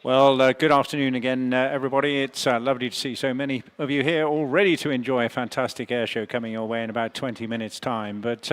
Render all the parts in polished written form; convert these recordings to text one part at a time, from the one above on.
Well, good afternoon again, everybody. It's lovely to see so many of you here, all ready to enjoy a fantastic air show coming your way in about 20 minutes' time. But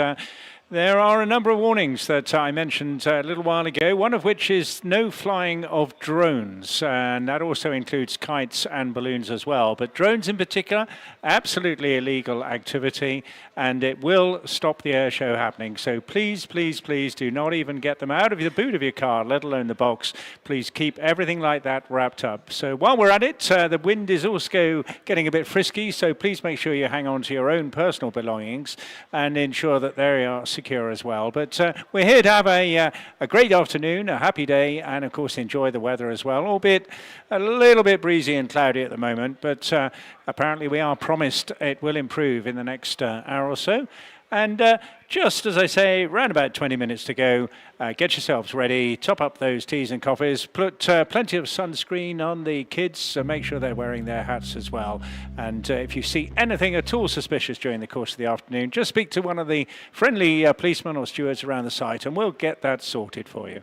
there are a number of warnings that I mentioned a little while ago, one of which is no flying of drones, and that also includes kites and balloons as well. But drones in particular, absolutely illegal activity, and it will stop the air show happening. So please, please, please do not even get them out of the boot of your car, let alone the box. Please keep everything like that wrapped up. So while we're at it, the wind is also getting a bit frisky, so please make sure you hang on to your own personal belongings and ensure that they are secure as well. But we're here to have a great afternoon, a happy day, and of course enjoy the weather as well, albeit a little bit breezy and cloudy at the moment, but apparently we are promised it will improve in the next hour or so. And just as I say, around about 20 minutes to go, get yourselves ready, top up those teas and coffees, put plenty of sunscreen on the kids, so make sure they're wearing their hats as well. And if you see anything at all suspicious during the course of the afternoon, just speak to one of the friendly policemen or stewards around the site and we'll get that sorted for you.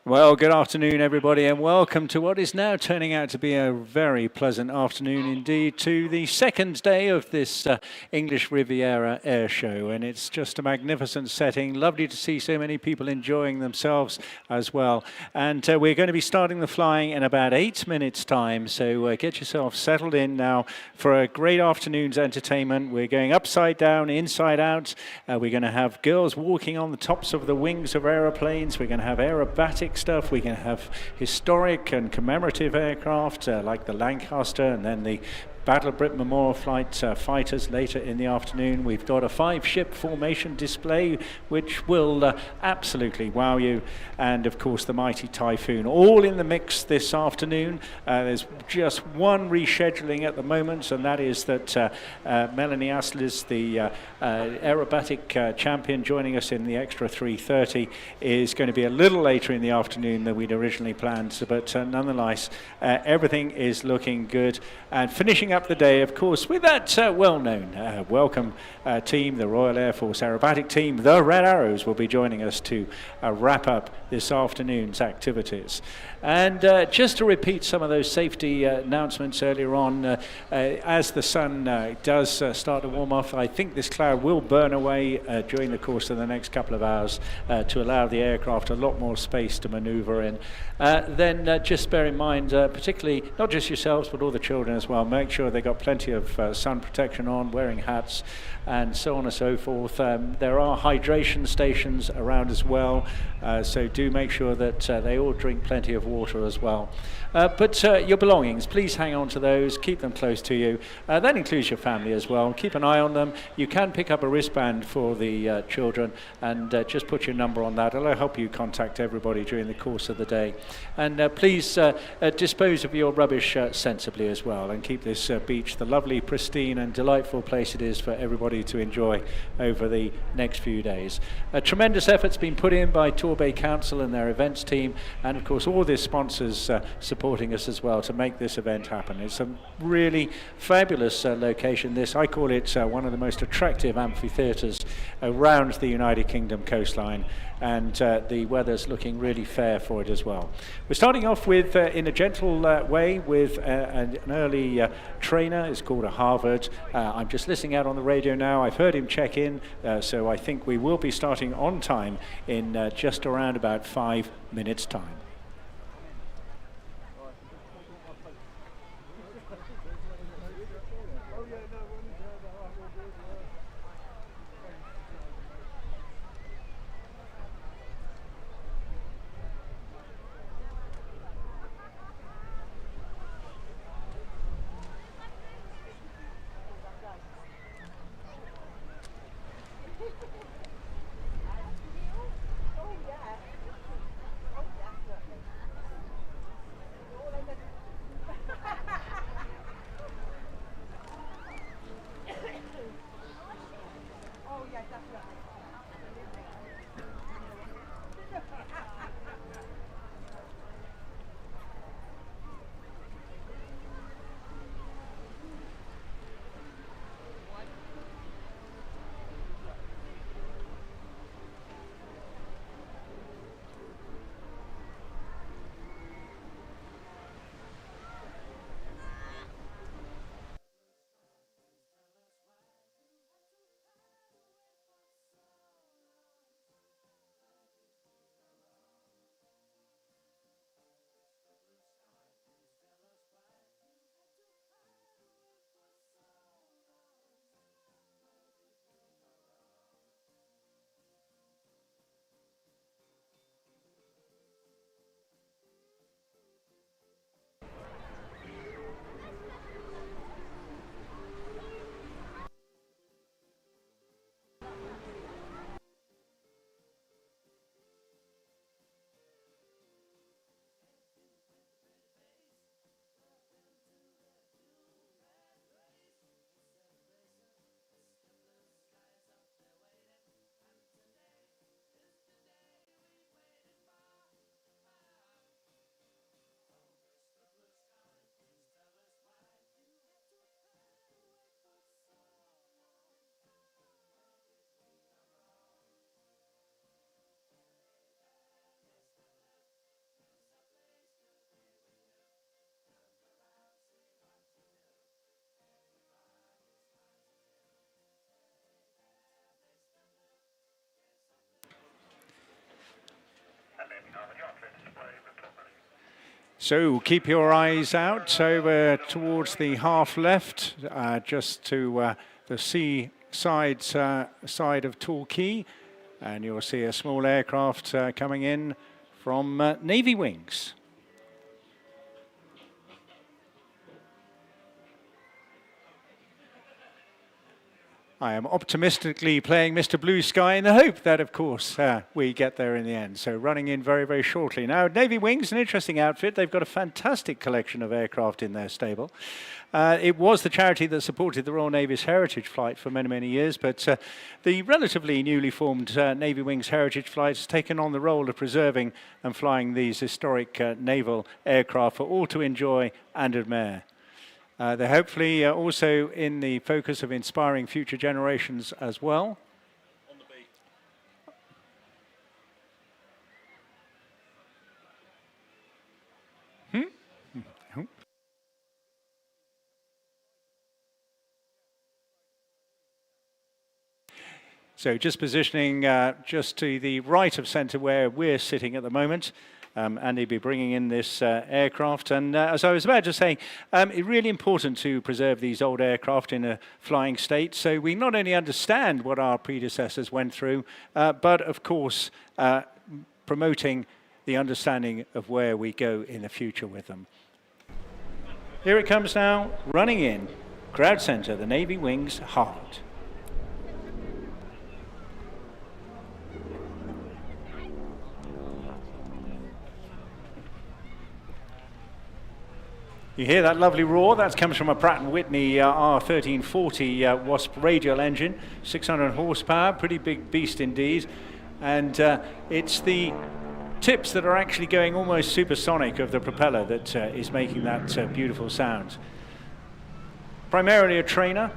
Well, good afternoon, everybody, and welcome to what is now turning out to be a very pleasant afternoon indeed to the second day of this English Riviera Airshow. And it's just a magnificent setting. Lovely to see so many people enjoying themselves as well. And we're going to be starting the flying in about 8 minutes' time. So get yourself settled in now for a great afternoon's entertainment. We're going upside down, inside out. We're going to have girls walking on the tops of the wings of aeroplanes. We're going to have aerobatic stuff. We can have historic and commemorative aircraft like the Lancaster and then the Battle of Britain Memorial Flight fighters later in the afternoon. We've got a 5-ship formation display which will absolutely wow you, and of course the mighty Typhoon all in the mix this afternoon. There's just one rescheduling at the moment, and that is that Melanie Astles, the Aerobatic champion joining us in the Extra 330, is going to be a little later in the afternoon than we'd originally planned, but nonetheless everything is looking good. And finishing up the day, of course, with that well-known welcome team, the Royal Air Force Aerobatic team, the Red Arrows, will be joining us to wrap up this afternoon's activities. And just to repeat some of those safety announcements earlier on, as the sun does start to warm off, I think this cloud will burn away during the course of the next couple of hours to allow the aircraft a lot more space to maneuver in. Then just bear in mind, particularly not just yourselves but all the children as well, make sure they got plenty of sun protection on, wearing hats and so on and so forth. There are hydration stations around as well, so do make sure that they all drink plenty of water as well. But your belongings, please hang on to those, keep them close to you. That includes your family as well. Keep an eye on them. You can pick up a wristband for the children and just put your number on that. It'll help you contact everybody during the course of the day. And please dispose of your rubbish sensibly as well, and keep this beach the lovely, pristine and delightful place it is for everybody to enjoy over the next few days. A tremendous effort's been put in by Torbay Council and their events team, and of course all the sponsors supporting us as well to make this event happen. It's a really fabulous location. This, I call it one of the most attractive amphitheatres around the United Kingdom coastline, and the weather's looking really fair for it as well. We're starting off with, in a gentle way, with an early trainer. It's called a Harvard. I'm just listening out on the radio now. I've heard him check in, so I think we will be starting on time in just around about 5 minutes' time. So keep your eyes out over towards the half left, just to the sea side of Torquay, and you'll see a small aircraft coming in from Navy Wings. I am optimistically playing Mr. Blue Sky in the hope that, of course, we get there in the end. So running in very, very shortly. Now, Navy Wings, an interesting outfit. They've got a fantastic collection of aircraft in their stable. It was the charity that supported the Royal Navy's Heritage Flight for many, many years, but the relatively newly formed Navy Wings Heritage Flight has taken on the role of preserving and flying these historic naval aircraft for all to enjoy and admire. They're hopefully also in the focus of inspiring future generations as well. On the beat. So just positioning just to the right of centre where we're sitting at the moment. And he'll be bringing in this aircraft. And as I was about to say, it's really important to preserve these old aircraft in a flying state. So we not only understand what our predecessors went through, but of course, promoting the understanding of where we go in the future with them. Here it comes now, running in, crowd centre, the Navy Wings Harvard. You hear that lovely roar? That comes from a Pratt & Whitney R1340 Wasp radial engine, 600 horsepower, pretty big beast indeed. And it's the tips that are actually going almost supersonic of the propeller that is making that beautiful sound. Primarily a trainer.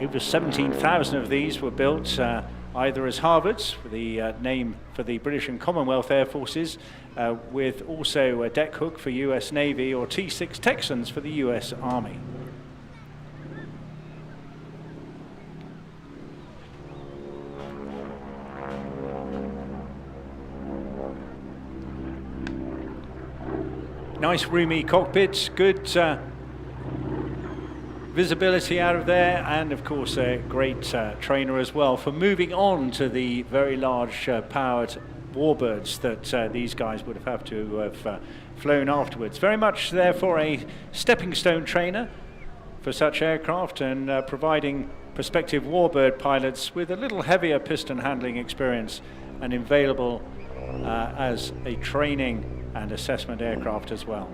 Over 17,000 of these were built either as Harvards, the name for the British and Commonwealth Air Forces, with also a deck hook for US Navy, or T6 Texans for the US Army. Nice roomy cockpits, good visibility out of there, and of course a great trainer as well for moving on to the very large powered warbirds that these guys would have to have flown afterwards. Very much therefore a stepping stone trainer for such aircraft, and providing prospective warbird pilots with a little heavier piston handling experience and available as a training and assessment aircraft as well.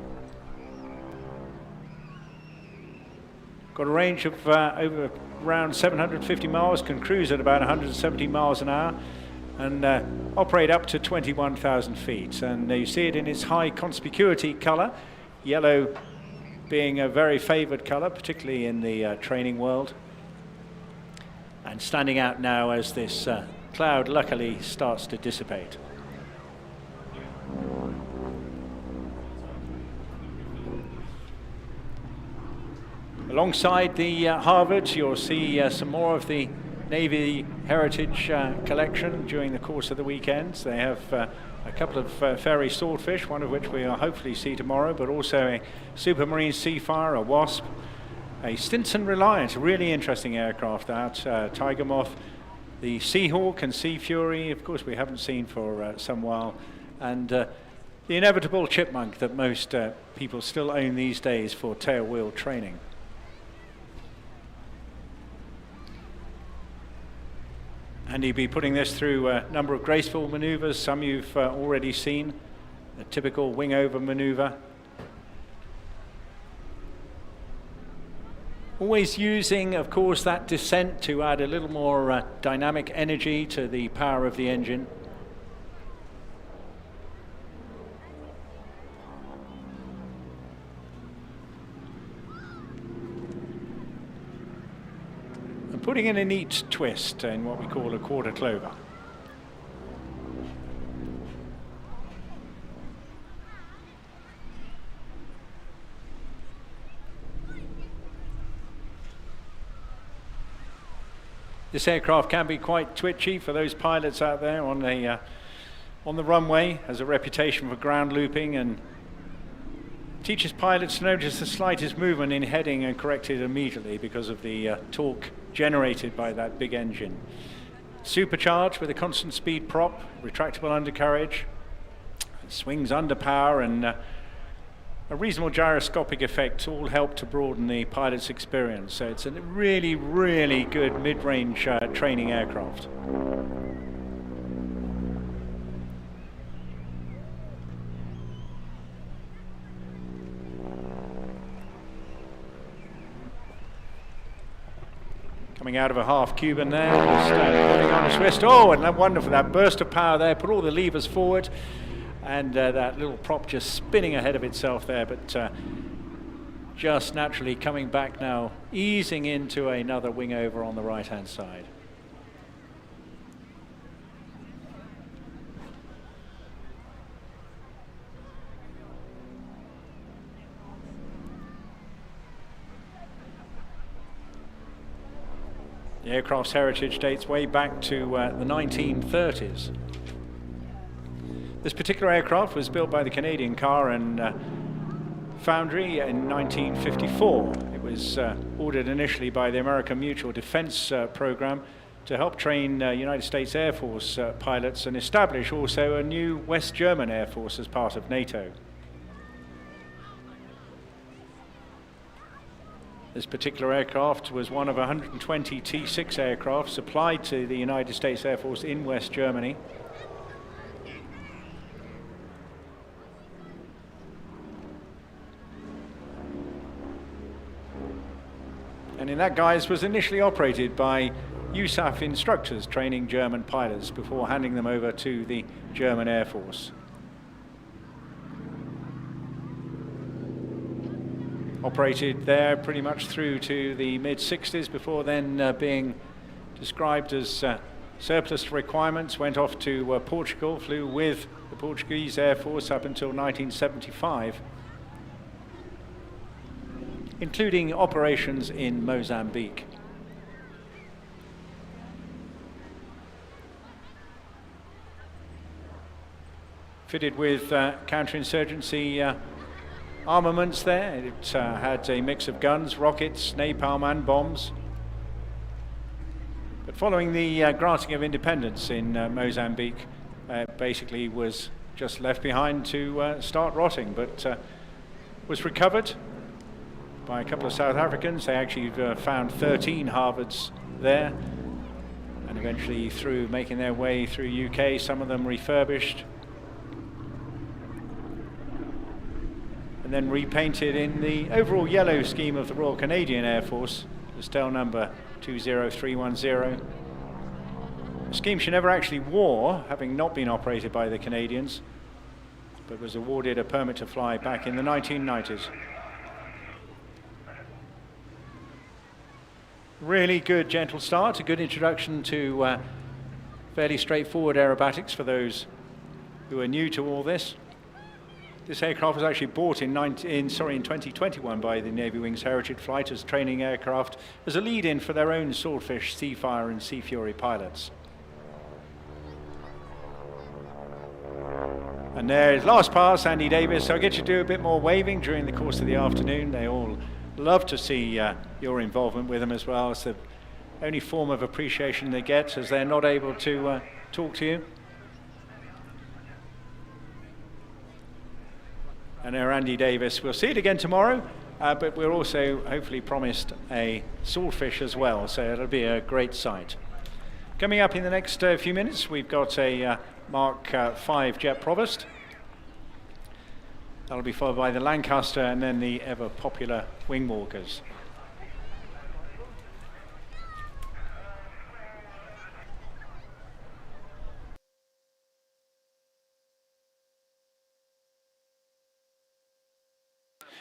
Got a range of over around 750 miles, can cruise at about 170 miles an hour, and operate up to 21,000 feet. And you see it in its high conspicuity colour, yellow being a very favoured colour, particularly in the training world. And standing out now as this cloud luckily starts to dissipate. Alongside the Harvard, you'll see some more of the Navy Heritage collection during the course of the weekends. They have a couple of ferry swordfish, one of which we will hopefully see tomorrow, but also a Supermarine Seafire, a Wasp, a Stinson Reliant, a really interesting aircraft that, Tiger Moth, the Seahawk and Sea Fury, of course we haven't seen for some while, and the inevitable Chipmunk that most people still own these days for tail wheel training. And he'll be putting this through a number of graceful maneuvers, some you've already seen, a typical wing over maneuver. Always using, of course, that descent to add a little more dynamic energy to the power of the engine. Putting in a neat twist in what we call a quarter clover. This aircraft can be quite twitchy for those pilots out there on the runway. Has a reputation for ground looping and Teaches pilots to notice the slightest movement in heading and correct it immediately because of the torque generated by that big engine. Supercharged with a constant speed prop, retractable undercarriage, swings under power, and a reasonable gyroscopic effect all help to broaden the pilot's experience. So it's a really, really good mid-range training aircraft. Coming out of a half Cuban there, just putting on a twist. Oh, and that wonderful, that burst of power there, put all the levers forward, and that little prop just spinning ahead of itself there, but just naturally coming back now, easing into another wing over on the right-hand side. The aircraft's heritage dates way back to the 1930s. This particular aircraft was built by the Canadian Car and Foundry in 1954. It was ordered initially by the American Mutual Defense Program to help train United States Air Force pilots and establish also a new West German Air Force as part of NATO. This particular aircraft was one of 120 T6 aircraft supplied to the United States Air Force in West Germany. And in that guise was initially operated by USAF instructors training German pilots before handing them over to the German Air Force. Operated there pretty much through to the mid-60s before then being described as surplus to requirements, went off to Portugal, flew with the Portuguese Air Force up until 1975, including operations in Mozambique. Fitted with counterinsurgency armaments there. It had a mix of guns, rockets, napalm and bombs. But following the granting of independence in Mozambique, basically was just left behind to start rotting, but was recovered by a couple of South Africans. They actually found 13 Harvards there, and eventually through making their way through UK, some of them refurbished, and then repainted in the overall yellow scheme of the Royal Canadian Air Force, the STEL number 20310. A scheme she never actually wore, having not been operated by the Canadians, but was awarded a permit to fly back in the 1990s. Really good gentle start, a good introduction to fairly straightforward aerobatics for those who are new to all this. This aircraft was actually bought in 2021 by the Navy Wings Heritage Flight as training aircraft as a lead-in for their own Swordfish, Seafire and Sea Fury pilots. And there's last pass, Andy Davis. I'll get you to do a bit more waving during the course of the afternoon. They all love to see your involvement with them as well. It's the only form of appreciation they get as they're not able to talk to you. And there, Andy Davis. We'll see it again tomorrow, but we're also hopefully promised a swordfish as well, so it'll be a great sight. Coming up in the next few minutes, we've got a Mark 5 Jet Provost. That'll be followed by the Lancaster and then the ever popular Wingwalkers.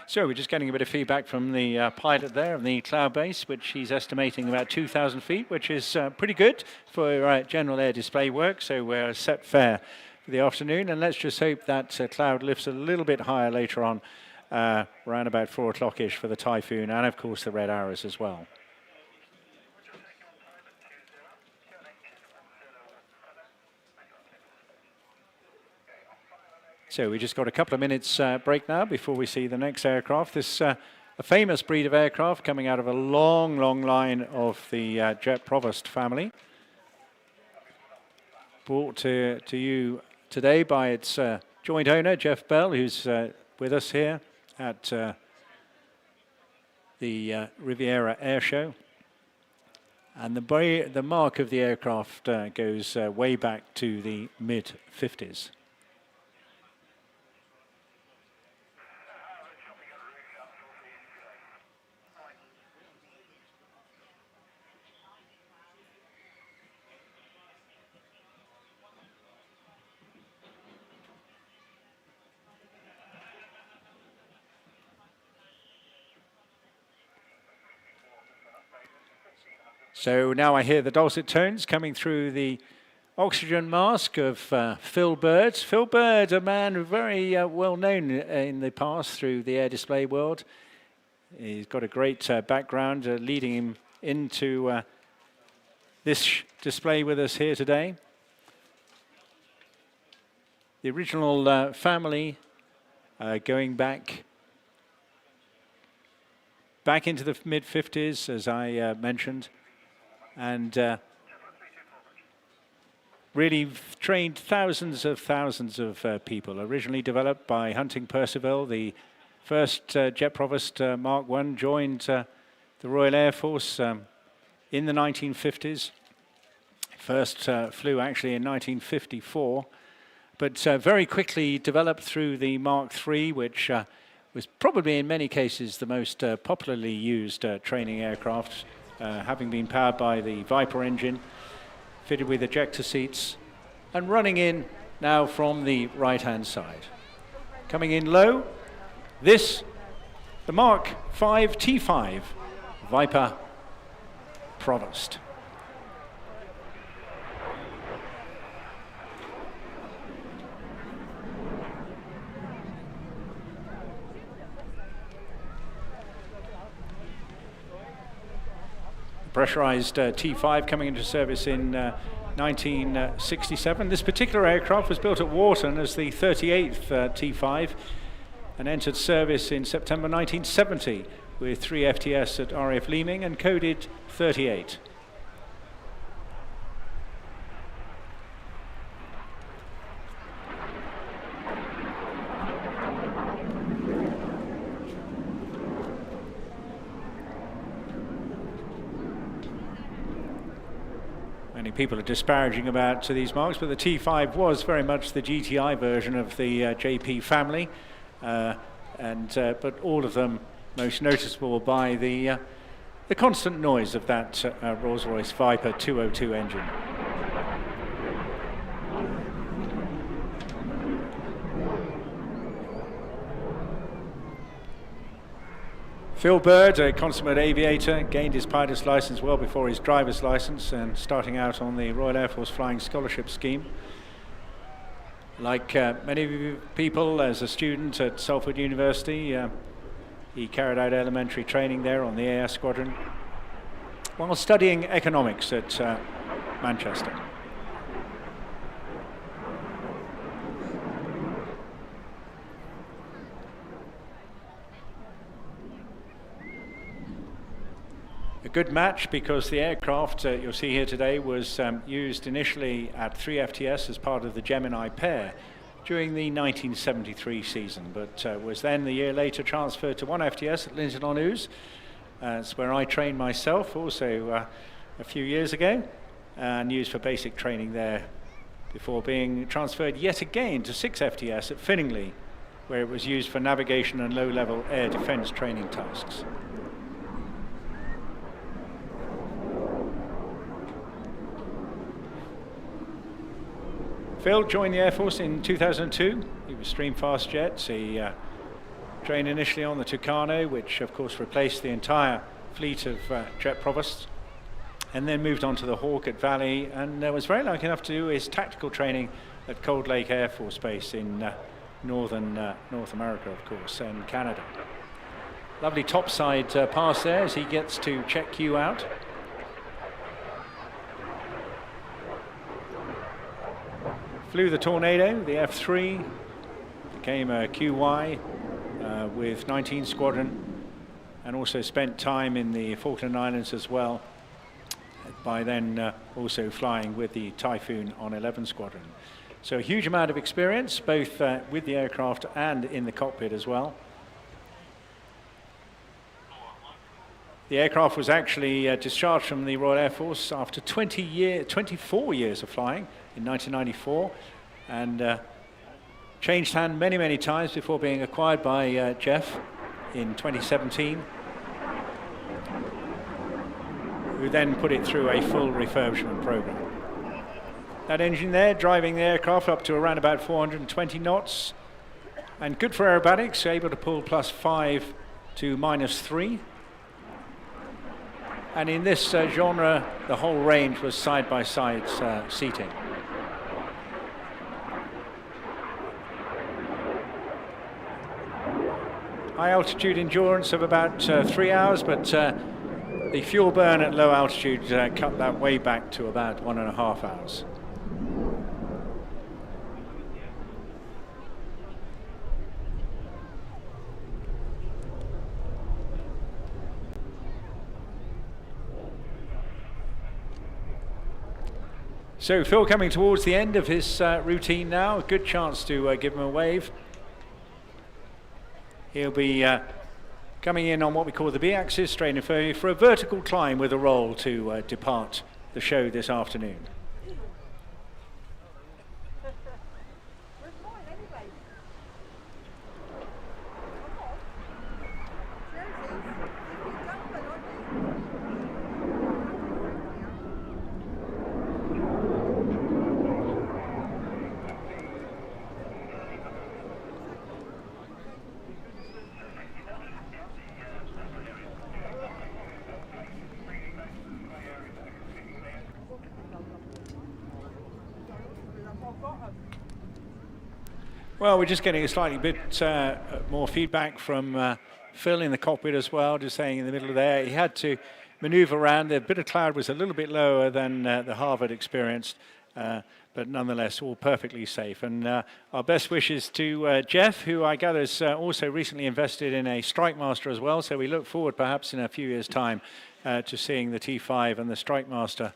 So we're just getting a bit of feedback from the pilot there of the cloud base, which he's estimating about 2,000 feet, which is pretty good for general air display work. So we're set fair for the afternoon, and let's just hope that cloud lifts a little bit higher later on, around about 4 o'clock-ish for the Typhoon, and of course the Red Arrows as well. So we just got a couple of minutes break now before we see the next aircraft. This a famous breed of aircraft coming out of a long, long line of the Jet Provost family. Brought to you today by its joint owner, Jeff Bell, who's with us here at the Riviera Airshow. And the mark of the aircraft goes way back to the mid-50s. So now I hear the dulcet tones coming through the oxygen mask of Phil Bird. Phil Bird, a man very well known in the past through the air display world. He's got a great background leading him into this display with us here today. The original family going back into the mid-50s, as I mentioned. And really trained thousands of people. Originally developed by Hunting Percival, the first Jet Provost Mark I joined the Royal Air Force in the 1950s. First flew actually in 1954, but very quickly developed through the Mark III, which was probably in many cases the most popularly used training aircraft. Having been powered by the Viper engine, fitted with ejector seats, and running in now from the right-hand side. Coming in low, the Mark V T5 Viper Provost. Pressurized T5 coming into service in 1967. This particular aircraft was built at Wharton as the 38th T5 and entered service in September 1970 with 3 FTS at RAF Leeming and coded 38. Many people are disparaging about these marks, but the T5 was very much the GTI version of the JP family, but all of them most noticeable by the constant noise of that Rolls-Royce Viper 202 engine. Phil Bird, a consummate aviator, gained his pilot's license well before his driver's license and starting out on the Royal Air Force Flying Scholarship Scheme. Like many people, as a student at Salford University, he carried out elementary training there on the AS Squadron while studying economics at Manchester. A good match because the aircraft you'll see here today was used initially at 3 FTS as part of the Gemini pair during the 1973 season, but was then the year later transferred to 1 FTS at Linton-on-Ouse. That's where I trained myself also a few years ago and used for basic training there before being transferred yet again to 6 FTS at Finningley, where it was used for navigation and low-level air defense training tasks. Phil joined the Air Force in 2002. He was Stream Fast Jets. He trained initially on the Tucano, which of course replaced the entire fleet of Jet Provosts, and then moved on to the Hawk at Valley, and was very lucky enough to do his tactical training at Cold Lake Air Force Base in North America, of course, and Canada. Lovely topside pass there as he gets to check you out. Flew the Tornado, the F3, became a QY with 19 Squadron, and also spent time in the Falkland Islands as well, by then also flying with the Typhoon on 11 Squadron. So a huge amount of experience, both with the aircraft and in the cockpit as well. The aircraft was actually discharged from the Royal Air Force after 24 years of flying in 1994, and changed hand many, many times before being acquired by Jeff in 2017, who then put it through a full refurbishment program. That engine there driving the aircraft up to around about 420 knots, and good for aerobatics, able to pull +5 to -3. And in this genre, the whole range was side-by-side seating. High altitude endurance of about 3 hours, but the fuel burn at low altitude cut that way back to about 1.5 hours. So Phil coming towards the end of his routine now, a good chance to give him a wave. He'll be coming in on what we call the B-axis, straight for a vertical climb with a roll to depart the show this afternoon. Well, we're just getting a slightly bit more feedback from Phil in the cockpit as well, just saying in the middle of there. He had to maneuver around. The bit of cloud was a little bit lower than the Harvard experienced, but nonetheless all perfectly safe. And our best wishes to Jeff, who I gather is also recently invested in a Strike Master as well. So we look forward perhaps in a few years' time to seeing the T5 and the Strike Master.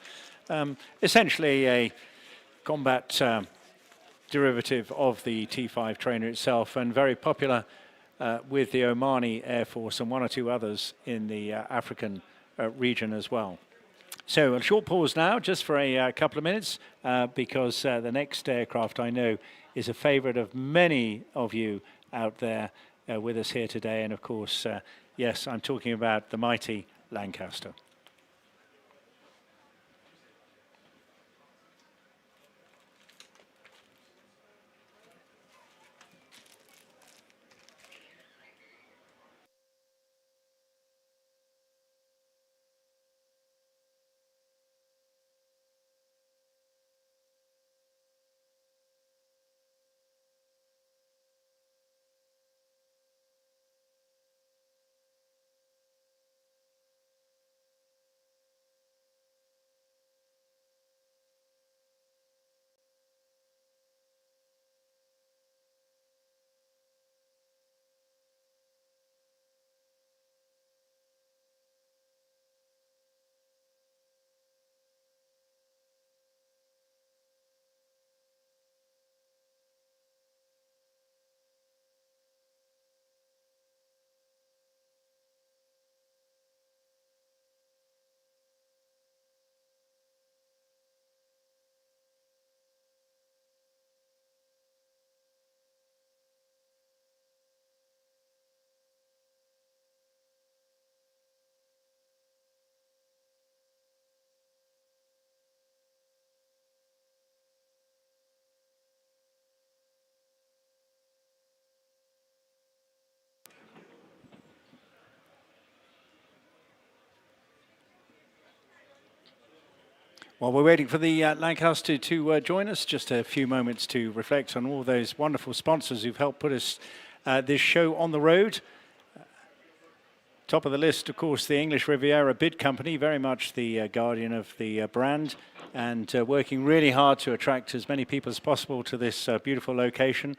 Essentially a combat derivative of the T5 trainer itself, and very popular with the Omani Air Force and one or two others in the African region as well. So a short pause now, just for a couple of minutes, because the next aircraft I know is a favorite of many of you out there with us here today. And of course, yes, I'm talking about the mighty Lancaster. While we're waiting for the Lancaster to join us, just a few moments to reflect on all those wonderful sponsors who've helped put us this show on the road. Top of the list, of course, the English Riviera Bid Company, very much the guardian of the brand, and working really hard to attract as many people as possible to this beautiful location.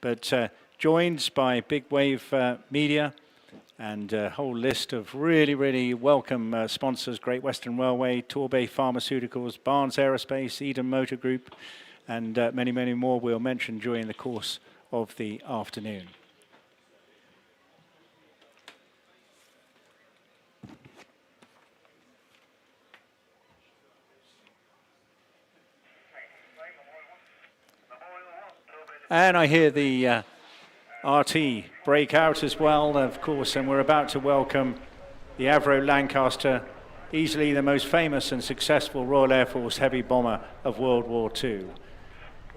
But joined by Big Wave Media and a whole list of really, really welcome sponsors: Great Western Railway, Torbay Pharmaceuticals, Barnes Aerospace, Eden Motor Group, and many, many more we'll mention during the course of the afternoon. And I hear the RT break out as well, of course, and we're about to welcome the Avro Lancaster, easily the most famous and successful Royal Air Force heavy bomber of World War II.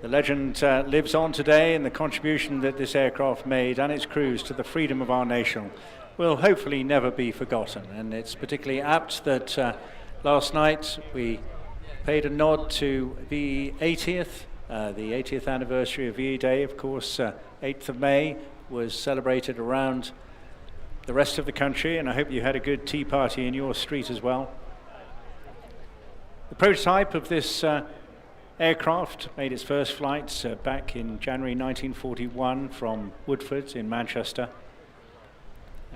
The legend lives on today, and the contribution that this aircraft made and its crews to the freedom of our nation will hopefully never be forgotten. And it's particularly apt that last night we paid a nod to the 80th anniversary of VE Day. Of course, 8th of May was celebrated around the rest of the country, and I hope you had a good tea party in your street as well. The prototype of this aircraft made its first flights back in January 1941 from Woodford in Manchester,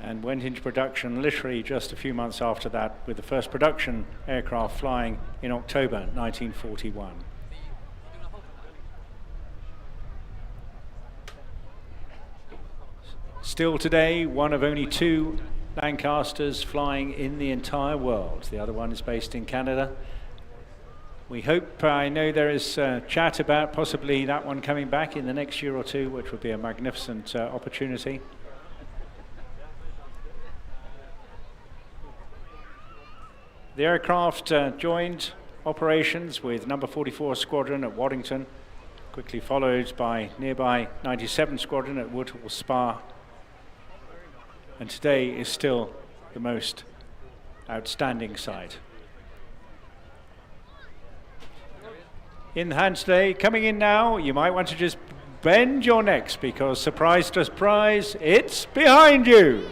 and went into production literally just a few months after that, with the first production aircraft flying in October 1941. Still today, one of only 2 Lancasters flying in the entire world. The other one is based in Canada. We hope, I know there is chat about possibly that one coming back in the next year or 2, which would be a magnificent opportunity. The aircraft joined operations with number 44 Squadron at Waddington, quickly followed by nearby 97 Squadron at Woodhall Spa, and today is still the most outstanding site. In the hands today, coming in now, you might want to just bend your necks, because surprise to surprise, it's behind you.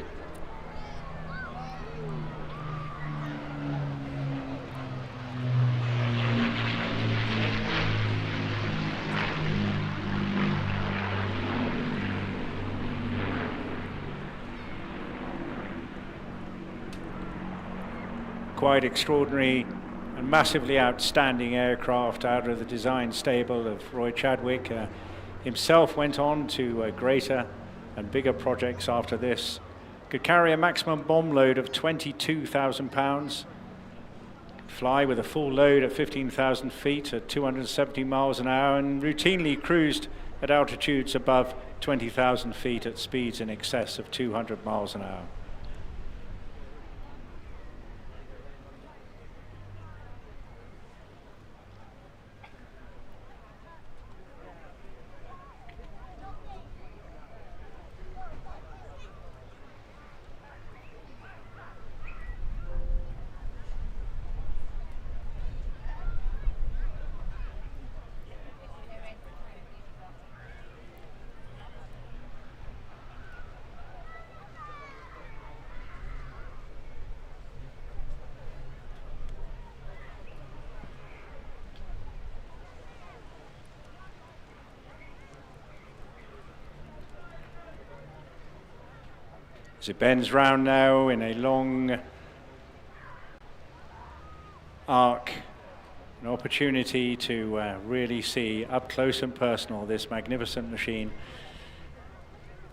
Quite extraordinary and massively outstanding aircraft out of the design stable of Roy Chadwick. Himself went on to greater and bigger projects after this. Could carry a maximum bomb load of 22,000 pounds. Fly with a full load at 15,000 feet at 270 miles an hour, and routinely cruised at altitudes above 20,000 feet at speeds in excess of 200 miles an hour. As it bends round now in a long arc, an opportunity to really see up close and personal this magnificent machine.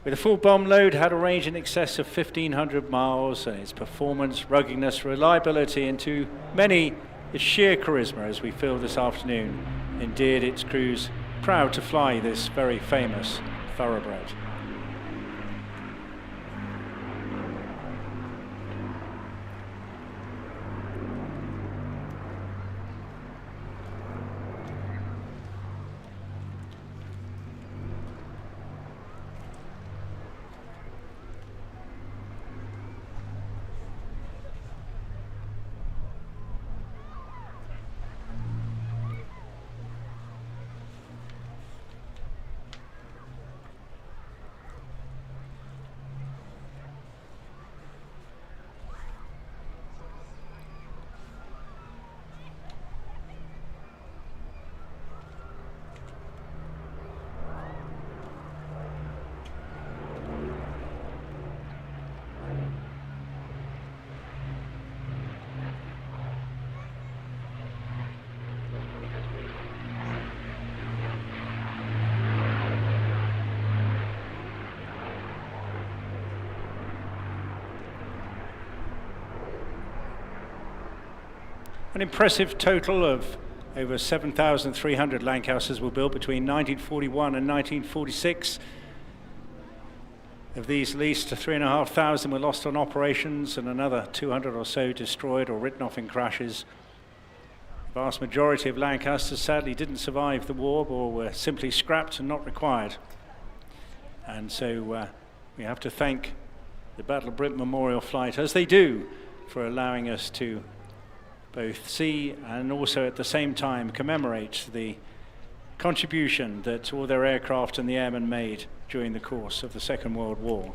With a full bomb load, had a range in excess of 1,500 miles, and its performance, ruggedness, reliability, and to many, its sheer charisma, as we feel this afternoon, endeared its crews proud to fly this very famous thoroughbred. An impressive total of over 7,300 Lancasters were built between 1941 and 1946. Of these, at least 3,500 were lost on operations and another 200 or so destroyed or written off in crashes. The vast majority of Lancasters sadly didn't survive the war or were simply scrapped and not required. And so we have to thank the Battle of Britain Memorial Flight, as they do, for allowing us to both see and also at the same time commemorate the contribution that all their aircraft and the airmen made during the course of the Second World War.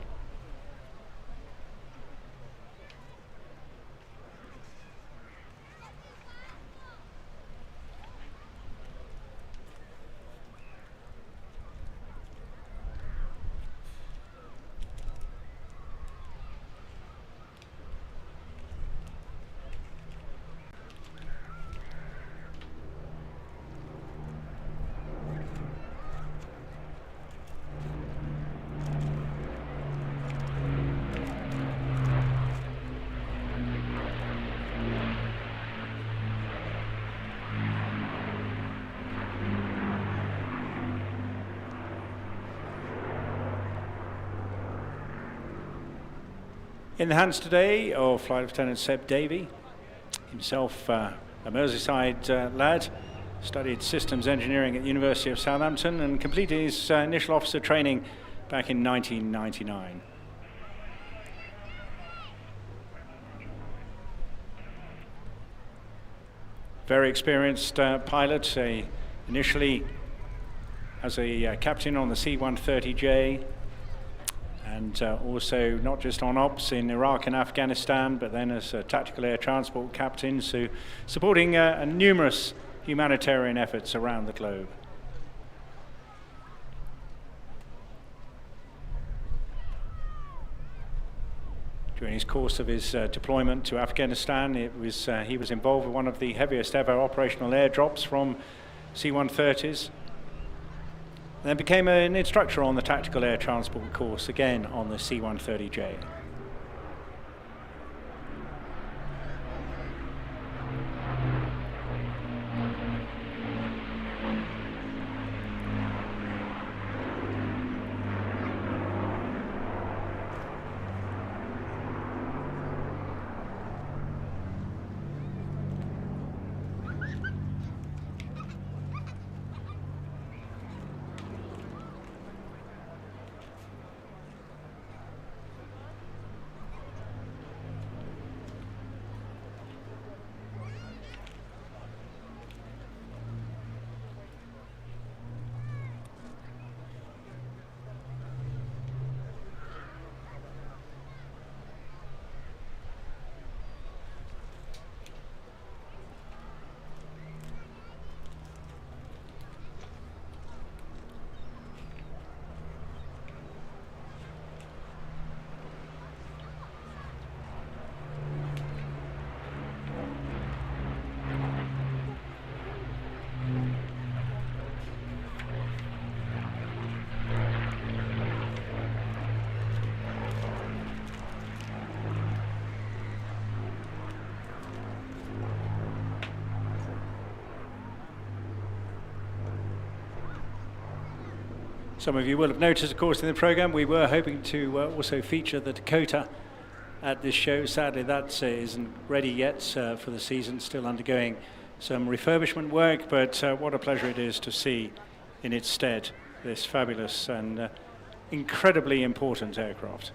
In the hands today of Flight Lieutenant Seb Davey, himself a Merseyside lad, studied systems engineering at the University of Southampton and completed his initial officer training back in 1999. Very experienced pilot, initially as a captain on the C-130J, and also not just on ops in Iraq and Afghanistan, but then as a tactical air transport captain, so supporting numerous humanitarian efforts around the globe. During his course of his deployment to Afghanistan, he was involved with one of the heaviest ever operational airdrops from C-130s. Then became an instructor on the tactical air transport course, again on the C-130J. Some of you will have noticed, of course, in the program, we were hoping to also feature the Dakota at this show. Sadly, that isn't ready yet for the season, still undergoing some refurbishment work, but what a pleasure it is to see in its stead this fabulous and incredibly important aircraft.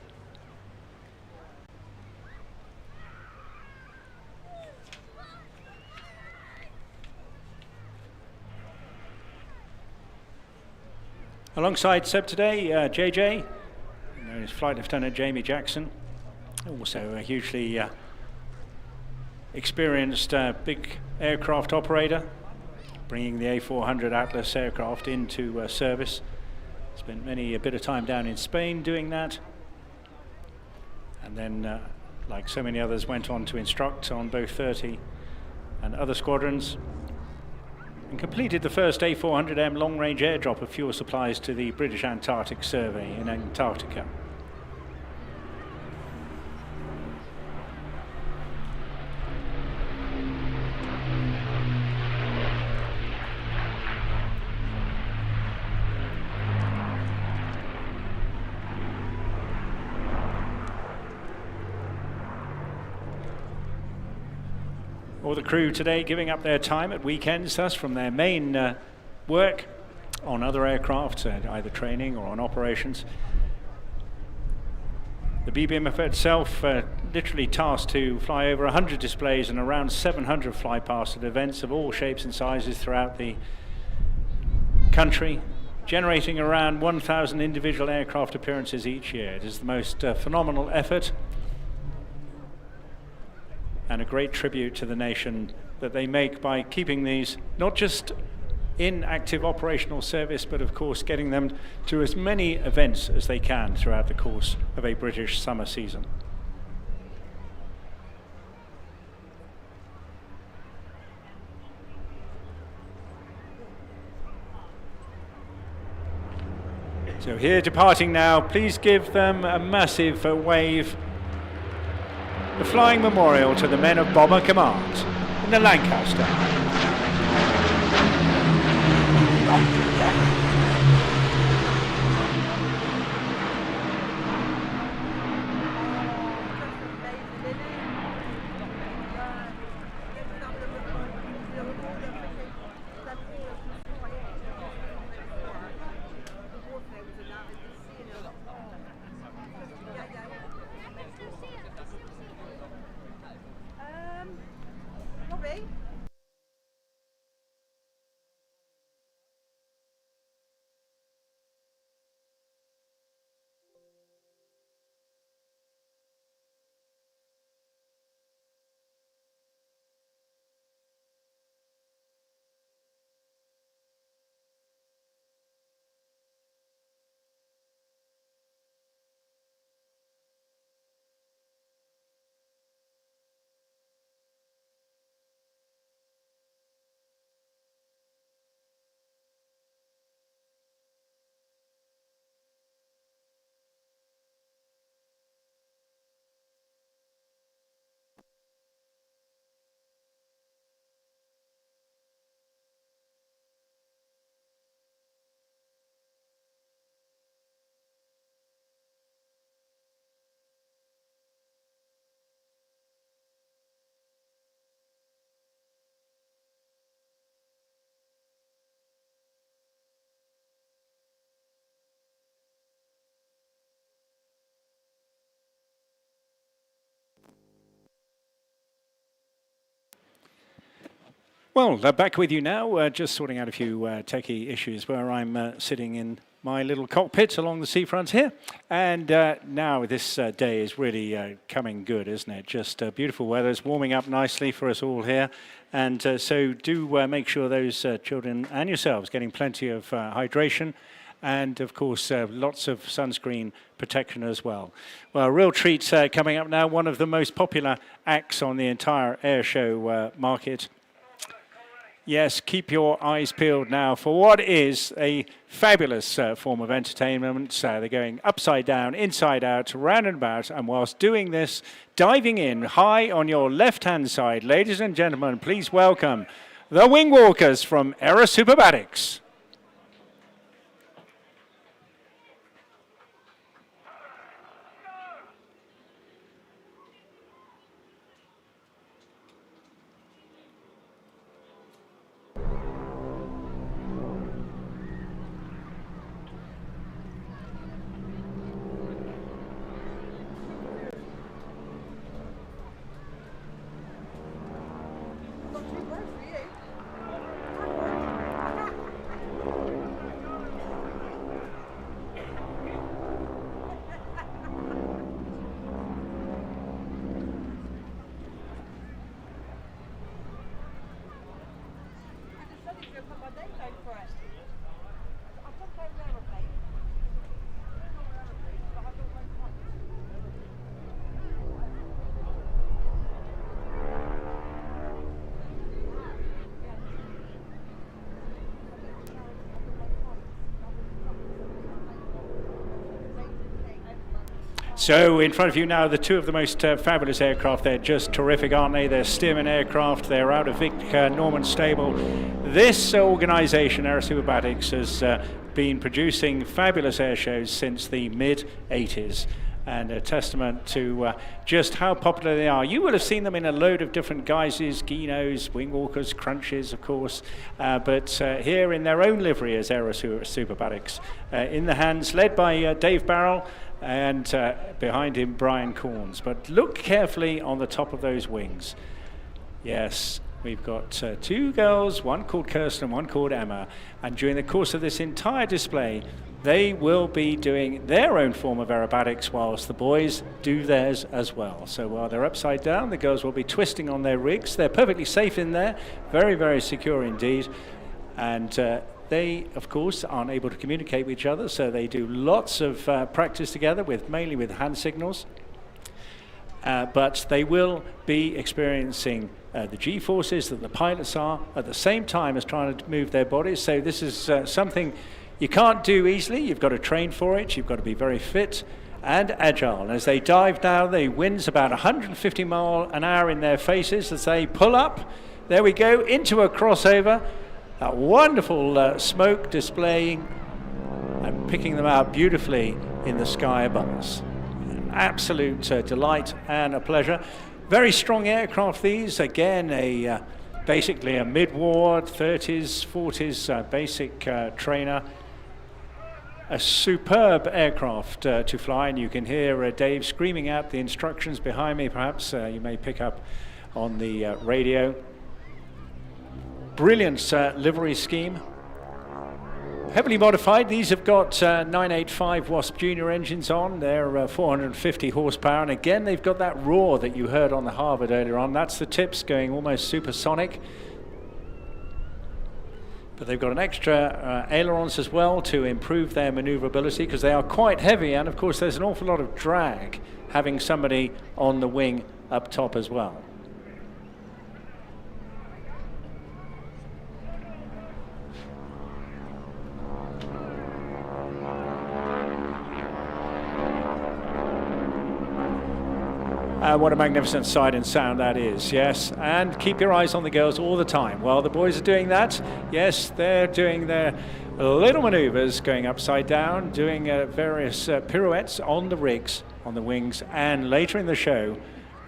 Alongside Seb today, JJ, known as Flight Lieutenant Jamie Jackson, also a hugely experienced big aircraft operator, bringing the A400 Atlas aircraft into service. Spent a bit of time down in Spain doing that, and then, like so many others, went on to instruct on both 30 and other squadrons, and completed the first A400M long-range airdrop of fuel supplies to the British Antarctic Survey in Antarctica. or the crew today giving up their time at weekends, thus from their main work on other aircraft, either training or on operations. The BBMF itself literally tasked to fly over 100 displays and around 700 flypast at events of all shapes and sizes throughout the country, generating around 1,000 individual aircraft appearances each year. It is the most phenomenal effort and a great tribute to the nation that they make by keeping these not just in active operational service, but of course getting them to as many events as they can throughout the course of a British summer season. So here departing now, please give them a massive wave. The flying memorial to the men of Bomber Command in the Lancaster. Well, back with you now, just sorting out a few techie issues where I'm sitting in my little cockpit along the seafront here. And now this day is really coming good, isn't it? Just beautiful weather. It's warming up nicely for us all here. And so do make sure those children and yourselves getting plenty of hydration. And of course, lots of sunscreen protection as well. Well, a real treat coming up now. One of the most popular acts on the entire air show market. Yes, keep your eyes peeled now for what is a fabulous form of entertainment. They're going upside down, inside out, round and about, and whilst doing this, diving in high on your left-hand side, ladies and gentlemen, please welcome the Wingwalkers from Aerosuperbatics. So in front of you now, the two of the most fabulous aircraft. They're just terrific, aren't they? They're Stearman aircraft. They're out of Vic Norman Stable. This organisation, Aerosuperbatics, has been producing fabulous air shows since the mid-'80s. and a testament to just how popular they are. You will have seen them in a load of different guises, Genos, Wingwalkers, Crunches, of course, but here in their own livery as Aerosuperbatics. In the hands, led by Dave Barrell, and behind him, Brian Corns. But look carefully on the top of those wings. Yes, we've got two girls, one called Kirsten and one called Emma, and during the course of this entire display, they will be doing their own form of aerobatics whilst the boys do theirs as well. So while they're upside down, the girls will be twisting on their rigs. They're perfectly safe in there, very, very secure indeed. And they, of course, aren't able to communicate with each other, so they do lots of practice together, mainly with hand signals. But they will be experiencing the G-forces that the pilots are at the same time as trying to move their bodies. So this is something you can't do easily. You've got to train for it. You've got to be very fit and agile. And as they dive now, the wind's about 150 miles an hour in their faces as they pull up. There we go, into a crossover. A wonderful smoke displaying and picking them out beautifully in the sky above us. An absolute delight and a pleasure. Very strong aircraft these. Again, basically a mid-war 30s, 40s basic trainer. A superb aircraft to fly, and you can hear Dave screaming out the instructions behind me. Perhaps you may pick up on the radio. Brilliant livery scheme. Heavily modified. These have got 985 Wasp Junior engines on. They're 450 horsepower, and again they've got that roar that you heard on the Harvard earlier on. That's the tips going almost supersonic. But they've got an extra ailerons as well to improve their maneuverability, because they are quite heavy, and of course there's an awful lot of drag having somebody on the wing up top as well. What a magnificent sight and sound that is, yes. And keep your eyes on the girls all the time. While the boys are doing that, yes, they're doing their little maneuvers, going upside down, doing various pirouettes on the rigs, on the wings, and later in the show,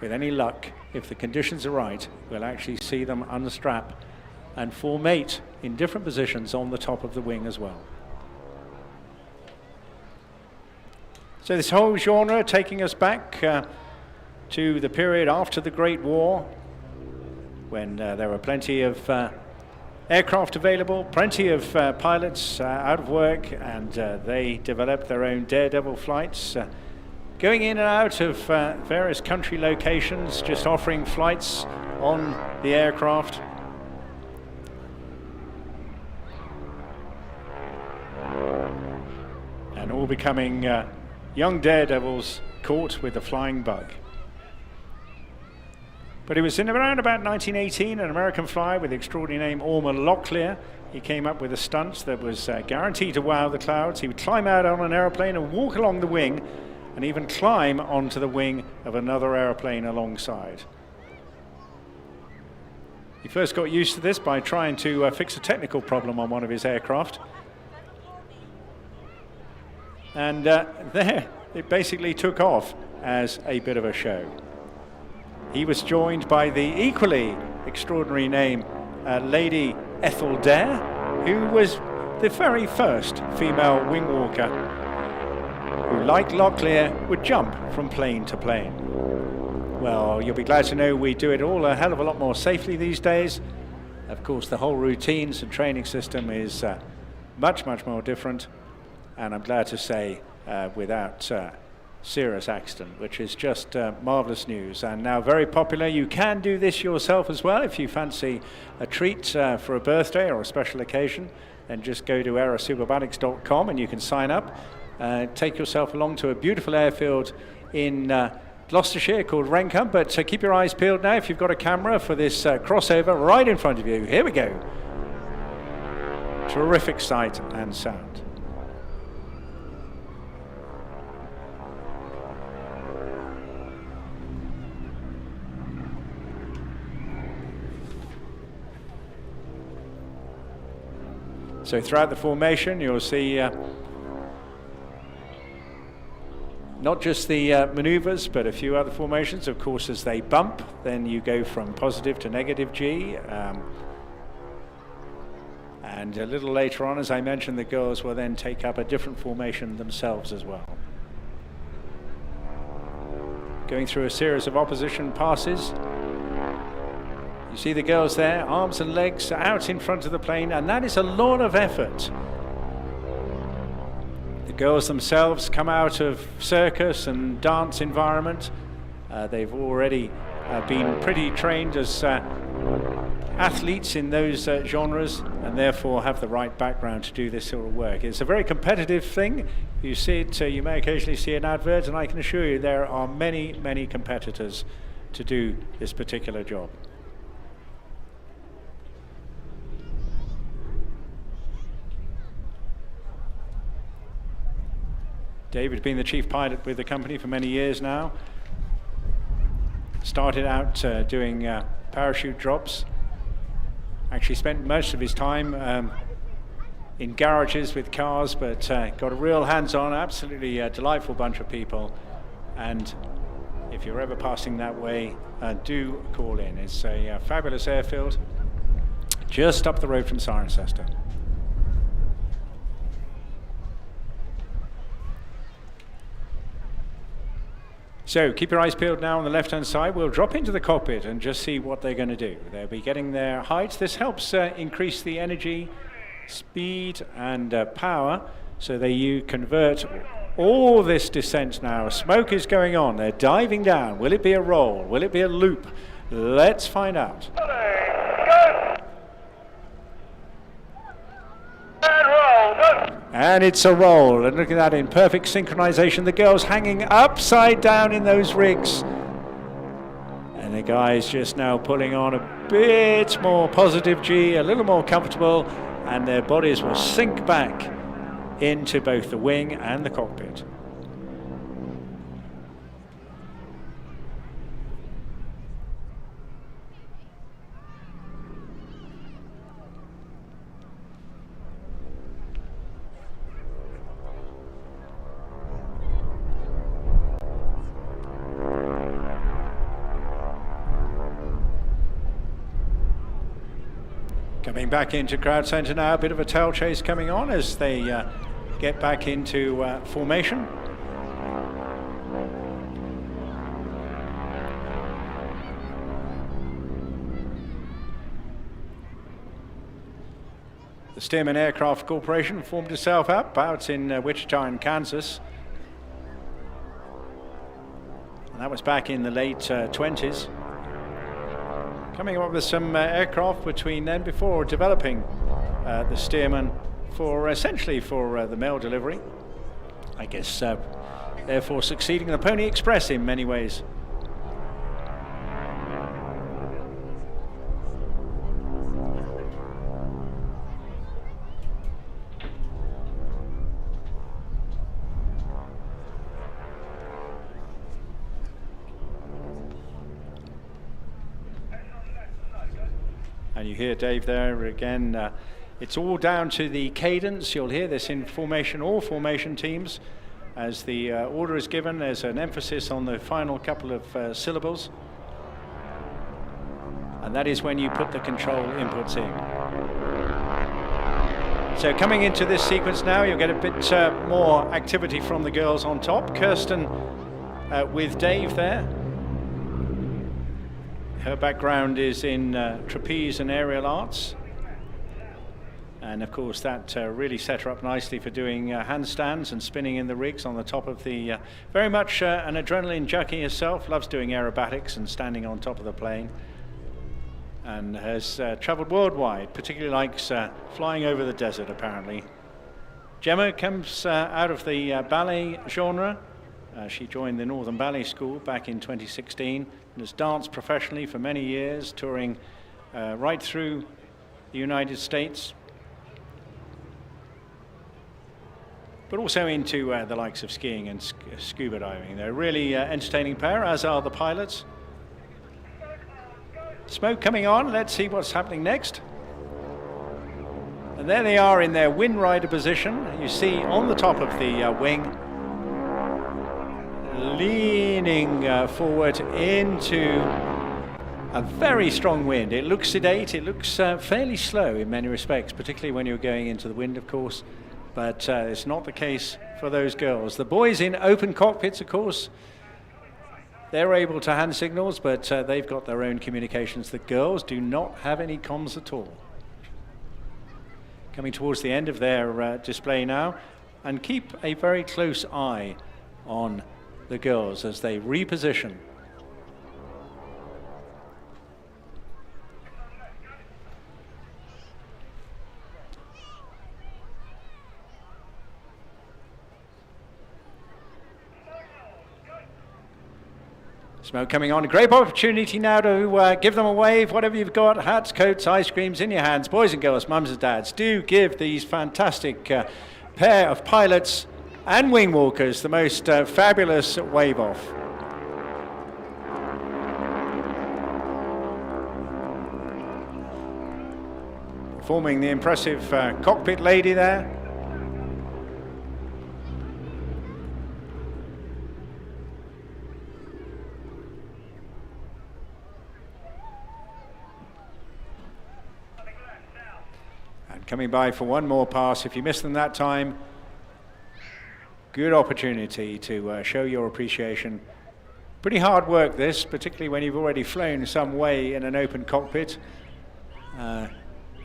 with any luck, if the conditions are right, we'll actually see them unstrap and formate in different positions on the top of the wing as well. So this whole genre taking us back to the period after the Great War, when there were plenty of aircraft available, plenty of pilots out of work, and they developed their own daredevil flights, going in and out of various country locations, just offering flights on the aircraft. And all becoming young daredevils caught with the flying bug. But it was in around about 1918, an American flyer with the extraordinary name Ormer Locklear. He came up with a stunt that was guaranteed to wow the clouds. He would climb out on an aeroplane and walk along the wing, and even climb onto the wing of another aeroplane alongside. He first got used to this by trying to fix a technical problem on one of his aircraft. And there, it basically took off as a bit of a show. He was joined by the equally extraordinary name, Lady Ethel Dare, who was the very first female wingwalker who, like Locklear, would jump from plane to plane. Well, you'll be glad to know we do it all a hell of a lot more safely these days. Of course, the whole routines and training system is much, much more different, and I'm glad to say without serious accident, which is just marvelous news, and now very popular. You can do this yourself as well if you fancy a treat for a birthday or a special occasion. Then just go to aerosuperbatics.com and you can sign up. Take yourself along to a beautiful airfield in Gloucestershire called Wrencombe, but keep your eyes peeled now if you've got a camera for this crossover right in front of you. Here we go. Terrific sight and sound. So throughout the formation, you'll see Not just the maneuvers, but a few other formations. Of course, as they bump, then you go from positive to negative G. And a little later on, as I mentioned, the girls will then take up a different formation themselves as well. Going through a series of opposition passes. You see the girls there, arms and legs out in front of the plane, and that is a lot of effort. The girls themselves come out of circus and dance environment. They've already been pretty trained as athletes in those genres, and therefore have the right background to do this sort of work. It's a very competitive thing. You see it, you may occasionally see an advert, and I can assure you there are many, many competitors to do this particular job. David, been the chief pilot with the company for many years now. Started out doing parachute drops. Actually spent most of his time in garages with cars, but got a real hands-on, absolutely delightful bunch of people. And if you're ever passing that way, do call in. It's a fabulous airfield just up the road from Cirencester. So keep your eyes peeled now on the left-hand side. We'll drop into the cockpit and just see what they're going to do. They'll be getting their heights. This helps increase the energy, speed, and power, so you convert all this descent now. Smoke is going on. They're diving down. Will it be a roll? Will it be a loop? Let's find out. And it's a roll, and look at that, in perfect synchronization. The girls hanging upside down in those rigs. And the guys just now pulling on a bit more positive G, a little more comfortable, and their bodies will sink back into both the wing and the cockpit. Coming back into crowd centre now, a bit of a tail chase coming on as they get back into formation. The Stearman Aircraft Corporation formed itself up out in Wichita in Kansas. And that was back in the late 20s. Coming up with some aircraft between then before developing the Stearman for essentially for the mail delivery. I guess therefore succeeding the Pony Express in many ways. And you hear Dave there again. It's all down to the cadence. You'll hear this in formation, all formation teams. As the order is given, there's an emphasis on the final couple of syllables. And that is when you put the control inputs in. So coming into this sequence now, you'll get a bit more activity from the girls on top. Kirsten with Dave there. Her background is in trapeze and aerial arts. And of course that really set her up nicely for doing handstands and spinning in the rigs on the top of the, very much an adrenaline junkie herself, loves doing aerobatics and standing on top of the plane. And has traveled worldwide, particularly likes flying over the desert apparently. Gemma comes out of the ballet genre. She joined the Northern Ballet School back in 2016 and has danced professionally for many years, touring right through the United States, but also into the likes of skiing and scuba diving. They're a really entertaining pair, as are the pilots. Smoke coming on, let's see what's happening next. And there they are in their wind rider position. You see on the top of the wing, leaning forward into a very strong wind. It looks sedate, it looks fairly slow in many respects, particularly when you're going into the wind, of course, but it's not the case for those girls. The boys in open cockpits, of course, they're able to hand signals, but they've got their own communications. The girls do not have any comms at all. Coming towards the end of their display now, and keep a very close eye on the girls as they reposition. Smoke coming on, a great opportunity now to give them a wave, whatever you've got, hats, coats, ice creams in your hands. Boys and girls, mums and dads, do give these fantastic pair of pilots and wing walkers the most fabulous wave off. Forming the impressive cockpit lady there. Coming by for one more pass. If you missed them that time, good opportunity to show your appreciation. Pretty hard work this, particularly when you've already flown some way in an open cockpit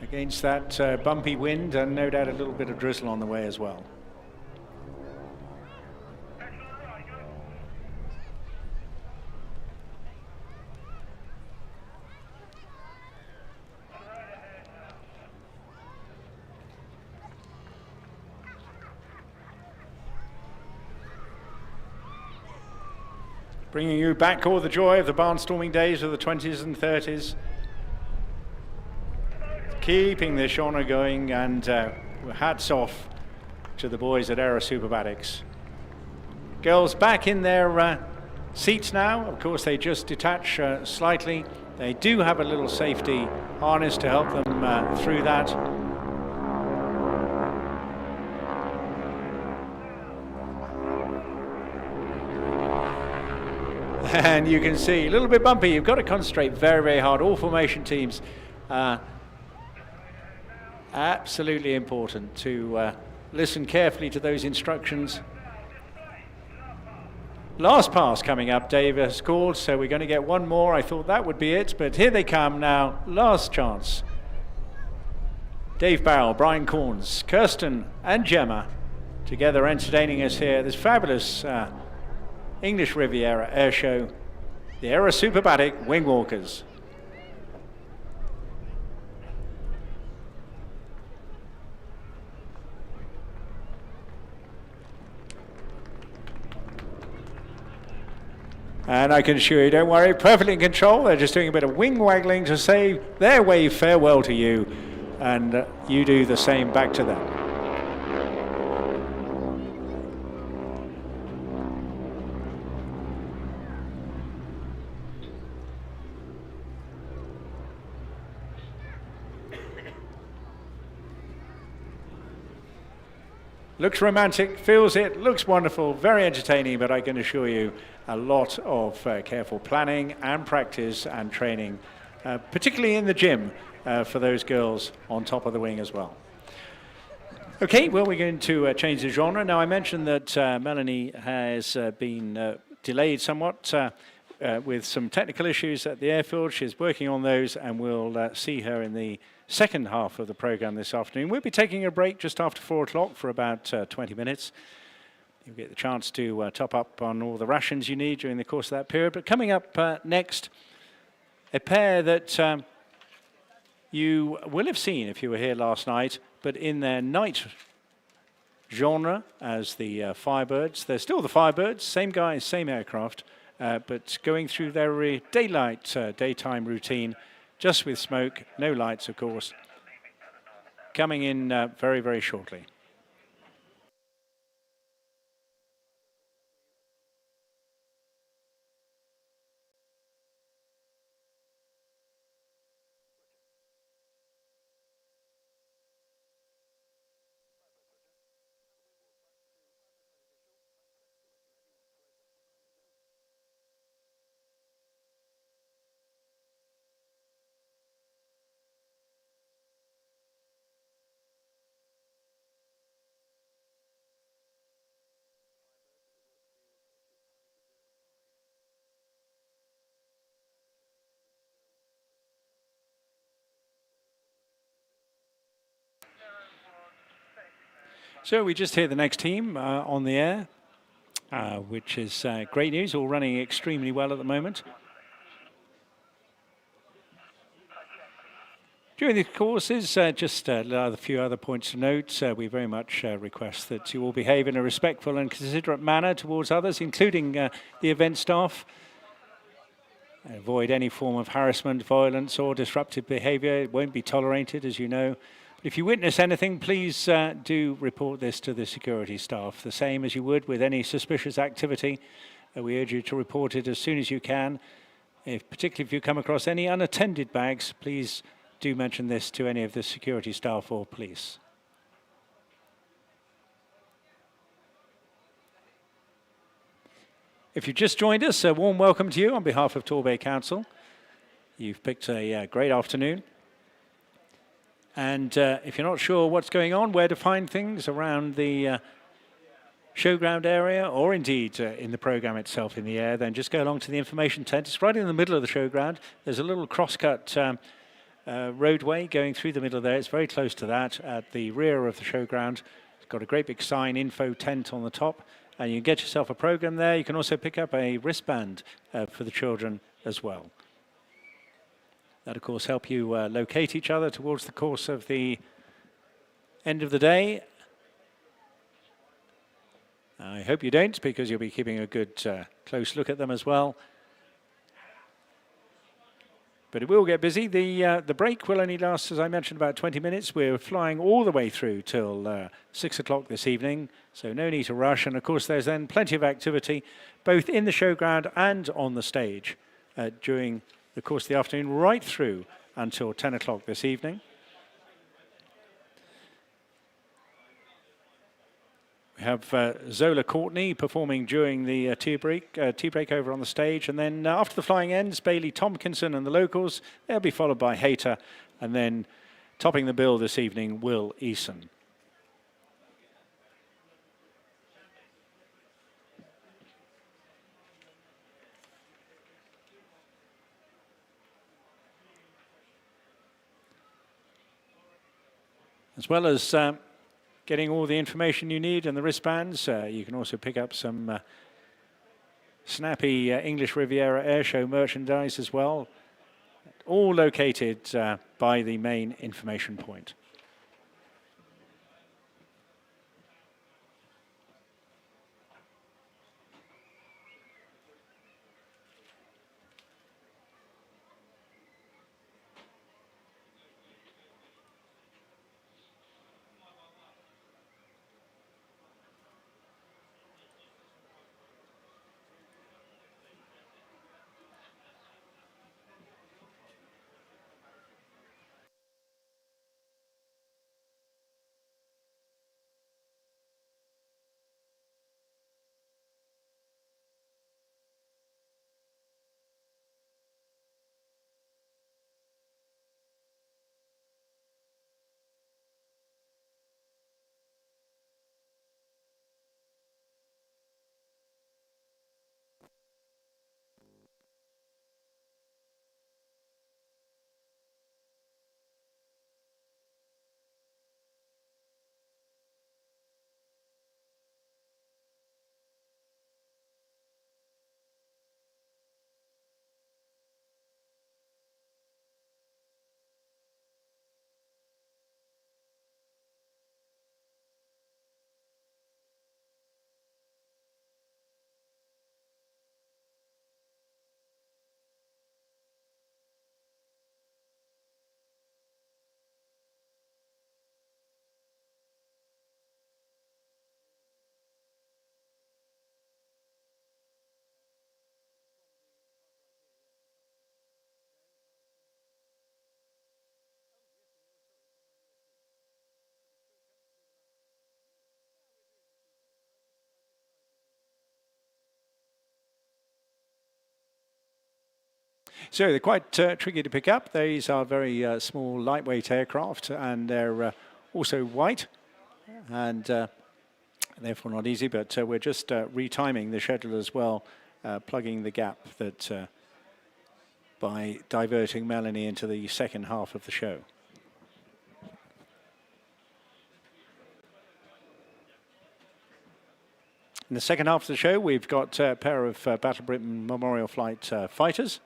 against that bumpy wind, and no doubt a little bit of drizzle on the way as well. Bringing you back all the joy of the barnstorming days of the 20s and 30s. Keeping this genre going, and hats off to the boys at Aerosuperbatics. Girls back in their seats now. Of course, they just detach slightly. They do have a little safety harness to help them through that. And you can see a little bit bumpy. You've got to concentrate very, very hard. All formation teams, absolutely important to listen carefully to those instructions. Last pass coming up, Dave has called, so we're going to get one more. I thought that would be it, but here they come now. Last chance. Dave Barrell, Brian Corns, Kirsten and Gemma together entertaining us here. This fabulous English Riviera Airshow, the Aerosuperbatic Wingwalkers. And I can assure you, don't worry, perfectly in control. They're just doing a bit of wing waggling to say their wave farewell to you, and you do the same back to them. Looks romantic, feels it, looks wonderful, very entertaining, but I can assure you a lot of careful planning and practice and training, particularly in the gym for those girls on top of the wing as well. Okay, well, we're going to change the genre. Now, I mentioned that Melanie has been delayed somewhat with some technical issues at the airfield. She's working on those, and we'll see her in the second half of the program this afternoon. We'll be taking a break just after 4 o'clock for about 20 minutes. You'll get the chance to top up on all the rations you need during the course of that period. But coming up next, a pair that you will have seen if you were here last night, but in their night genre as the Firebirds. They're still the Firebirds, same guys, same aircraft, but going through their daytime routine, just with smoke, no lights, of course, coming in very, very shortly. So we just hear the next team on the air, which is great news, all running extremely well at the moment. During the courses, just a few other points to note. We very much request that you all behave in a respectful and considerate manner towards others, including the event staff. Avoid any form of harassment, violence or disruptive behaviour. It won't be tolerated, as you know. But if you witness anything, please do report this to the security staff, the same as you would with any suspicious activity. We urge you to report it as soon as you can. Particularly if you come across any unattended bags, please do mention this to any of the security staff or police. If you've just joined us, a warm welcome to you on behalf of Torbay Council. You've picked a great afternoon. And if you're not sure what's going on, where to find things around the showground area, or indeed in the program itself in the air, then just go along to the information tent. It's right in the middle of the showground. There's a little cross-cut roadway going through the middle there. It's very close to that at the rear of the showground. It's got a great big sign, info tent on the top, and you can get yourself a program there. You can also pick up a wristband for the children as well. That, of course, help you locate each other towards the course of the end of the day. I hope you don't, because you'll be keeping a good close look at them as well. But it will get busy. The break will only last, as I mentioned, about 20 minutes. We're flying all the way through till 6 o'clock this evening, so no need to rush. And of course, there's then plenty of activity, both in the showground and on the stage during the course of the afternoon, right through until 10 o'clock this evening. We have Zola Courtney performing during the tea break over on the stage. And then after the flying ends, Bailey Tompkinson and the locals. They'll be followed by Hayter. And then topping the bill this evening, Will Eason. As well as getting all the information you need and the wristbands, you can also pick up some snappy English Riviera Airshow merchandise as well, all located by the main information point. So they're quite tricky to pick up. These are very small, lightweight aircraft, and they're also white, and therefore not easy. But we're just retiming the schedule as well, plugging the gap that by diverting Melanie into the second half of the show. In the second half of the show, we've got a pair of Battle Britain Memorial Flight fighters,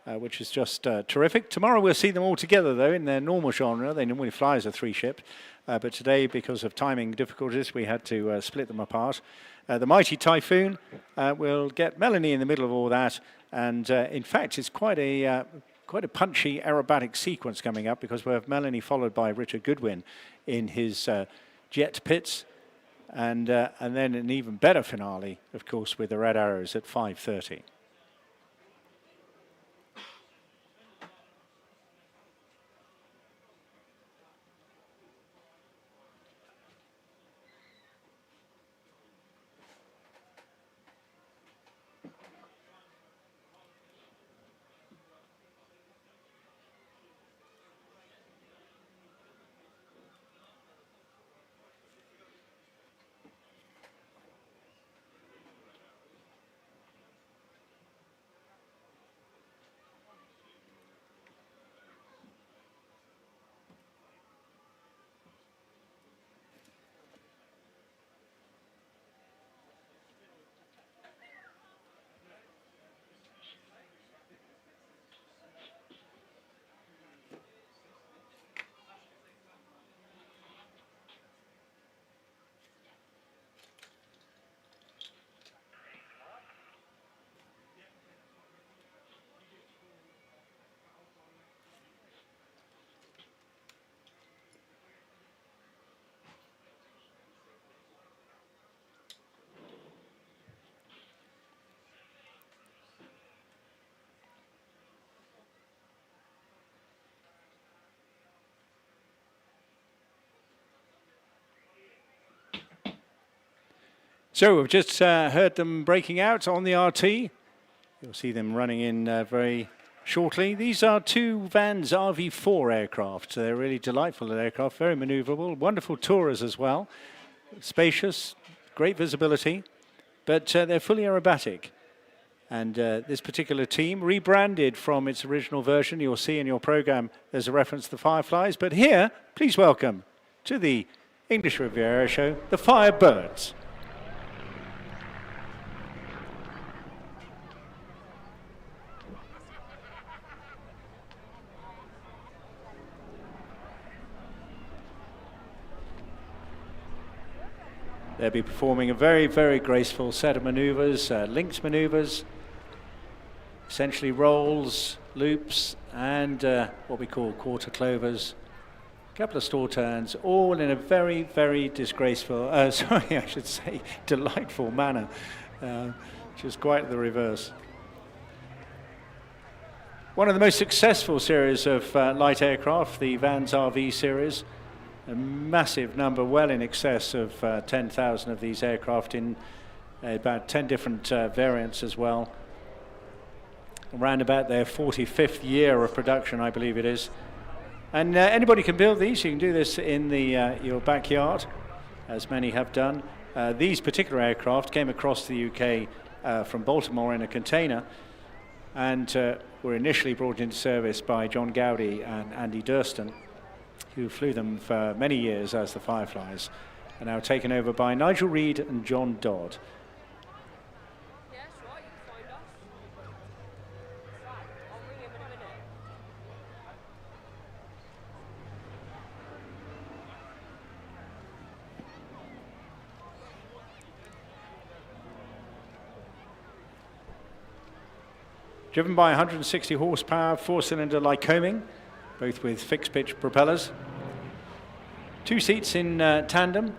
which is just terrific. Tomorrow we'll see them all together, though, in their normal genre. They normally fly as a three-ship, but today, because of timing difficulties, we had to split them apart. The mighty Typhoon will get Melanie in the middle of all that, and in fact, it's quite a punchy aerobatic sequence coming up, because we have Melanie followed by Richard Goodwin in his jet pits, and then an even better finale, of course, with the Red Arrows at 5:30. So we've just heard them breaking out on the RT. You'll see them running in very shortly. These are two Vans RV4 aircraft. They're really delightful aircraft, very maneuverable, wonderful tourers as well, spacious, great visibility, but they're fully aerobatic. And this particular team, rebranded from its original version, you'll see in your program there's a reference to the Fireflies, but here, please welcome to the English Riviera Airshow, the Firebirds. They'll be performing a very, very graceful set of maneuvers, links maneuvers, essentially rolls, loops, and what we call quarter clovers, a couple of stall turns, all in a very, very disgraceful, sorry, I should say, delightful manner, which is quite the reverse. One of the most successful series of light aircraft, the Vans RV series. A massive number, well in excess of 10,000 of these aircraft in about 10 different variants as well. Around about their 45th year of production, I believe it is. And anybody can build these. You can do this in your backyard, as many have done. These particular aircraft came across the UK from Baltimore in a container, and were initially brought into service by John Gowdy and Andy Durston, who flew them for many years as the Fireflies, and now taken over by Nigel Reed and John Dodd. Yes, right, you can find us. I'll ring him in a minute. Driven by 160 horsepower, four-cylinder Lycoming, both with fixed-pitch propellers. Two seats in tandem,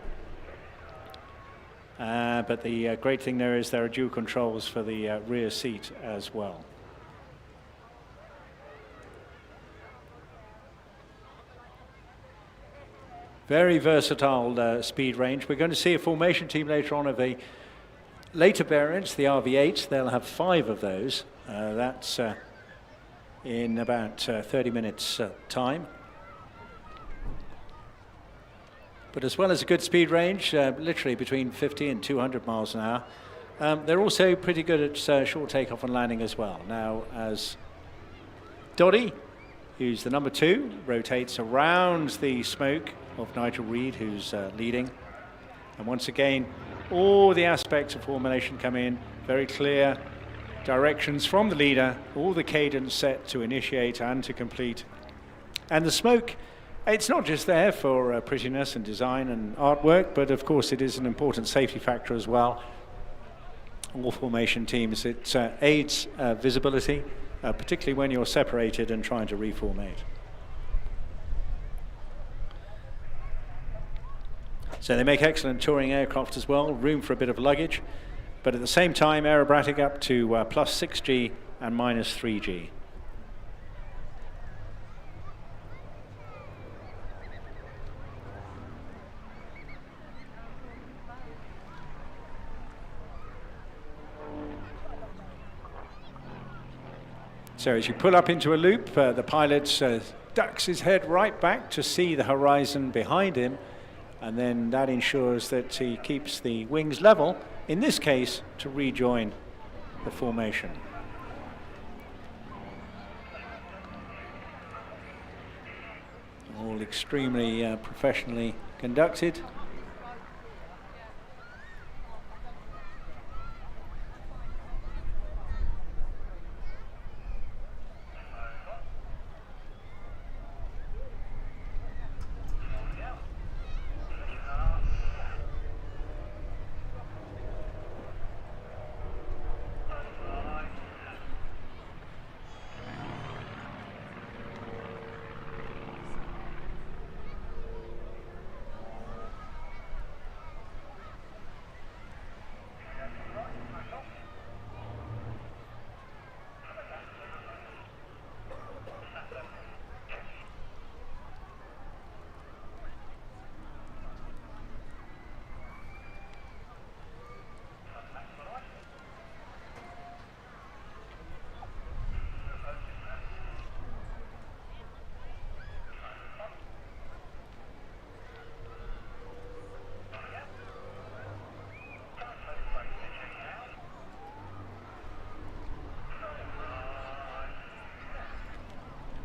but the great thing there is there are dual controls for the rear seat as well. Very versatile speed range. We're going to see a formation team later on of the later variants, the RV8. They'll have 5 of those. That's in about 30 minutes time. But as well as a good speed range, literally between 50 and 200 miles an hour, they're also pretty good at short takeoff and landing as well. Now, as Doddy, who's the number 2, rotates around the smoke of Nigel Reed, who's leading, and once again all the aspects of formulation come in, very clear directions from the leader, all the cadence set to initiate and to complete. And the smoke, it's not just there for prettiness and design and artwork, but of course it is an important safety factor as well. All formation teams, it aids visibility, particularly when you're separated and trying to reformate. So they make excellent touring aircraft as well, room for a bit of luggage, but at the same time aerobatic up to plus 6G and minus 3G. So as you pull up into a loop, the pilot ducks his head right back to see the horizon behind him, and then that ensures that he keeps the wings level, in this case, to rejoin the formation. All extremely professionally conducted.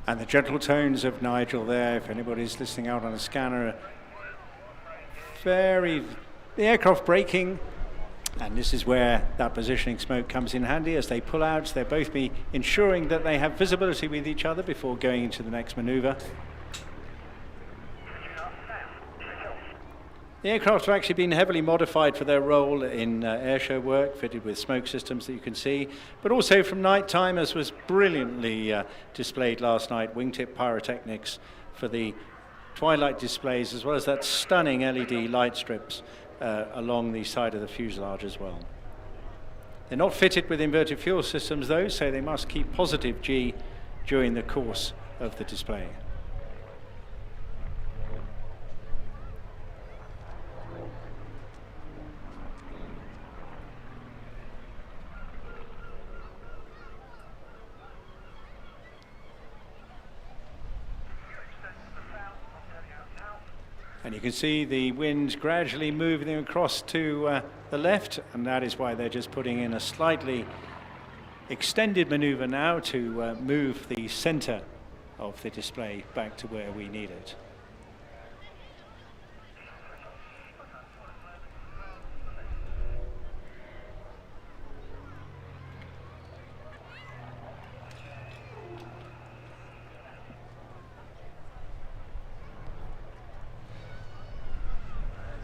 And the gentle tones of Nigel there, if anybody's listening out on a scanner, the aircraft braking, and this is where that positioning smoke comes in handy as they pull out. They'll both be ensuring that they have visibility with each other before going into the next maneuver. The aircraft have actually been heavily modified for their role in airshow work, fitted with smoke systems that you can see, but also from night time, as was brilliantly displayed last night, wingtip pyrotechnics for the twilight displays, as well as that stunning LED light strips along the side of the fuselage as well. They're not fitted with inverted fuel systems though, so they must keep positive G during the course of the display. And you can see the wind gradually moving across to the left, and that is why they're just putting in a slightly extended maneuver now to move the center of the display back to where we need it.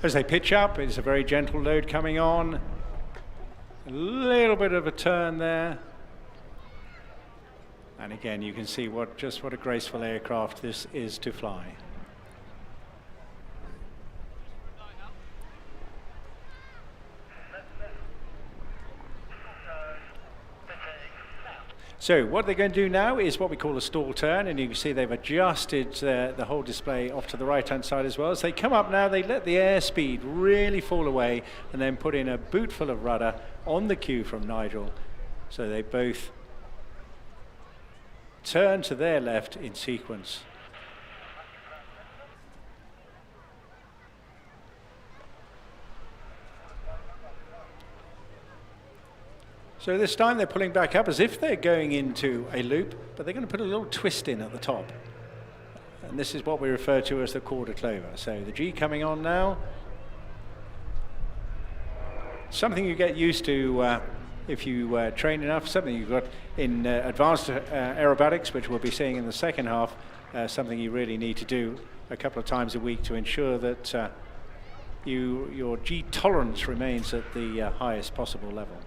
As they pitch up, it's a very gentle load coming on. A little bit of a turn there. And again, you can see just what a graceful aircraft this is to fly. So what they're going to do now is what we call a stall turn, and you can see they've adjusted the whole display off to the right-hand side as well. As they come up now, they let the airspeed really fall away and then put in a boot full of rudder on the cue from Nigel. So they both turn to their left in sequence. So this time they're pulling back up as if they're going into a loop, but they're going to put a little twist in at the top. And this is what we refer to as the quarter clover. So the G coming on now. something you get used to if you train enough, something you've got in advanced aerobatics, which we'll be seeing in the second half, something you really need to do a couple of times a week to ensure that your G tolerance remains at the highest possible level.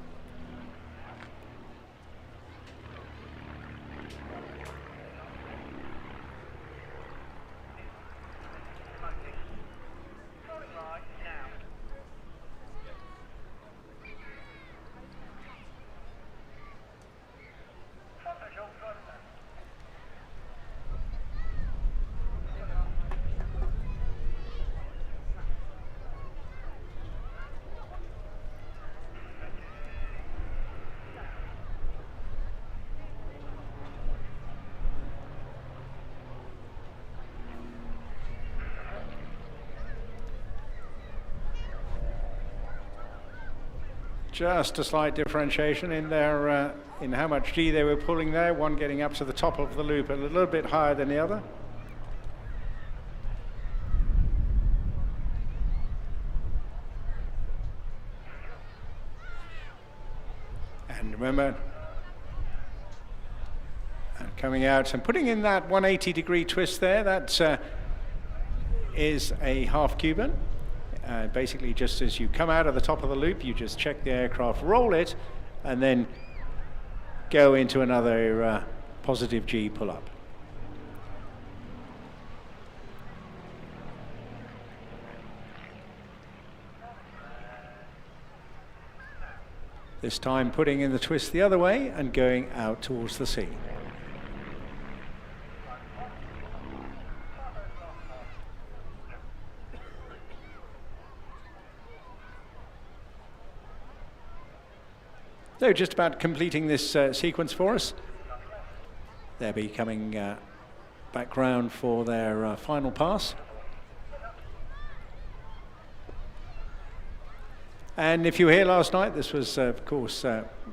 Just a slight differentiation in their in how much G they were pulling there. One getting up to the top of the loop a little bit higher than the other. And remember, and coming out and putting in that 180-degree twist there. That is a half Cuban. Basically, just as you come out of the top of the loop, you just check the aircraft, roll it, and then go into another positive G pull-up. This time putting in the twist the other way and going out towards the sea. So just about completing this sequence for us. They'll be coming back round for their final pass. And if you were here last night, this was, of course,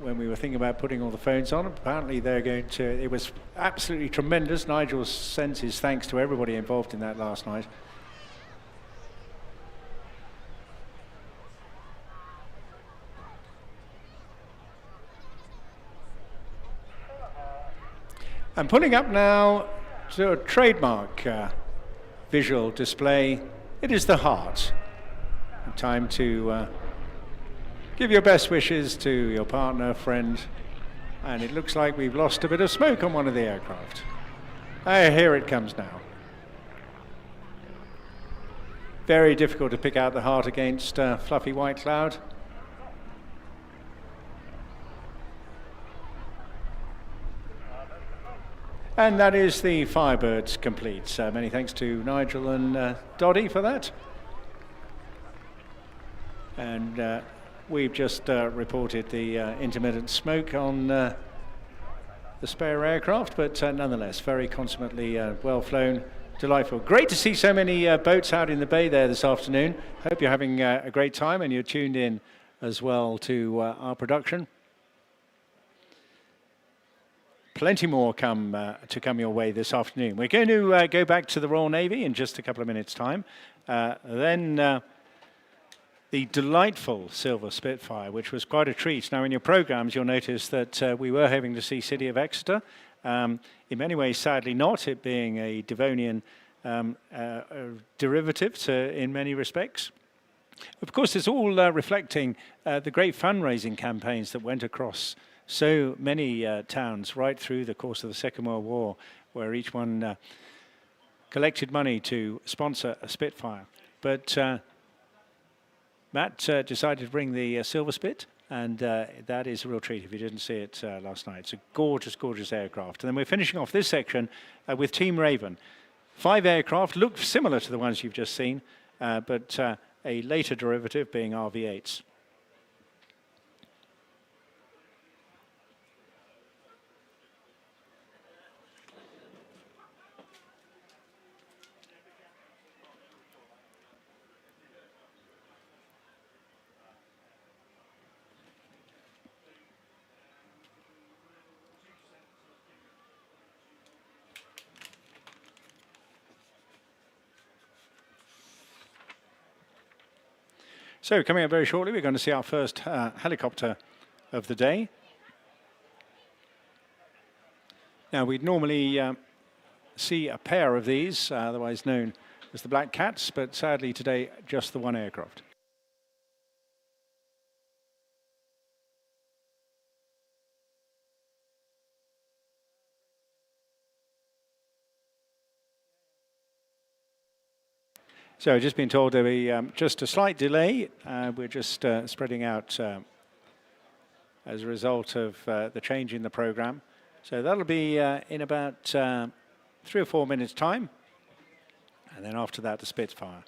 when we were thinking about putting all the phones on. Apparently they're going to, it was absolutely tremendous. Nigel sends his thanks to everybody involved in that last night. I'm putting up now to a trademark visual display. It is the heart. Time to give your best wishes to your partner, friend, and it looks like we've lost a bit of smoke on one of the aircraft. Here it comes now. Very difficult to pick out the heart against fluffy white cloud. And that is the Firebirds complete. Many thanks to Nigel and Doddy for that. And we've just reported the intermittent smoke on the spare aircraft, but nonetheless, very consummately well flown, delightful. Great to see so many boats out in the bay there this afternoon. Hope you're having a great time and you're tuned in as well to our production. Plenty more to come your way this afternoon. We're going to go back to the Royal Navy in just a couple of minutes' time. Then the delightful silver Spitfire, which was quite a treat. Now, in your programs, you'll notice that we were having to see City of Exeter. In many ways, sadly not, it being a Devonian derivative in many respects. Of course, it's all reflecting the great fundraising campaigns that went across so many towns right through the course of the Second World War, where each one collected money to sponsor a Spitfire. But Matt decided to bring the Silver Spit, and that is a real treat if you didn't see it last night. It's a gorgeous, gorgeous aircraft. And then we're finishing off this section with Team Raven. 5 aircraft, look similar to the ones you've just seen, but a later derivative being RV-8s. So coming up very shortly, we're going to see our first helicopter of the day. Now, we'd normally see a pair of these, otherwise known as the Black Cats, but sadly today, just the one aircraft. So just been told there'll be just a slight delay. We're just spreading out as a result of the change in the program. So that'll be in about 3 or 4 minutes' time. And then after that, the Spitfire.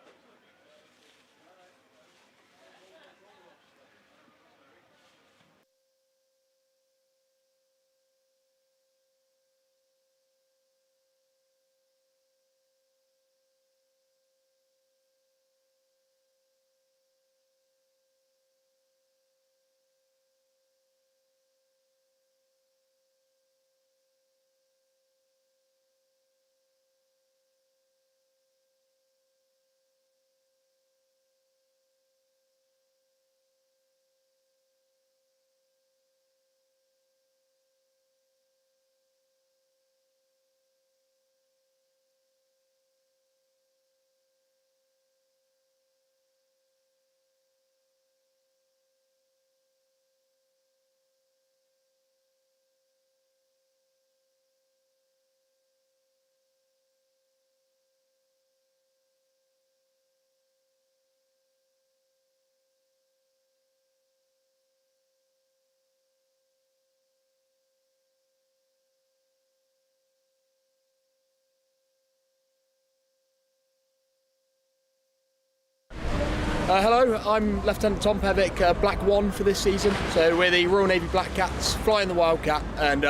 Hello, I'm Lieutenant Tom Pevick, Black One for this season. So we're the Royal Navy Black Cats flying the Wildcat, and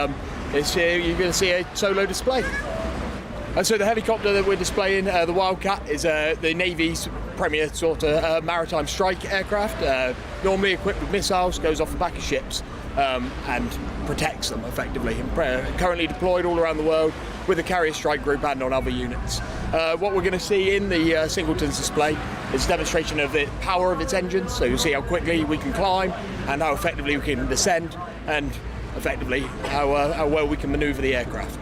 this year you're going to see a solo display. And so the helicopter that we're displaying, the Wildcat, is the Navy's premier sort of maritime strike aircraft. Normally equipped with missiles, goes off the back of ships and protects them effectively. Currently deployed all around the world with the Carrier Strike Group and on other units. What we're going to see in the Singletons display is a demonstration of the power of its engines, so you'll see how quickly we can climb and how effectively we can descend, and effectively how well we can manoeuvre the aircraft.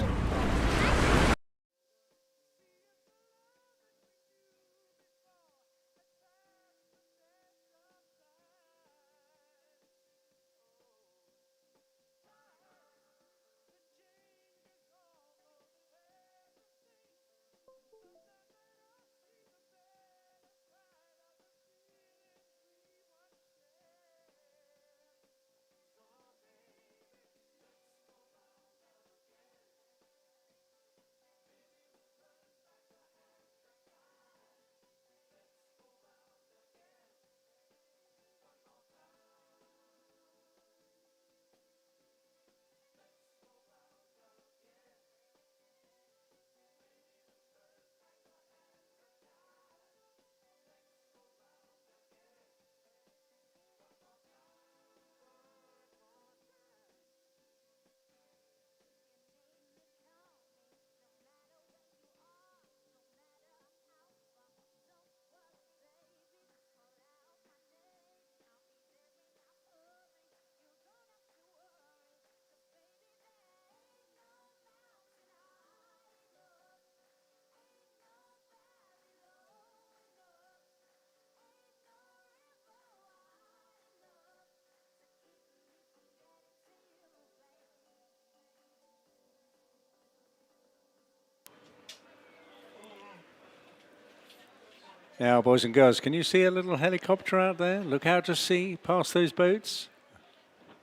Now, boys and girls, can you see a little helicopter out there? Look out to sea, past those boats.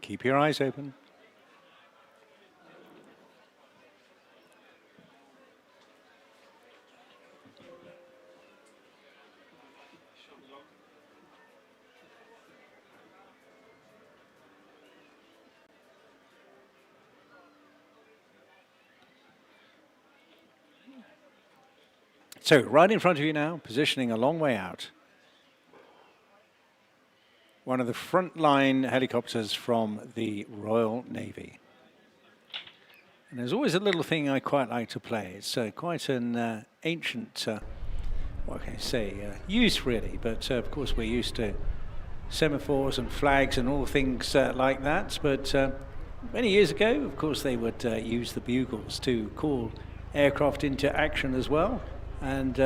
Keep your eyes open. So, right in front of you now, positioning a long way out. One of the frontline helicopters from the Royal Navy. And there's always a little thing I quite like to play. It's quite an ancient, what can I say, use really, but of course we're used to semaphores and flags and all things like that. But many years ago, of course, they would use the bugles to call aircraft into action as well. And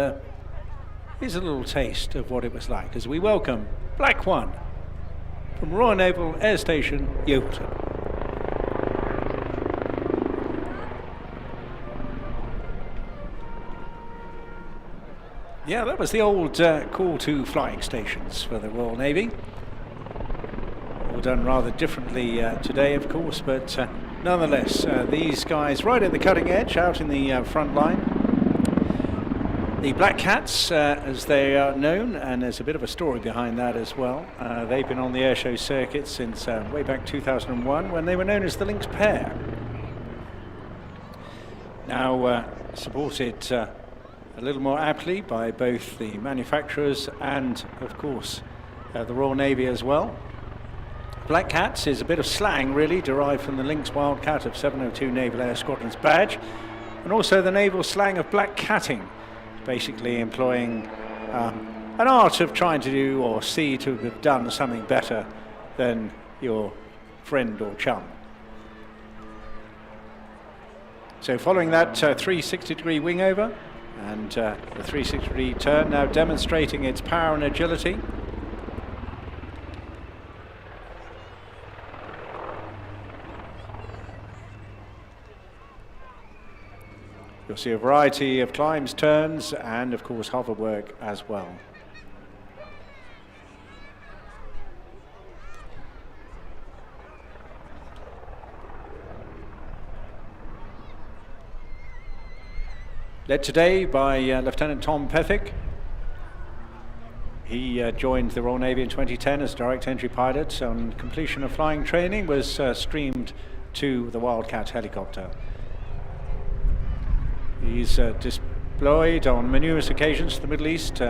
here's a little taste of what it was like as we welcome Black 1 from Royal Naval Air Station, Yeovilton. Yeah, that was the old call to flying stations for the Royal Navy. All done rather differently today, of course, but nonetheless, these guys right at the cutting edge, out in the front line. The Black Cats, as they are known, and there's a bit of a story behind that as well. They've been on the airshow circuit since way back 2001, when they were known as the Lynx Pair. Now supported a little more aptly by both the manufacturers and, of course, the Royal Navy as well. Black Cats is a bit of slang, really, derived from the Lynx Wildcat of 702 Naval Air Squadron's badge, and also the naval slang of black catting, basically employing an art of trying to do or see to have done something better than your friend or chum. So following that 360-degree wing over and the 360-degree turn, now demonstrating its power and agility. You'll see a variety of climbs, turns, and of course hover work as well. Led today by Lieutenant Tom Pethick. He joined the Royal Navy in 2010 as direct entry pilot. On completion of flying training, was streamed to the Wildcat helicopter. He's deployed on numerous occasions to the Middle East.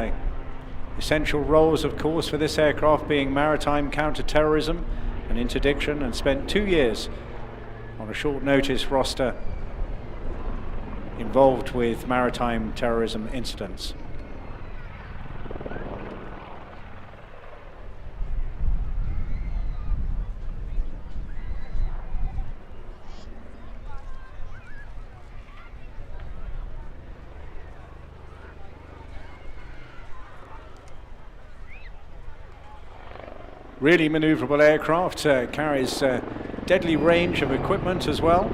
Essential roles, of course, for this aircraft being maritime counter-terrorism and interdiction, and spent 2 years on a short notice roster involved with maritime terrorism incidents. Really maneuverable aircraft, carries deadly range of equipment as well.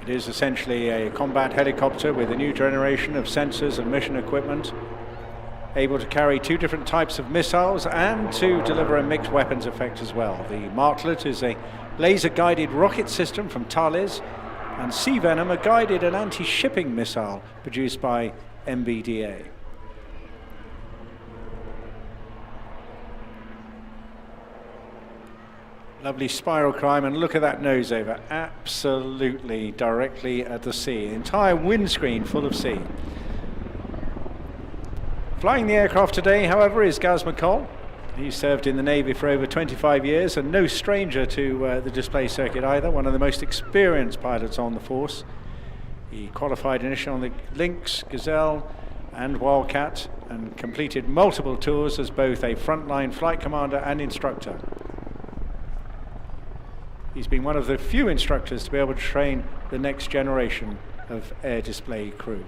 It is essentially a combat helicopter with a new generation of sensors and mission equipment, able to carry 2 different types of missiles and to deliver a mixed weapons effect as well. The Martlet is a laser-guided rocket system from Thales, and Sea Venom, a guided and anti-shipping missile produced by MBDA. Lovely spiral climb, and look at that nose over, absolutely directly at the sea. Entire windscreen full of sea. Flying the aircraft today, however, is Gaz McCall. He served in the Navy for over 25 years and no stranger to the display circuit either, one of the most experienced pilots on the force. He qualified initially on the Lynx, Gazelle and Wildcat, and completed multiple tours as both a frontline flight commander and instructor. He's been one of the few instructors to be able to train the next generation of air display crew.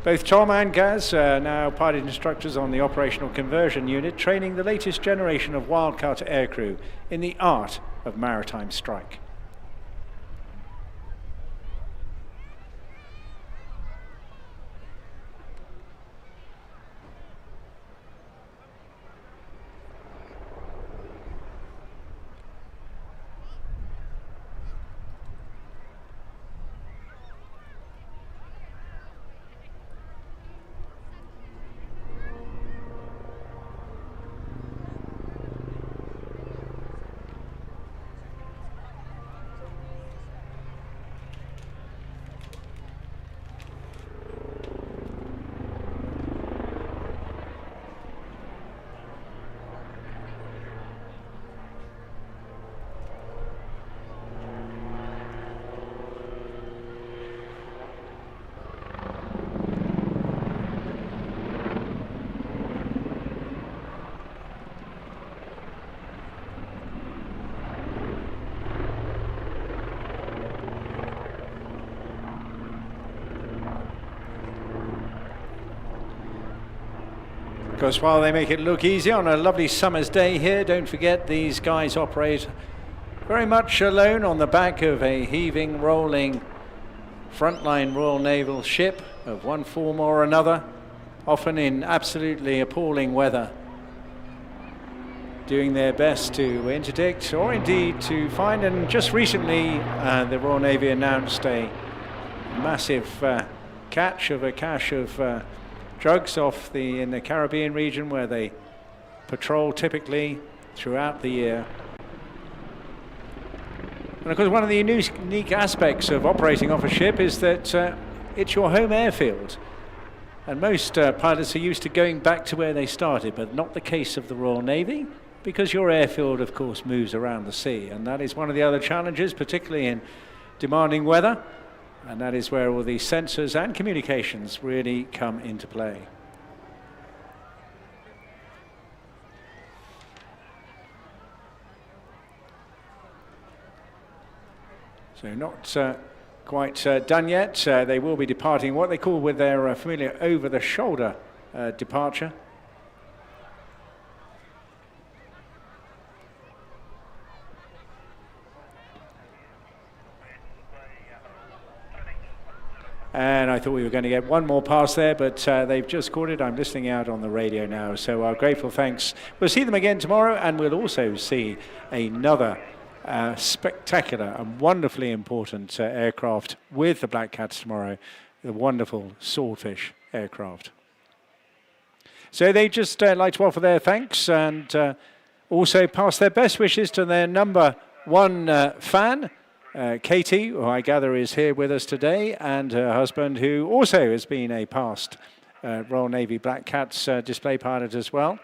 Both Tom and Gaz are now pilot instructors on the operational conversion unit, training the latest generation of Wildcat aircrew in the art of maritime strike. Because while they make it look easy on a lovely summer's day here, don't forget these guys operate very much alone on the back of a heaving, rolling frontline Royal Naval ship of one form or another, often in absolutely appalling weather, doing their best to interdict or indeed to find. And just recently the Royal Navy announced a massive cache of drugs in the Caribbean region, where they patrol typically throughout the year. And of course, one of the unique aspects of operating off a ship is that it's your home airfield. And most pilots are used to going back to where they started, but not the case of the Royal Navy, because your airfield, of course, moves around the sea. And that is one of the other challenges, particularly in demanding weather. And that is where all these sensors and communications really come into play. So not quite done yet. They will be departing what they call with their familiar over-the-shoulder departure. And I thought we were going to get one more pass there, but they've just caught it. I'm listening out on the radio now, so our grateful thanks. We'll see them again tomorrow, and we'll also see another spectacular and wonderfully important aircraft with the Black Cats tomorrow, the wonderful Swordfish aircraft. So they just like to offer their thanks and also pass their best wishes to their number one fan, Katie, who I gather is here with us today, and her husband, who also has been a past Royal Navy Black Cats display pilot as well.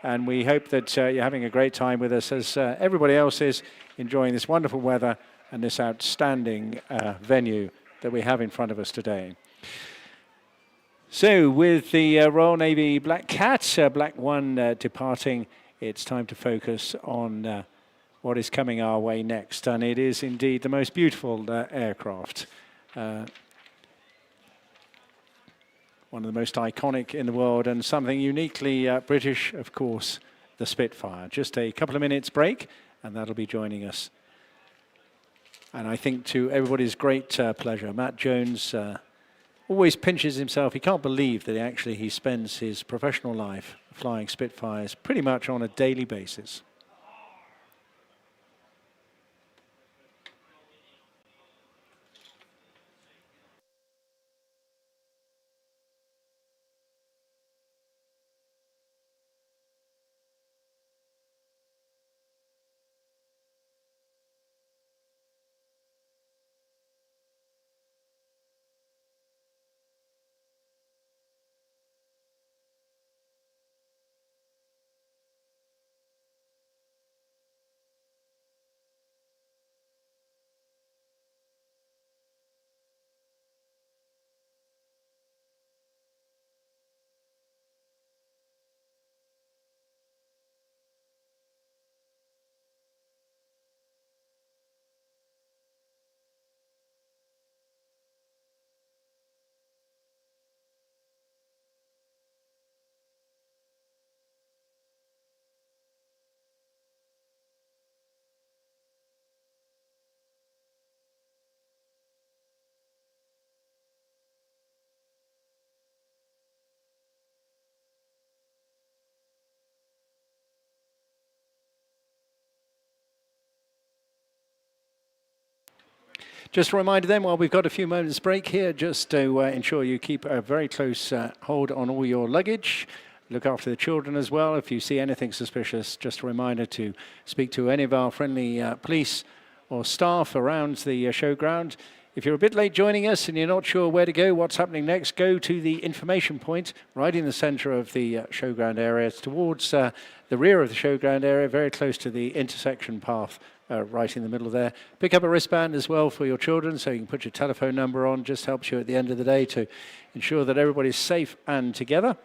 And we hope that you're having a great time with us, as everybody else is, enjoying this wonderful weather and this outstanding venue that we have in front of us today. So with the Royal Navy Black Cat, Black 1 departing, it's time to focus on what is coming our way next. And it is indeed the most beautiful aircraft. One of the most iconic in the world, and something uniquely British, of course, the Spitfire. Just a couple of minutes break, and that'll be joining us. And I think to everybody's great pleasure, Matt Jones always pinches himself. He can't believe that he spends his professional life flying Spitfires pretty much on a daily basis. Just a reminder then, while we've got a few moments break here, just to ensure you keep a very close hold on all your luggage. Look after the children as well. If you see anything suspicious, just a reminder to speak to any of our friendly police or staff around the showground. If you're a bit late joining us and you're not sure where to go, what's happening next, go to the information point right in the center of the showground area. It's towards the rear of the showground area, very close to the intersection path, right in the middle there. Pick up a wristband as well for your children, so you can put your telephone number on. Just helps you at the end of the day to ensure that everybody's safe and together.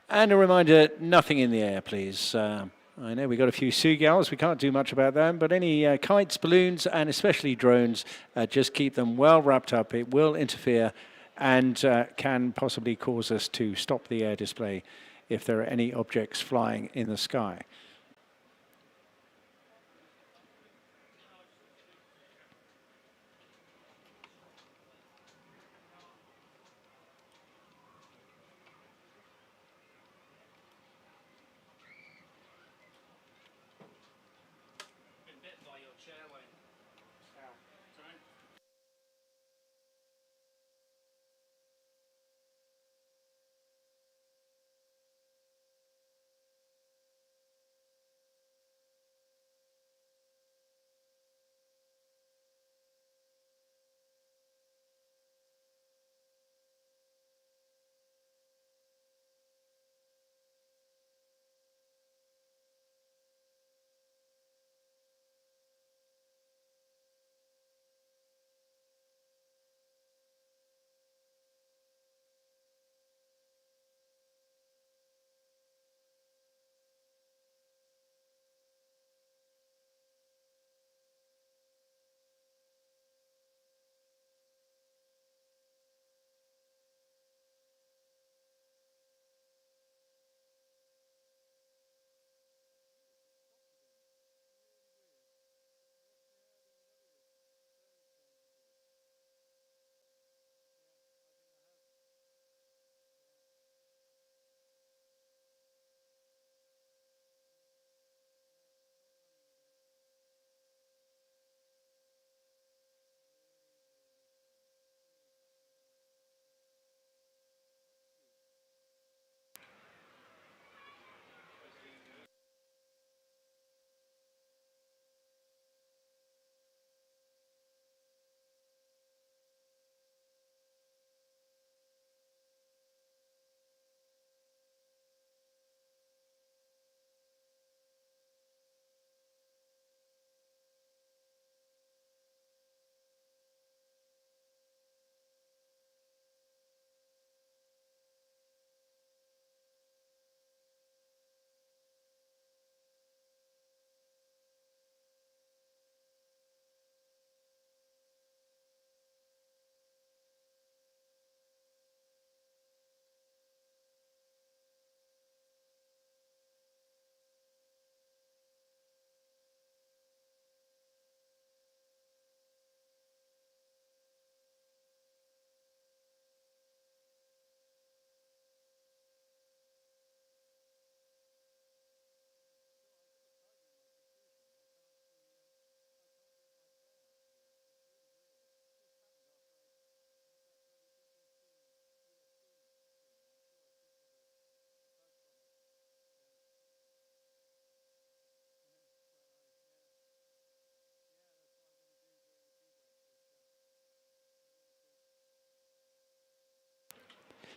And a reminder, nothing in the air, please. I know we've got a few seagulls, we can't do much about them, but any kites, balloons, and especially drones, just keep them well wrapped up. It will interfere and can possibly cause us to stop the air display if there are any objects flying in the sky.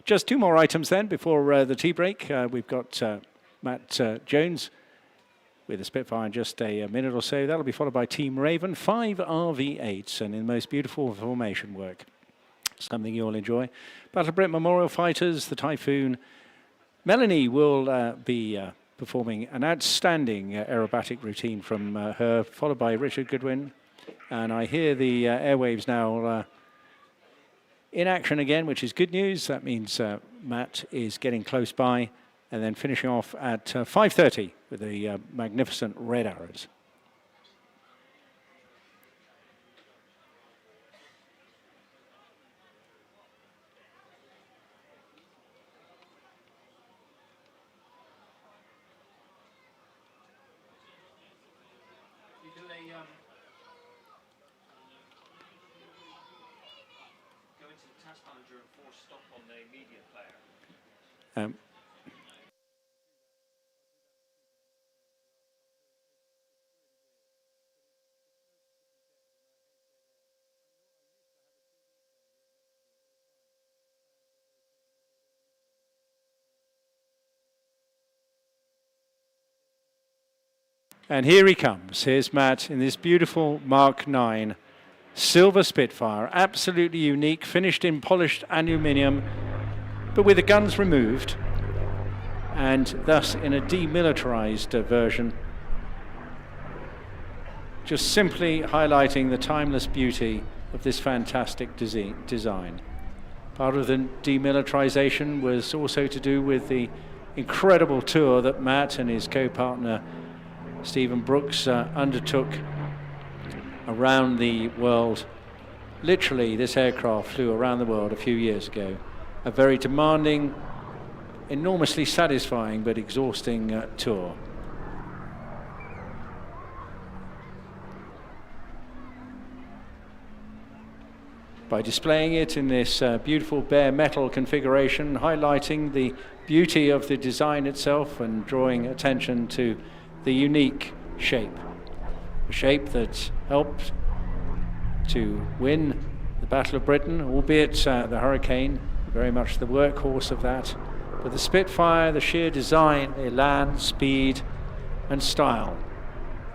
Just two more items then before the tea break. We've got Matt Jones with a Spitfire in just a minute or so. That'll be followed by Team Raven, 5 RV8s, and in the most beautiful formation work. Something you'll enjoy. Battle Brit Memorial Fighters, the Typhoon. Melanie will be performing an outstanding aerobatic routine from her, followed by Richard Goodwin. And I hear the airwaves now in action again, which is good news. That means Matt is getting close by, and then finishing off at 5:30 with the magnificent red arrows. And here he comes. Here's Matt in this beautiful Mark 9 silver Spitfire, absolutely unique, finished in polished aluminium, but with the guns removed, and thus in a demilitarized version, just simply highlighting the timeless beauty of this fantastic design. Part of the demilitarization was also to do with the incredible tour that Matt and his co-partner Stephen Brooks undertook around the world. Literally, this aircraft flew around the world a few years ago. A very demanding, enormously satisfying but exhausting tour. By displaying it in this beautiful bare metal configuration, highlighting the beauty of the design itself and drawing attention to the unique shape. A shape that helped to win the Battle of Britain, albeit the Hurricane, very much the workhorse of that. But the Spitfire, the sheer design, elan, speed and style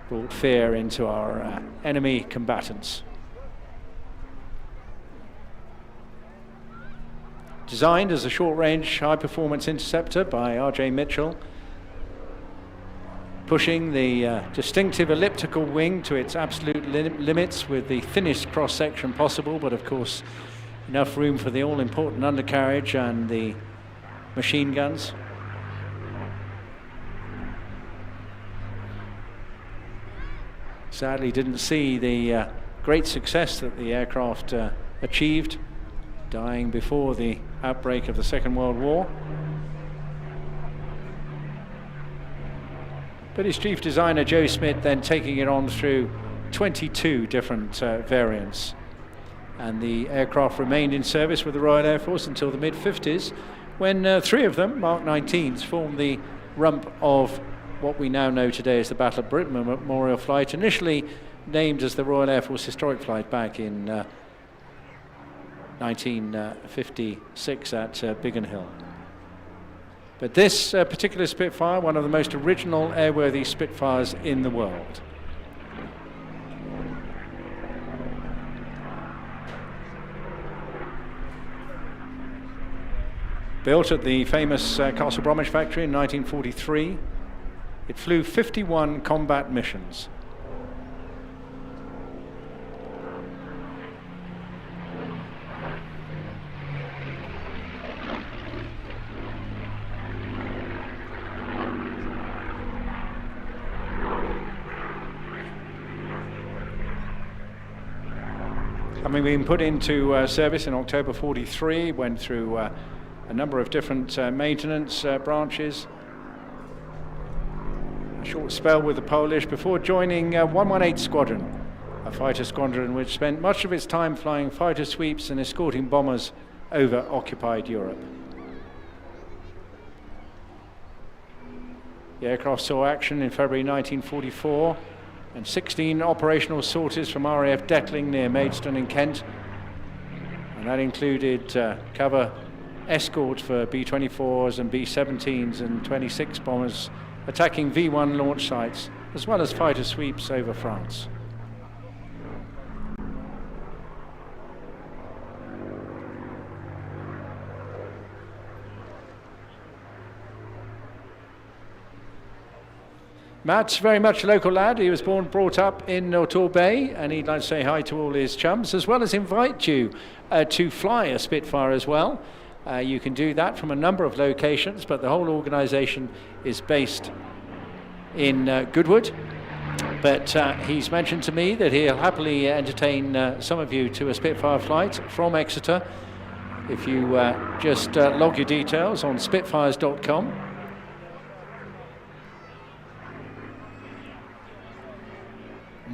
brought fear into our enemy combatants. Designed as a short-range, high-performance interceptor by R.J. Mitchell, pushing the distinctive elliptical wing to its absolute limits with the thinnest cross-section possible, but of course enough room for the all-important undercarriage and the machine guns. Sadly didn't see the great success that the aircraft achieved, dying before the outbreak of the Second World War. But his chief designer, Joe Smith, then taking it on through 22 different variants. And the aircraft remained in service with the Royal Air Force until the mid-50s, when 3 of them, Mark 19s, formed the rump of what we now know today as the Battle of Britain Memorial Flight, initially named as the Royal Air Force Historic Flight back in 1956 at Biggin Hill. But this particular Spitfire, one of the most original airworthy Spitfires in the world. Built at the famous Castle Bromwich factory in 1943, it flew 51 combat missions. Having been put into service in October 43, went through a number of different maintenance branches. A short spell with the Polish before joining 118 Squadron, a fighter squadron which spent much of its time flying fighter sweeps and escorting bombers over occupied Europe. The aircraft saw action in February 1944 and 16 operational sorties from RAF Detling near Maidstone in Kent. And that included cover escorts for B-24s and B-17s and 26 bombers attacking V-1 launch sites, as well as fighter sweeps over France. Matt's very much a local lad. He was brought up in Nortor Bay, and he'd like to say hi to all his chums, as well as invite you to fly a Spitfire as well. You can do that from a number of locations, but the whole organisation is based in Goodwood. But he's mentioned to me that he'll happily entertain some of you to a Spitfire flight from Exeter. If you just log your details on spitfires.com.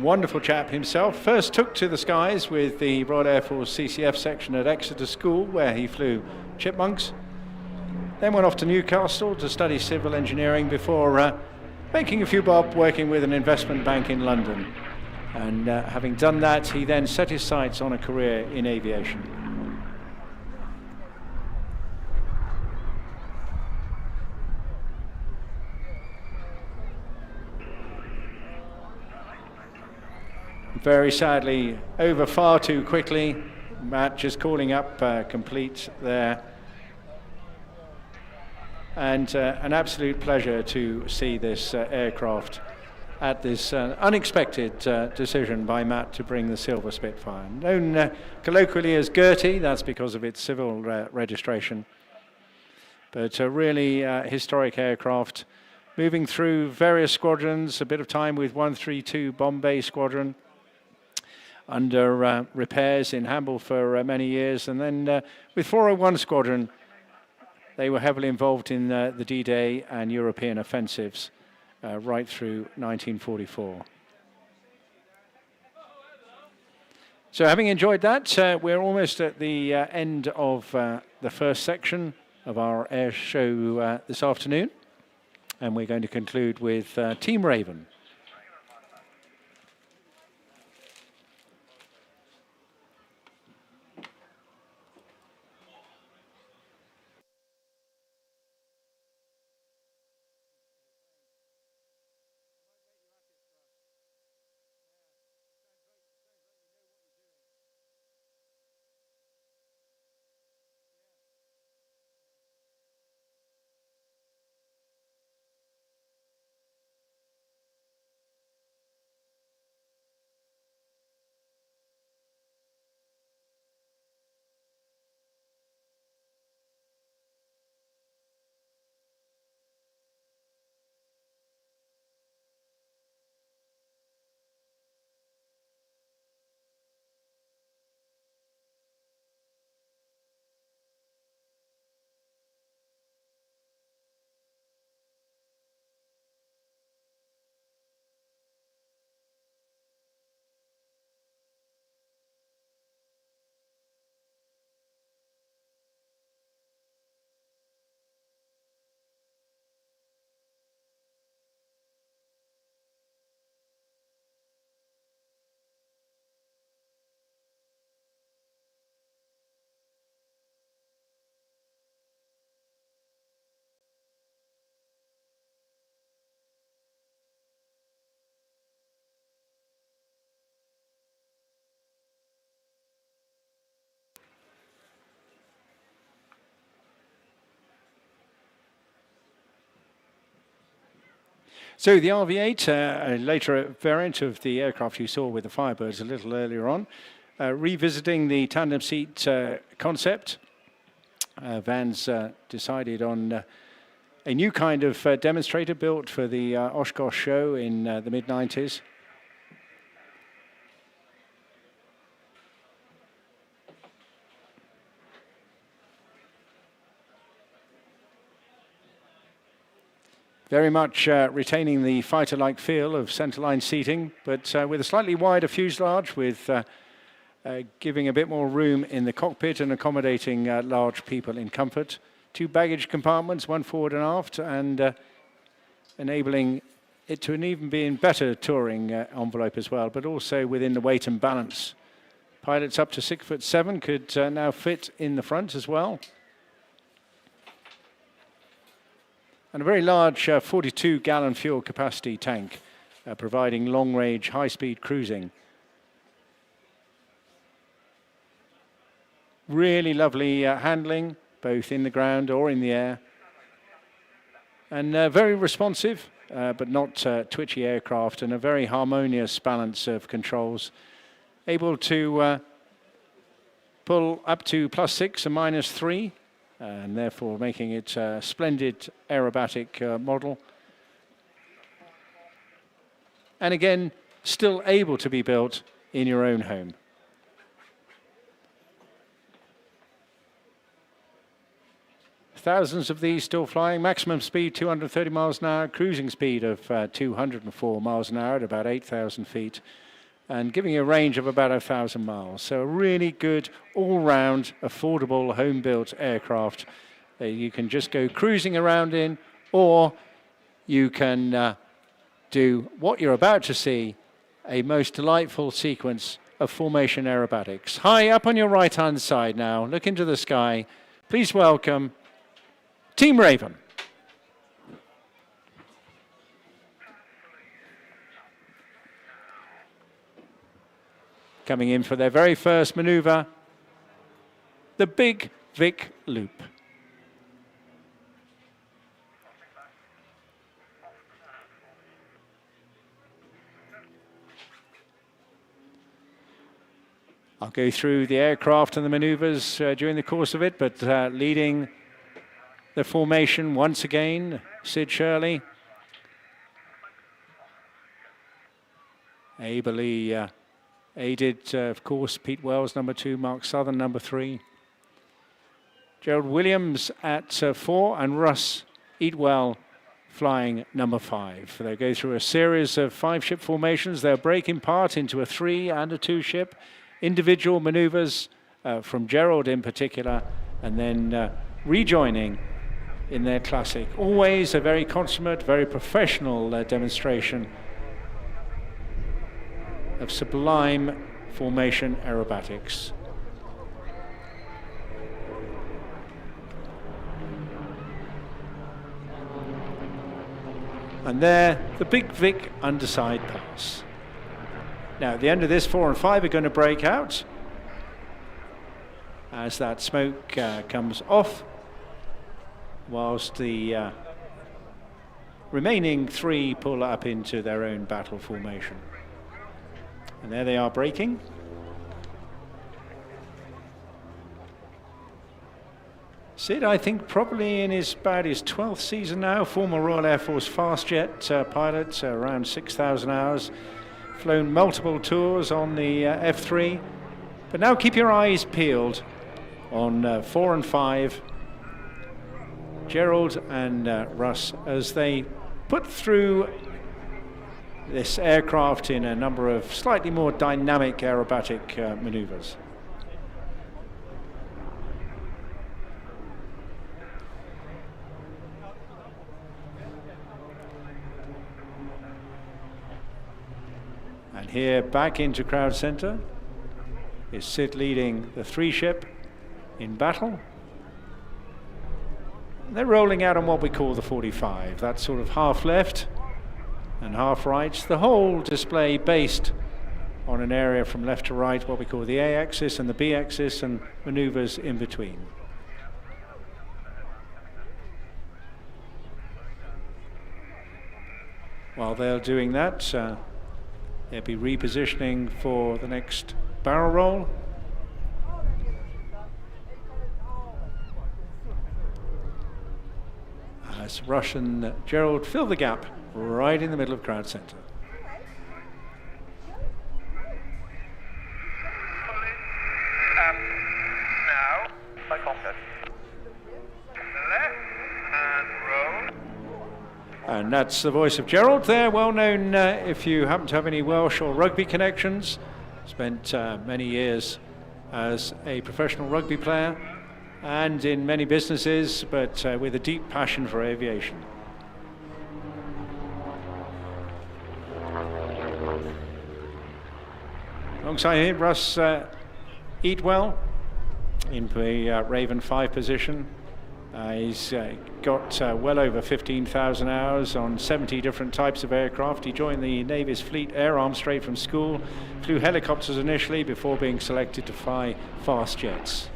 Wonderful chap himself. First took to the skies with the Royal Air Force CCF section at Exeter School, where he flew chipmunks. Then went off to Newcastle to study civil engineering before making a few bob working with an investment bank in London. And having done that, he then set his sights on a career in aviation. Very sadly, over far too quickly. Matt just calling up complete there. And an absolute pleasure to see this aircraft at this unexpected decision by Matt to bring the silver Spitfire. Known colloquially as Gertie, that's because of its civil registration. But a really historic aircraft, moving through various squadrons, a bit of time with 132 Bombay Squadron, under repairs in Hamble for many years, and then with 401 Squadron, they were heavily involved in the D-Day and European offensives right through 1944. So having enjoyed that, we're almost at the end of the first section of our air show this afternoon, and we're going to conclude with Team Raven. So the RV-8, a later variant of the aircraft you saw with the Firebirds a little earlier on, revisiting the tandem seat concept. Vans decided on a new kind of demonstrator built for the Oshkosh show in the mid-90s. Very much retaining the fighter-like feel of centerline seating, but with a slightly wider fuselage, with giving a bit more room in the cockpit and accommodating large people in comfort. 2 baggage compartments, 1 forward and aft, and enabling it to even be in better touring envelope as well, but also within the weight and balance. Pilots up to 6'7" could now fit in the front as well. And a very large 42-gallon fuel capacity tank, providing long-range, high-speed cruising. Really lovely handling, both in the ground or in the air. And very responsive, but not twitchy aircraft, and a very harmonious balance of controls. Able to pull up to +6 and -3. And therefore making it a splendid aerobatic model. And again, still able to be built in your own home. Thousands of these still flying, maximum speed 230 miles an hour, cruising speed of 204 miles an hour at about 8,000 feet. And giving you a range of about 1,000 miles. So a really good, all-round, affordable, home-built aircraft that you can just go cruising around in, or you can do what you're about to see, a most delightful sequence of formation aerobatics. High up on your right-hand side now, look into the sky. Please welcome Team Raven. Coming in for their very first maneuver, the Big Vic Loop. I'll go through the aircraft and the maneuvers during the course of it, but leading the formation once again, Sid Shirley. Ably aided, of course, Pete Wells, number 2, Mark Southern, number 3. Gerald Williams at 4, and Russ Eatwell flying number 5. They'll go through a series of 5-ship formations. They'll break in part into a 3 and a 2-ship. Individual maneuvers from Gerald in particular, and then rejoining in their classic. Always a very consummate, very professional demonstration of sublime formation aerobatics. And there, the Big Vic underside pass. Now, at the end of this, 4 and 5 are going to break out as that smoke comes off, whilst the remaining 3 pull up into their own battle formation. And there they are breaking. Sid, I think, probably in about his 12th season now, former Royal Air Force fast jet pilot, around 6,000 hours, flown multiple tours on the F3. But now keep your eyes peeled on 4 and 5, Gerald and Russ, as they put through this aircraft in a number of slightly more dynamic aerobatic maneuvers. And here, back into crowd center, is Sid leading the 3-ship in battle. They're rolling out on what we call the 45. That's sort of half left and half right. The whole display based on an area from left to right, what we call the A-axis and the B-axis, and maneuvers in between. While they're doing that, they'll be repositioning for the next barrel roll. As Rush and Gerald fill the gap right in the middle of crowd center. Now, by contact. Left and roll. And that's the voice of Gerald there, well known if you happen to have any Welsh or rugby connections. Spent many years as a professional rugby player and in many businesses, but with a deep passion for aviation. Alongside him, Russ Eatwell in the Raven 5 position. He's got well over 15,000 hours on 70 different types of aircraft. He joined the Navy's Fleet Air Arm straight from school, flew helicopters initially before being selected to fly fast jets.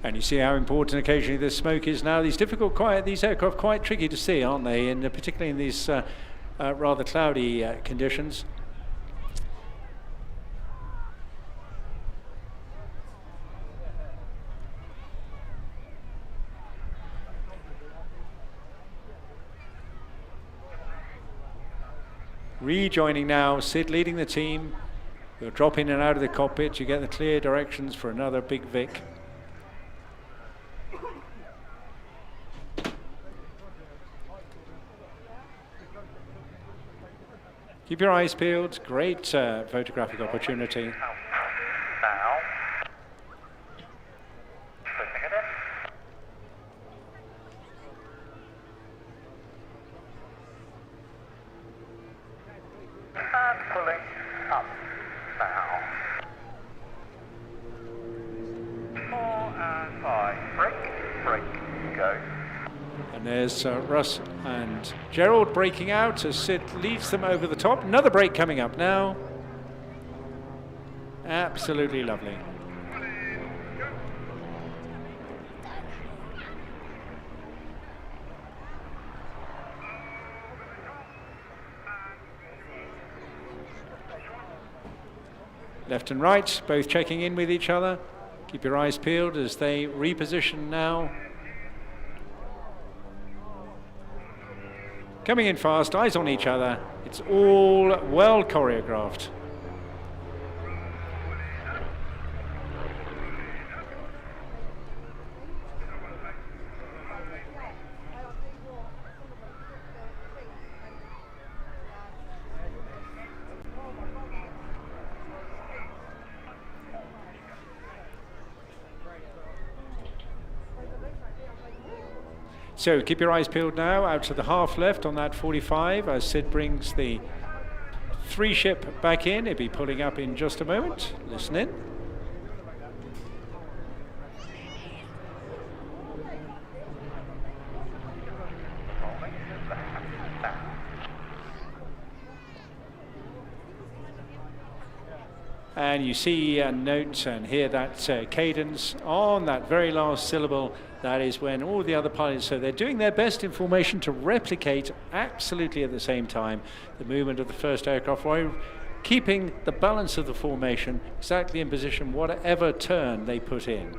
And you see how important occasionally this smoke is now. These aircraft quite tricky to see, aren't they? And particularly in these rather cloudy conditions. Rejoining now, Sid leading the team. You'll drop in and out of the cockpit. You get the clear directions for another Big Vic. Keep your eyes peeled. Great photographic opportunity. Now. Pushing it in. And pulling up. Now. 4 and 5. Brake, go. And there's Russ and Gerald breaking out as Sid leads them over the top. Another break coming up now. Absolutely lovely. Left and right, both checking in with each other. Keep your eyes peeled as they reposition now. Coming in fast, eyes on each other. It's all well choreographed. So keep your eyes peeled now, out to the half left on that 45 as Sid brings the 3-ship back in. He'll be pulling up in just a moment. Listen in. And you see and note and hear that cadence on that very last syllable. That is when all the other pilots, so they're doing their best in formation to replicate absolutely at the same time the movement of the first aircraft, while keeping the balance of the formation exactly in position whatever turn they put in.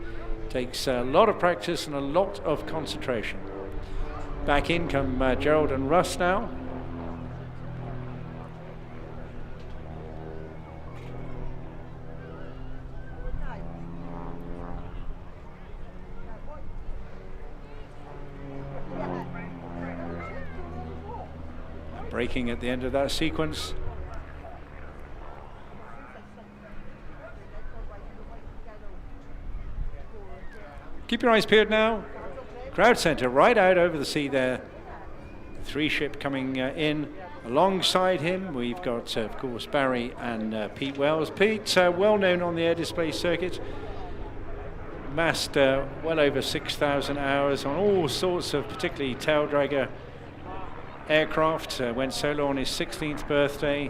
Takes a lot of practice and a lot of concentration. Back in come Gerald and Russ now. Braking at the end of that sequence. Keep your eyes peeled now. Crowd center right out over the sea there. 3-ship coming in alongside him. We've got, of course, Barry and Pete Wells. Pete, well known on the air display circuit. Massed well over 6,000 hours on all sorts of particularly tail dragger aircraft, went solo on his 16th birthday.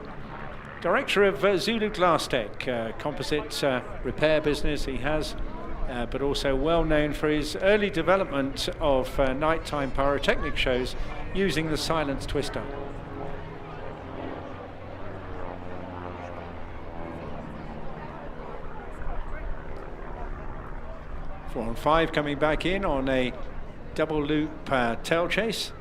Director of Zulu Glass Tech, composite repair business he has, but also well known for his early development of nighttime pyrotechnic shows using the silence twister. Four and 5 coming back in on a double loop tail chase.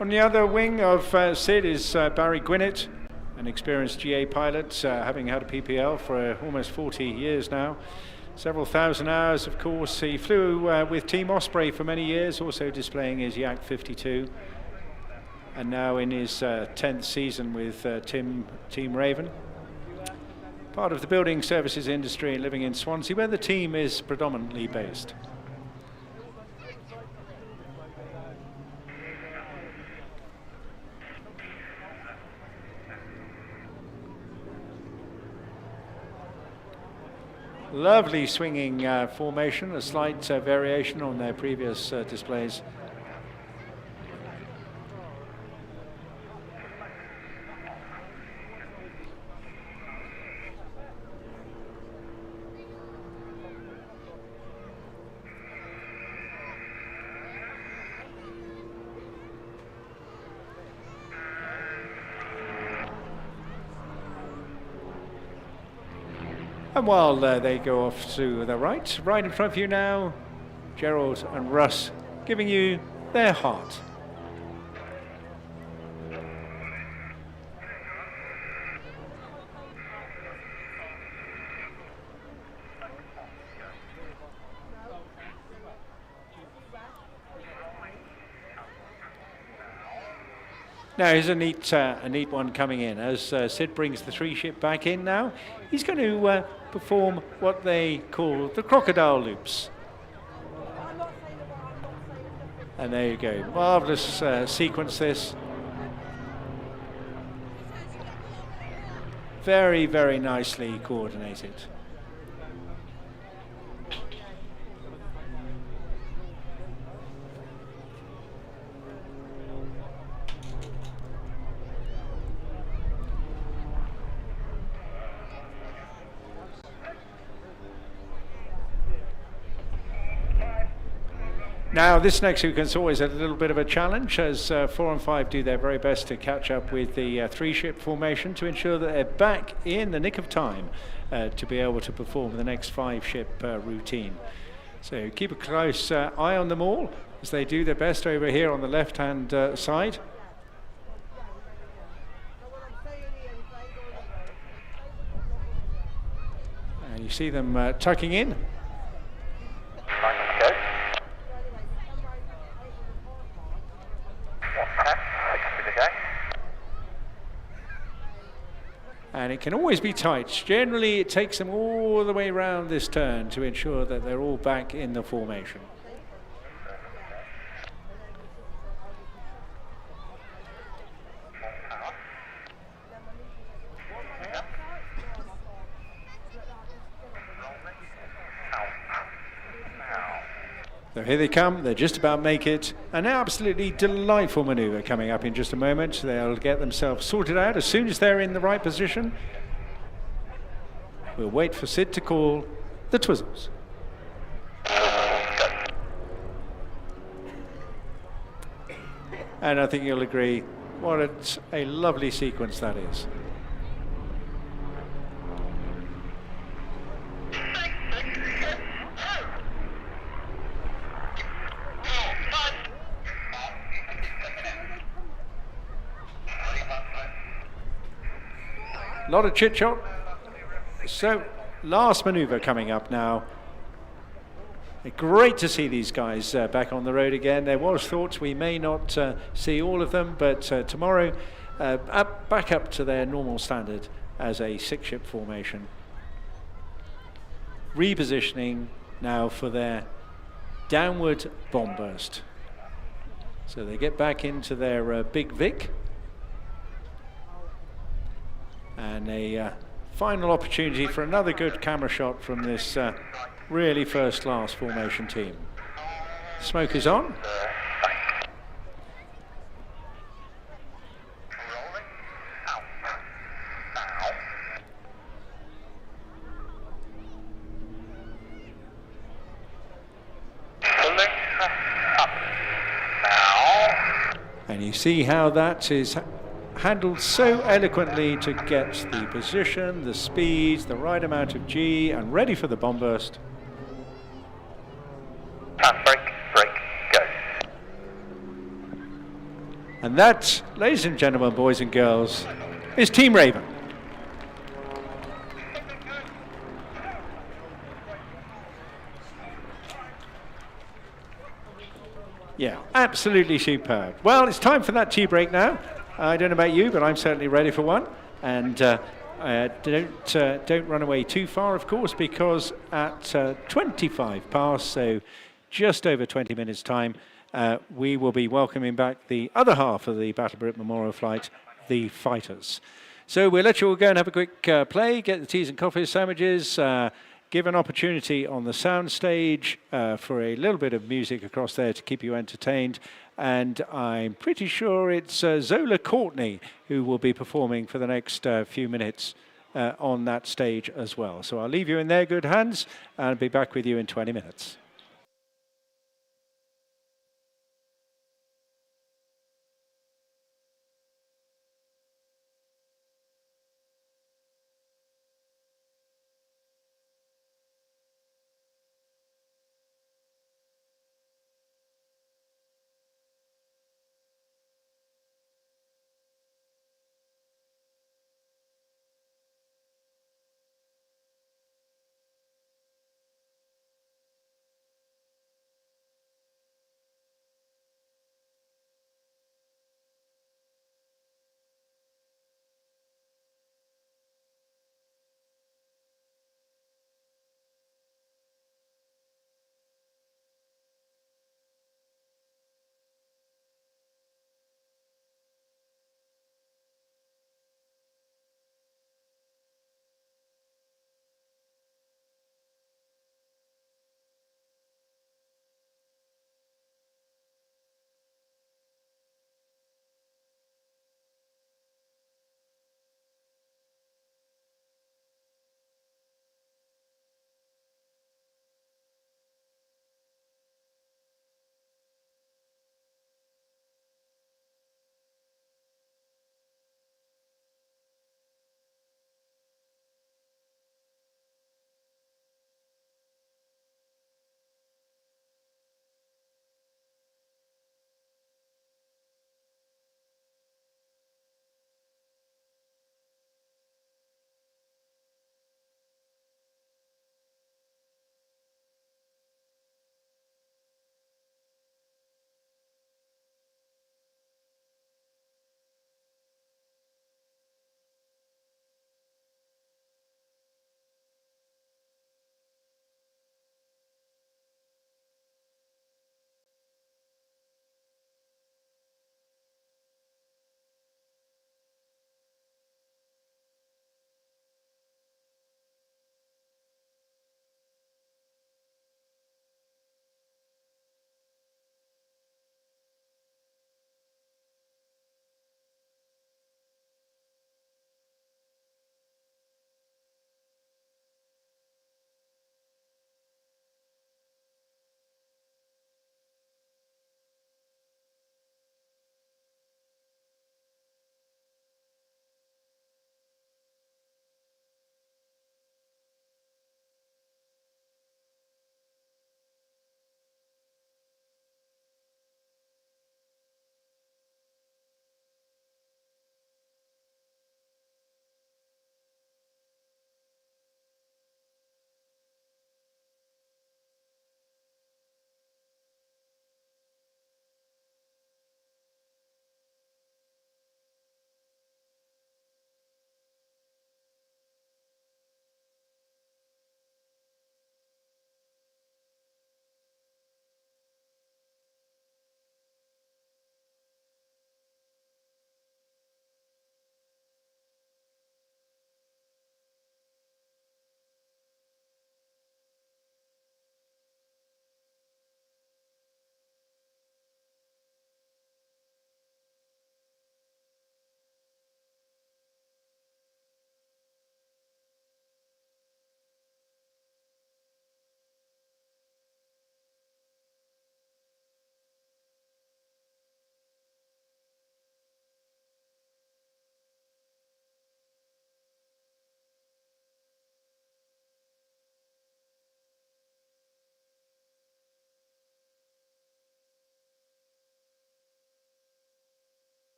On the other wing of Sid is Barry Gwinnett, an experienced GA pilot, having had a PPL for almost 40 years now. Several thousand hours, of course. He flew with Team Osprey for many years, also displaying his Yak 52. And now in his 10th season with Team Raven. Part of the building services industry, living in Swansea, where the team is predominantly based. Lovely swinging formation, a slight variation on their previous displays. And while they go off to the right in front of you now, Gerald and Russ giving you their heart. Now here's a neat one coming in as Sid brings the 3-ship back in now. He's going to perform what they call the crocodile loops. And there you go. Marvellous sequence this. Very, very nicely coordinated. Now, this next sequence is always a little bit of a challenge as 4 and 5 do their very best to catch up with the 3-ship formation to ensure that they're back in the nick of time to be able to perform the next 5-ship routine. So keep a close eye on them all as they do their best over here on the left-hand side. And you see them tucking in. And it can always be tight. Generally, it takes them all the way around this turn to ensure that they're all back in the formation. So here they come, they're just about make it. An absolutely delightful manoeuvre coming up in just a moment. They'll get themselves sorted out as soon as they're in the right position. We'll wait for Sid to call the twizzles. And I think you'll agree, what a lovely sequence that is. A lot of chit-chat. So, last manoeuvre coming up now. Great to see these guys back on the road again. There was thoughts we may not see all of them, but tomorrow back up to their normal standard as a 6-ship formation. Repositioning now for their downward bomb burst. So they get back into their Big Vic. And a final opportunity for another good camera shot from this really first-class formation team. Smoke is on. And you see how that is handled so eloquently to get the position, the speed, the right amount of G, and ready for the bomb burst. Break, go. And that, ladies and gentlemen, boys and girls, is Team Raven. Yeah, absolutely superb. Well, it's time for that tea break now. I don't know about you, but I'm certainly ready for one. And don't run away too far, of course, because at 25 past, so just over 20 minutes' time, we will be welcoming back the other half of the Battle Brit Memorial Flight, the Fighters. So we'll let you all go and have a quick play, get the teas and coffee sandwiches, give an opportunity on the sound stage for a little bit of music across there to keep you entertained. And I'm pretty sure it's Zola Courtney who will be performing for the next few minutes on that stage as well. So I'll leave you in their good hands and I'll be back with you in 20 minutes.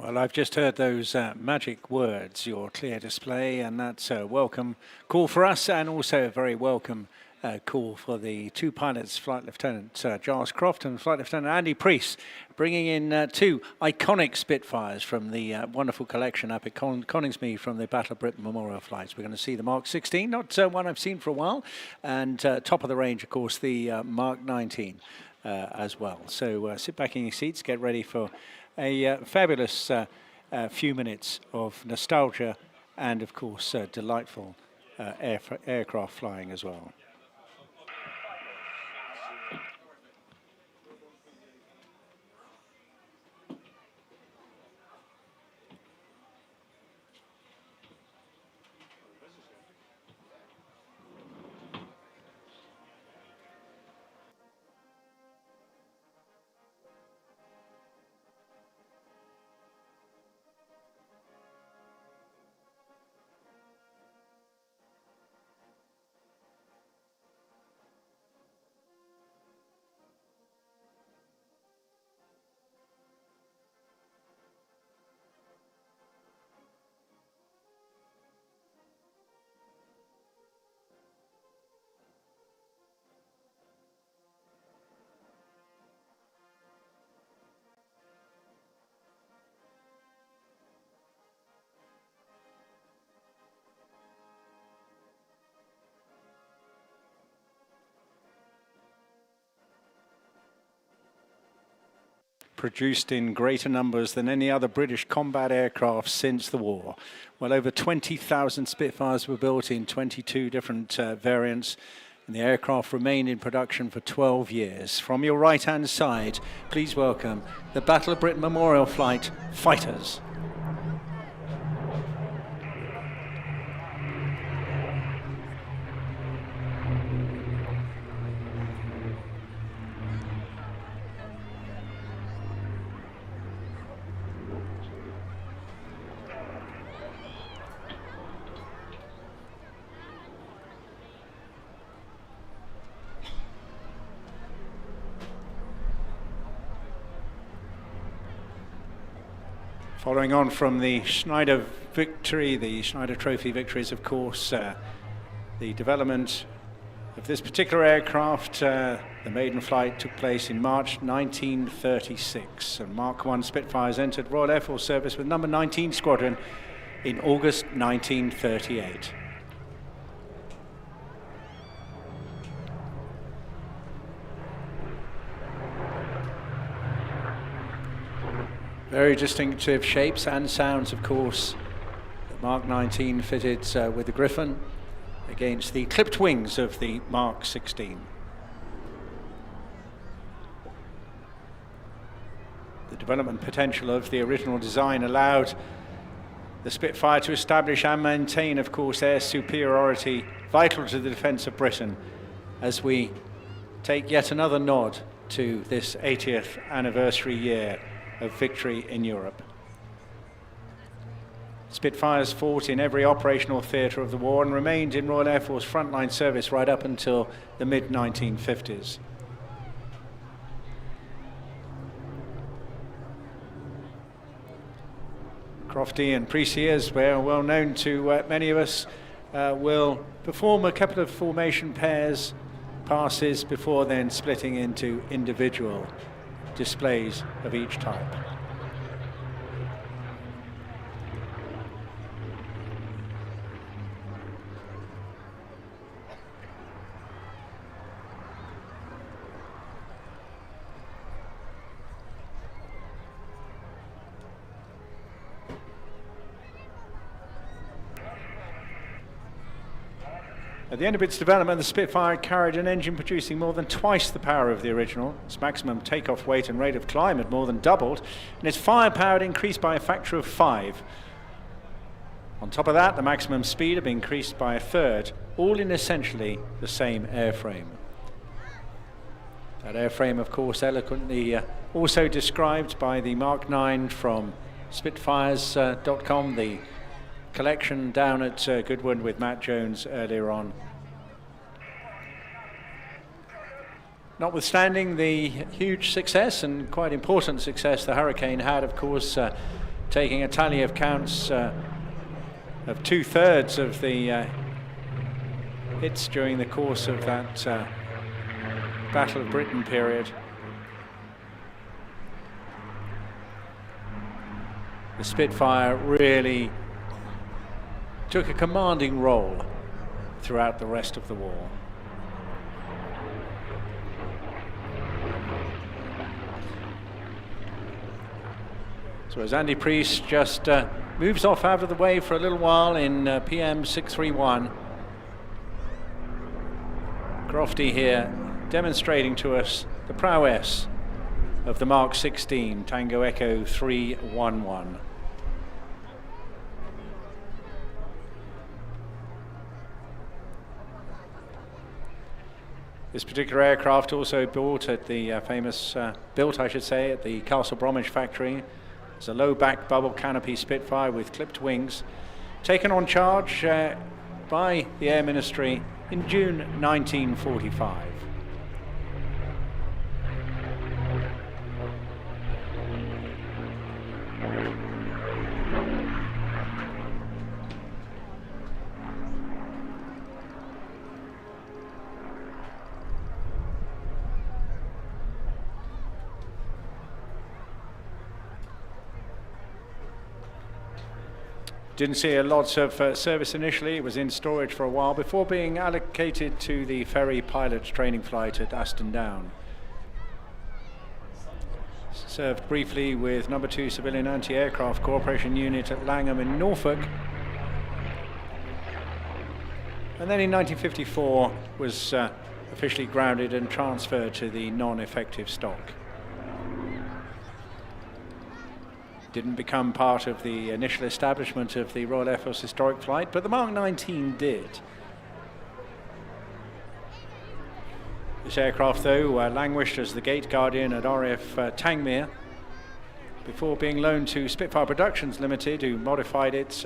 Well, I've just heard those magic words, your clear display, and that's a welcome call for us, and also a very welcome call for the two pilots, Flight Lieutenant Giles Croft and Flight Lieutenant Andy Priest, bringing in two iconic Spitfires from the wonderful collection up at Coningsby from the Battle of Britain Memorial flights. We're going to see the Mark 16, not one I've seen for a while, and top of the range, of course, the Mark 19 as well. So sit back in your seats, get ready for a fabulous few minutes of nostalgia and, of course, delightful aircraft flying as well. Produced in greater numbers than any other British combat aircraft since the war. Well over 20,000 Spitfires were built in 22 different variants, and the aircraft remained in production for 12 years. From your right-hand side, please welcome the Battle of Britain Memorial Flight Fighters. Following on from the Schneider victory, the Schneider Trophy victories, of course, the development of this particular aircraft, the maiden flight took place in March 1936, and Mark I Spitfires entered Royal Air Force service with number 19 Squadron in August 1938. Very distinctive shapes and sounds, of course. The Mark 19 fitted with the Griffon against the clipped wings of the Mark 16. The development potential of the original design allowed the Spitfire to establish and maintain, of course, air superiority vital to the defence of Britain, as we take yet another nod to this 80th anniversary year of victory in Europe. Spitfires fought in every operational theatre of the war and remained in Royal Air Force frontline service right up until the mid-1950s. Crofty and Priesty, as we're well known to many of us, will perform a couple of formation pairs, passes, before then splitting into individual displays of each type. At the end of its development, the Spitfire carried an engine producing more than twice the power of the original. Its maximum takeoff weight and rate of climb had more than doubled, and its firepower had increased by a factor of 5. On top of that, the maximum speed had been increased by a third, all in essentially the same airframe. That airframe, of course, eloquently also described by the Mark 9 from Spitfires.com, the collection down at Goodwin with Matt Jones earlier on. Notwithstanding the huge success and quite important success the Hurricane had, of course, taking a tally of counts of 2/3 of the hits during the course of that Battle of Britain period. The Spitfire really took a commanding role throughout the rest of the war. So as Andy Priest just moves off out of the way for a little while in PM 631, Crofty here demonstrating to us the prowess of the Mark 16 Tango Echo 311. This particular aircraft also built at the built I should say, at the Castle Bromwich factory. It's a low back bubble canopy Spitfire with clipped wings, taken on charge by the Air Ministry in June 1945. Didn't see a lot of service initially. It was in storage for a while before being allocated to the ferry pilot training flight at Aston Down. Served briefly with No. 2 Civilian Anti-Aircraft Cooperation Unit at Langham in Norfolk. And then in 1954 was officially grounded and transferred to the non-effective stock. Didn't become part of the initial establishment of the Royal Air Force Historic Flight, but the Mark 19 did. This aircraft, though, languished as the Gate Guardian at RAF Tangmere before being loaned to Spitfire Productions Limited, who modified it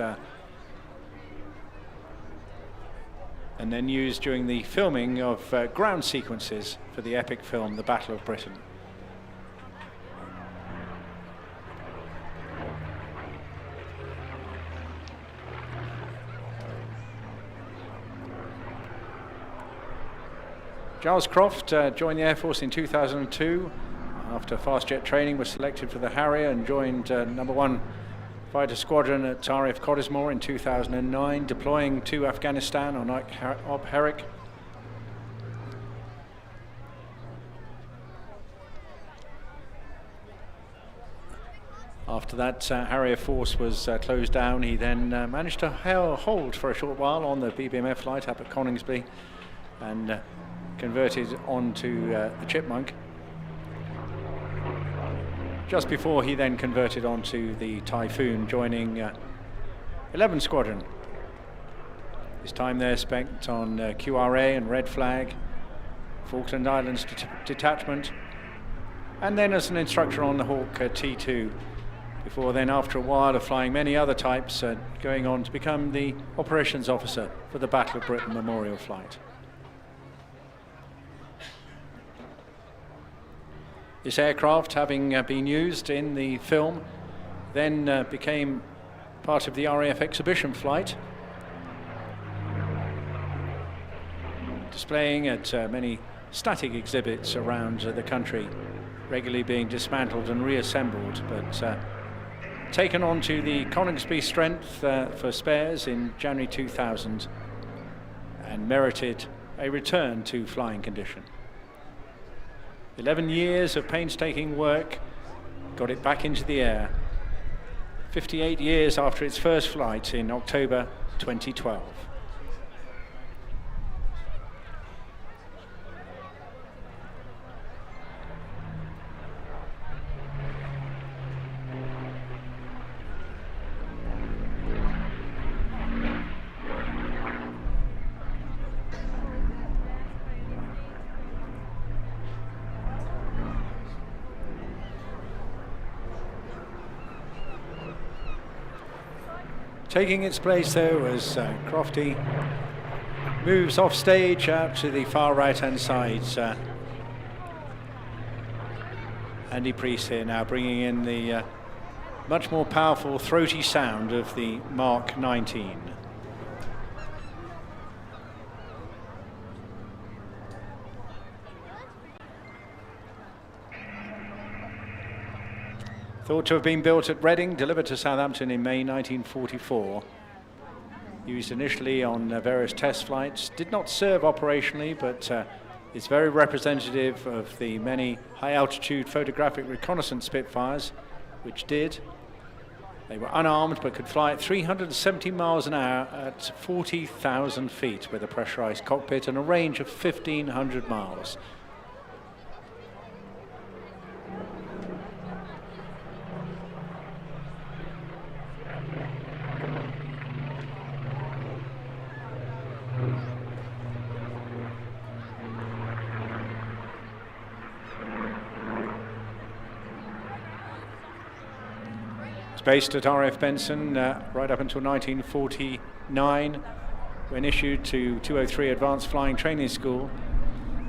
and then used during the filming of ground sequences for the epic film The Battle of Britain. Giles Croft joined the Air Force in 2002. After fast jet training, was selected for the Harrier and joined No. 1 Fighter Squadron at RAF Cottesmore in 2009, deploying to Afghanistan on Op Herrick. After that Harrier force was closed down, he then managed to hold for a short while on the BBMF flight up at Coningsby and converted onto the Chipmunk, just before he then converted onto the Typhoon, joining 11 Squadron. His time there spent on QRA and Red Flag, Falkland Islands Detachment, and then as an instructor on the Hawk T2, before then, after a while of flying many other types, going on to become the operations officer for the Battle of Britain Memorial Flight. This aircraft, having been used in the film, then became part of the RAF exhibition flight, displaying at many static exhibits around the country, regularly being dismantled and reassembled, but taken on to the Coningsby strength for spares in January 2000 and merited a return to flying condition. 11 years of painstaking work got it back into the air, 58 years after its first flight in October 2012. Taking its place, though, as Crofty moves off stage out to the far right-hand side. Andy Priest here now bringing in the much more powerful, throaty sound of the Mark 19. Thought to have been built at Reading, delivered to Southampton in May 1944. Used initially on various test flights, did not serve operationally, but it's very representative of the many high-altitude photographic reconnaissance Spitfires, which did. They were unarmed but could fly at 370 miles an hour at 40,000 feet with a pressurized cockpit and a range of 1,500 miles. Based at RAF Benson right up until 1949, when issued to 203 Advanced Flying Training School,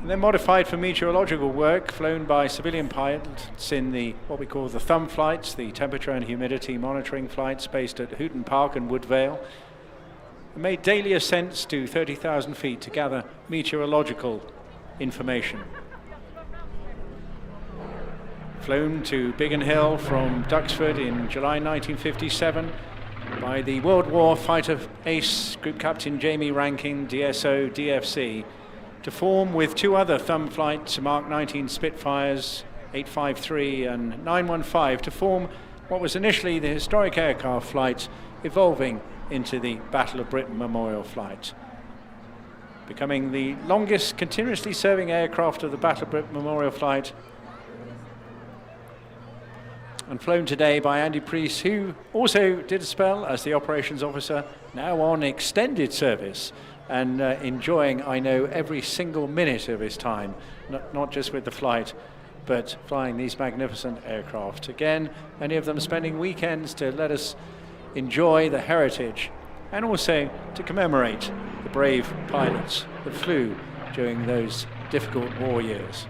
and then modified for meteorological work, flown by civilian pilots in the what we call the thumb flights, the temperature and humidity monitoring flights based at Houghton Park and Woodvale. It made daily ascents to 30,000 feet to gather meteorological information. Flown to Biggin Hill from Duxford in July 1957 by the World War fighter ace Group Captain Jamie Rankin, DSO, DFC, to form with two other thumb flight Mark 19 Spitfires, 853 and 915, to form what was initially the historic aircraft flight, evolving into the Battle of Britain Memorial Flight, becoming the longest continuously serving aircraft of the Battle of Britain Memorial Flight, and flown today by Andy Priest, who also did a spell as the operations officer, now on extended service and enjoying, I know, every single minute of his time, not just with the flight, but flying these magnificent aircraft. Again, many of them spending weekends to let us enjoy the heritage and also to commemorate the brave pilots that flew during those difficult war years.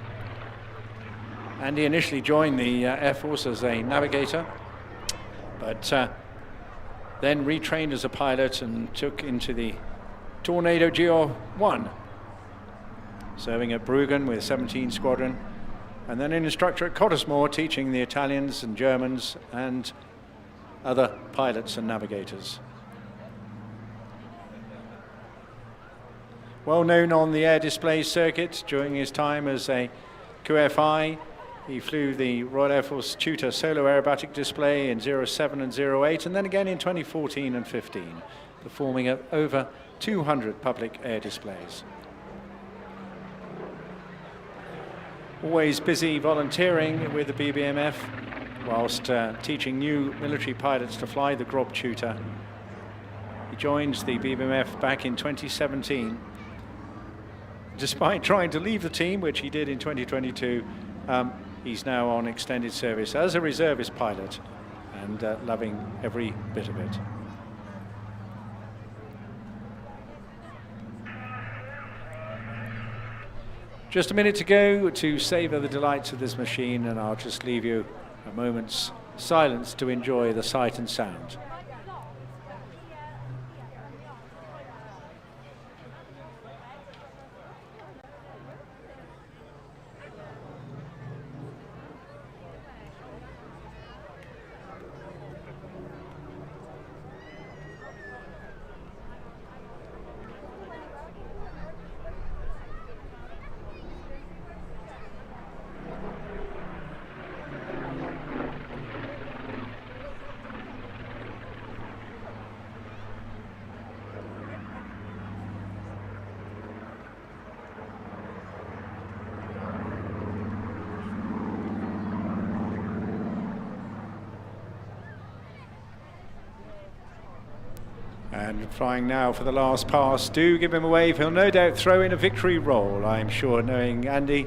Andy initially joined the Air Force as a navigator, but then retrained as a pilot and took into the Tornado GR1, serving at Bruggen with 17 Squadron, and then an instructor at Cottesmore, teaching the Italians and Germans and other pilots and navigators. Well known on the air display circuit during his time as a QFI. He flew the Royal Air Force Tutor solo aerobatic display in 07 and 08, and then again in 2014 and 15, performing at over 200 public air displays. Always busy volunteering with the BBMF, whilst teaching new military pilots to fly the Grob Tutor. He joined the BBMF back in 2017. Despite trying to leave the team, which he did in 2022, he's now on extended service as a reservist pilot and loving every bit of it. Just a minute to go to savor the delights of this machine, and I'll just leave you a moment's silence to enjoy the sight and sound. And flying now for the last pass. Do give him a wave. He'll no doubt throw in a victory roll, I'm sure, knowing Andy.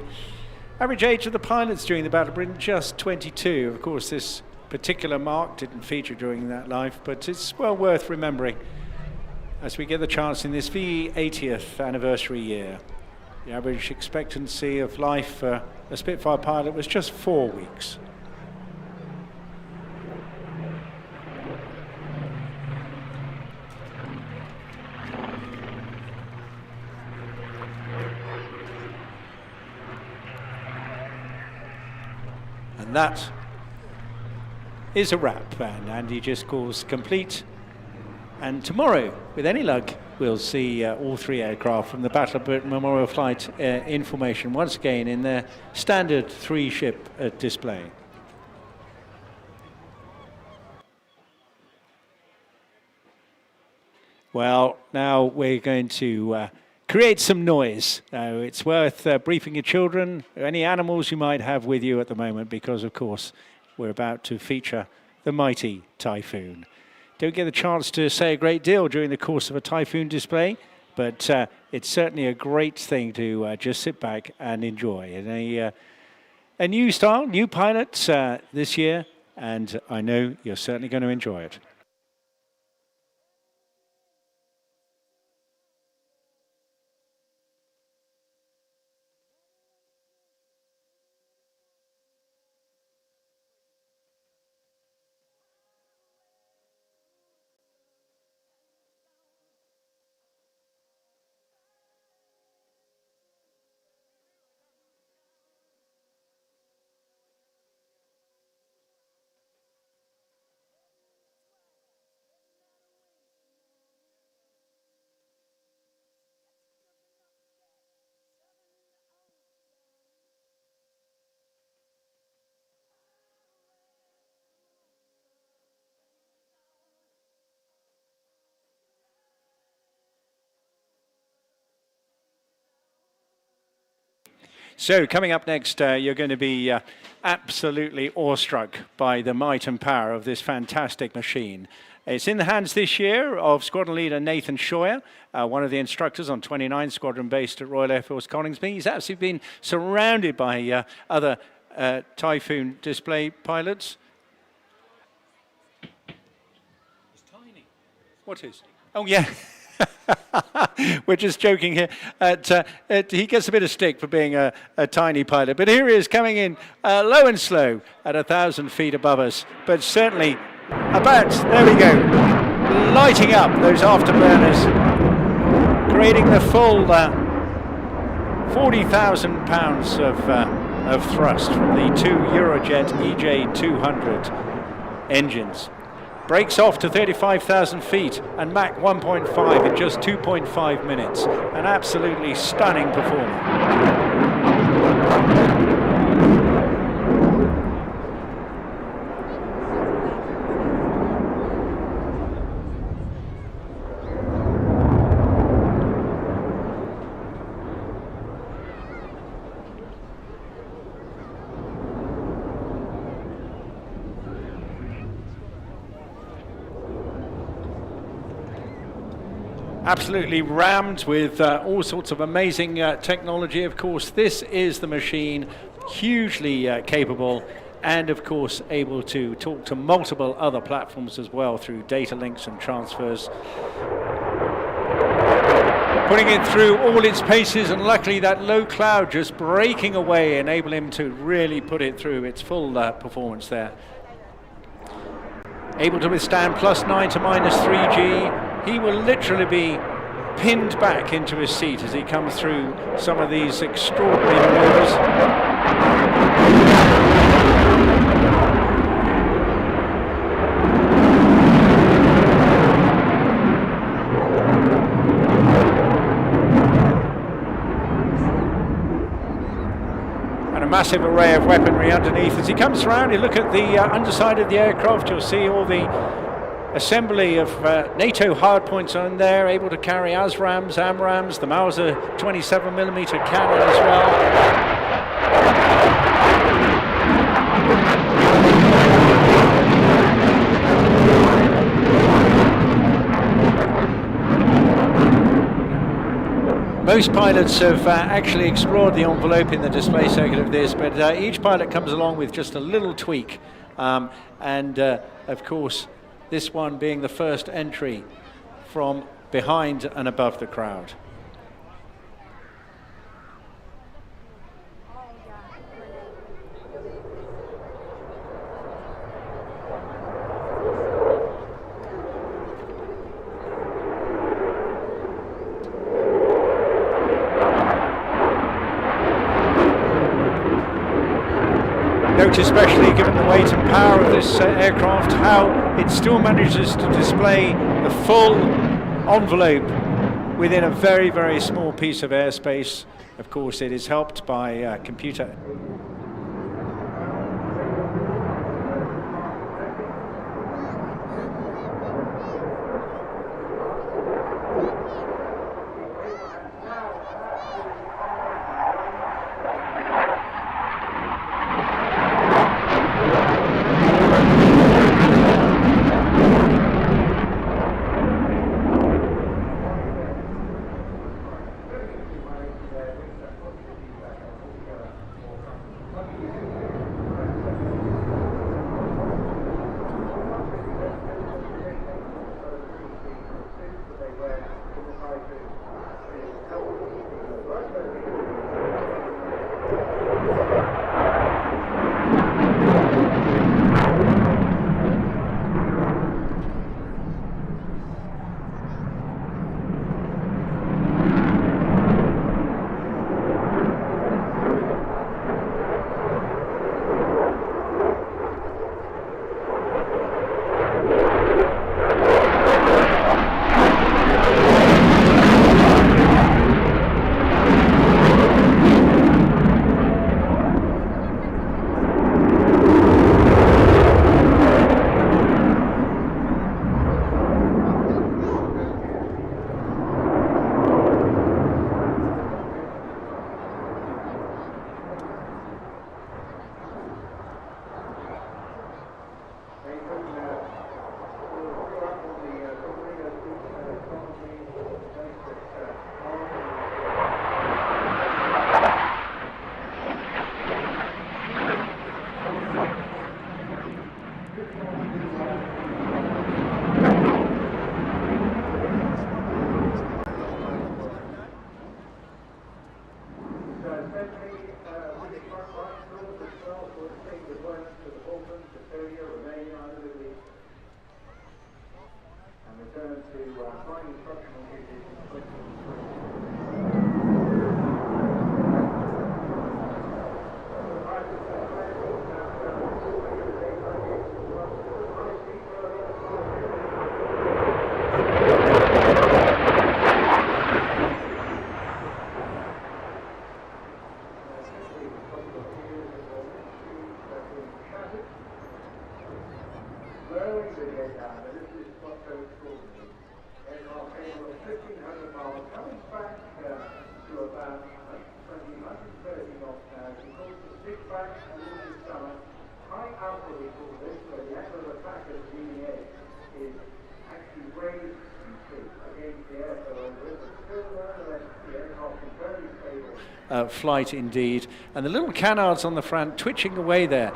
Average age of the pilots during the Battle of Britain, just 22. Of course, this particular mark didn't feature during that life, but it's well worth remembering as we get the chance in this VE 80th anniversary year. The average expectancy of life for a Spitfire pilot was just 4 weeks. And that is a wrap, and Andy just calls complete. And tomorrow, with any luck, we'll see all 3 aircraft from the Battle of Britain Memorial Flight in formation once again in their standard 3-ship display. Well, now we're going to create some noise. It's worth briefing your children, or any animals you might have with you at the moment, because of course we're about to feature the mighty Typhoon. Don't get a chance to say a great deal during the course of a Typhoon display, but it's certainly a great thing to just sit back and enjoy. And a new style, new pilots this year, and I know you're certainly going to enjoy it. So coming up next, you're going to be absolutely awestruck by the might and power of this fantastic machine. It's in the hands this year of Squadron Leader Nathan Scheuer, one of the instructors on 29 Squadron based at Royal Air Force Coningsby. He's actually been surrounded by other Typhoon display pilots. It's tiny. What is? Oh, yeah. We're just joking here. He gets a bit of stick for being a tiny pilot, but here he is coming in low and slow at 1,000 feet above us, but certainly about, there we go, lighting up those afterburners, creating the full 40,000 pounds of thrust from the 2 Eurojet EJ200 engines. Breaks off to 35,000 feet and Mach 1.5 in just 2.5 minutes. An absolutely stunning performance. Absolutely rammed with all sorts of amazing technology. Of course, this is the machine, hugely capable, and of course able to talk to multiple other platforms as well through data links and transfers. Putting it through all its paces, and luckily that low cloud just breaking away enable him to really put it through its full performance there. Able to withstand +9 to -3G. He will literally be pinned back into his seat as he comes through some of these extraordinary maneuvers. And a massive array of weaponry underneath. As he comes around, you look at the underside of the aircraft, you'll see all the assembly of NATO hardpoints on there, able to carry ASRAMs, AMRAMs, the Mauser 27mm cannon as well. Most pilots have actually explored the envelope in the display circuit of this, but each pilot comes along with just a little tweak. Of course, this one being the first entry from behind and above the crowd. especially given the weight and power of this aircraft, how it still manages to display the full envelope within a very, very small piece of airspace. Of course, it is helped by computer. Flight indeed, and the little canards on the front twitching away there,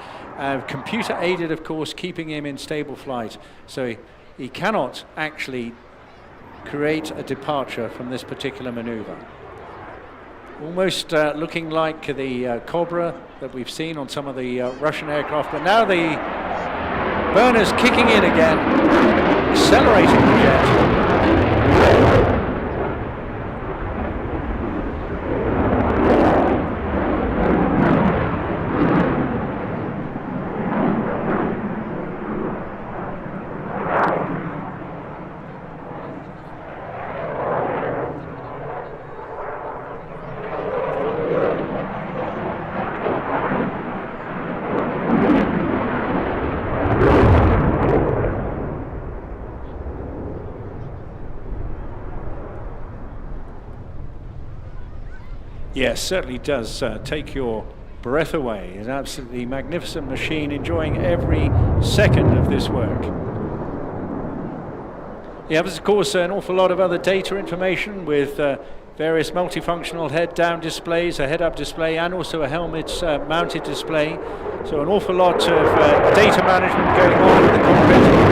computer aided of course, keeping him in stable flight, so he cannot actually create a departure from this particular maneuver. Almost looking like the Cobra that we've seen on some of the Russian aircraft, but now the burners kicking in again, accelerating the jet. Yes, certainly does take your breath away. An absolutely magnificent machine, enjoying every second of this work. You have, of course, an awful lot of other data information with various multifunctional head-down displays, a head-up display, and also a helmet-mounted display. So an awful lot of data management going on in the cockpit.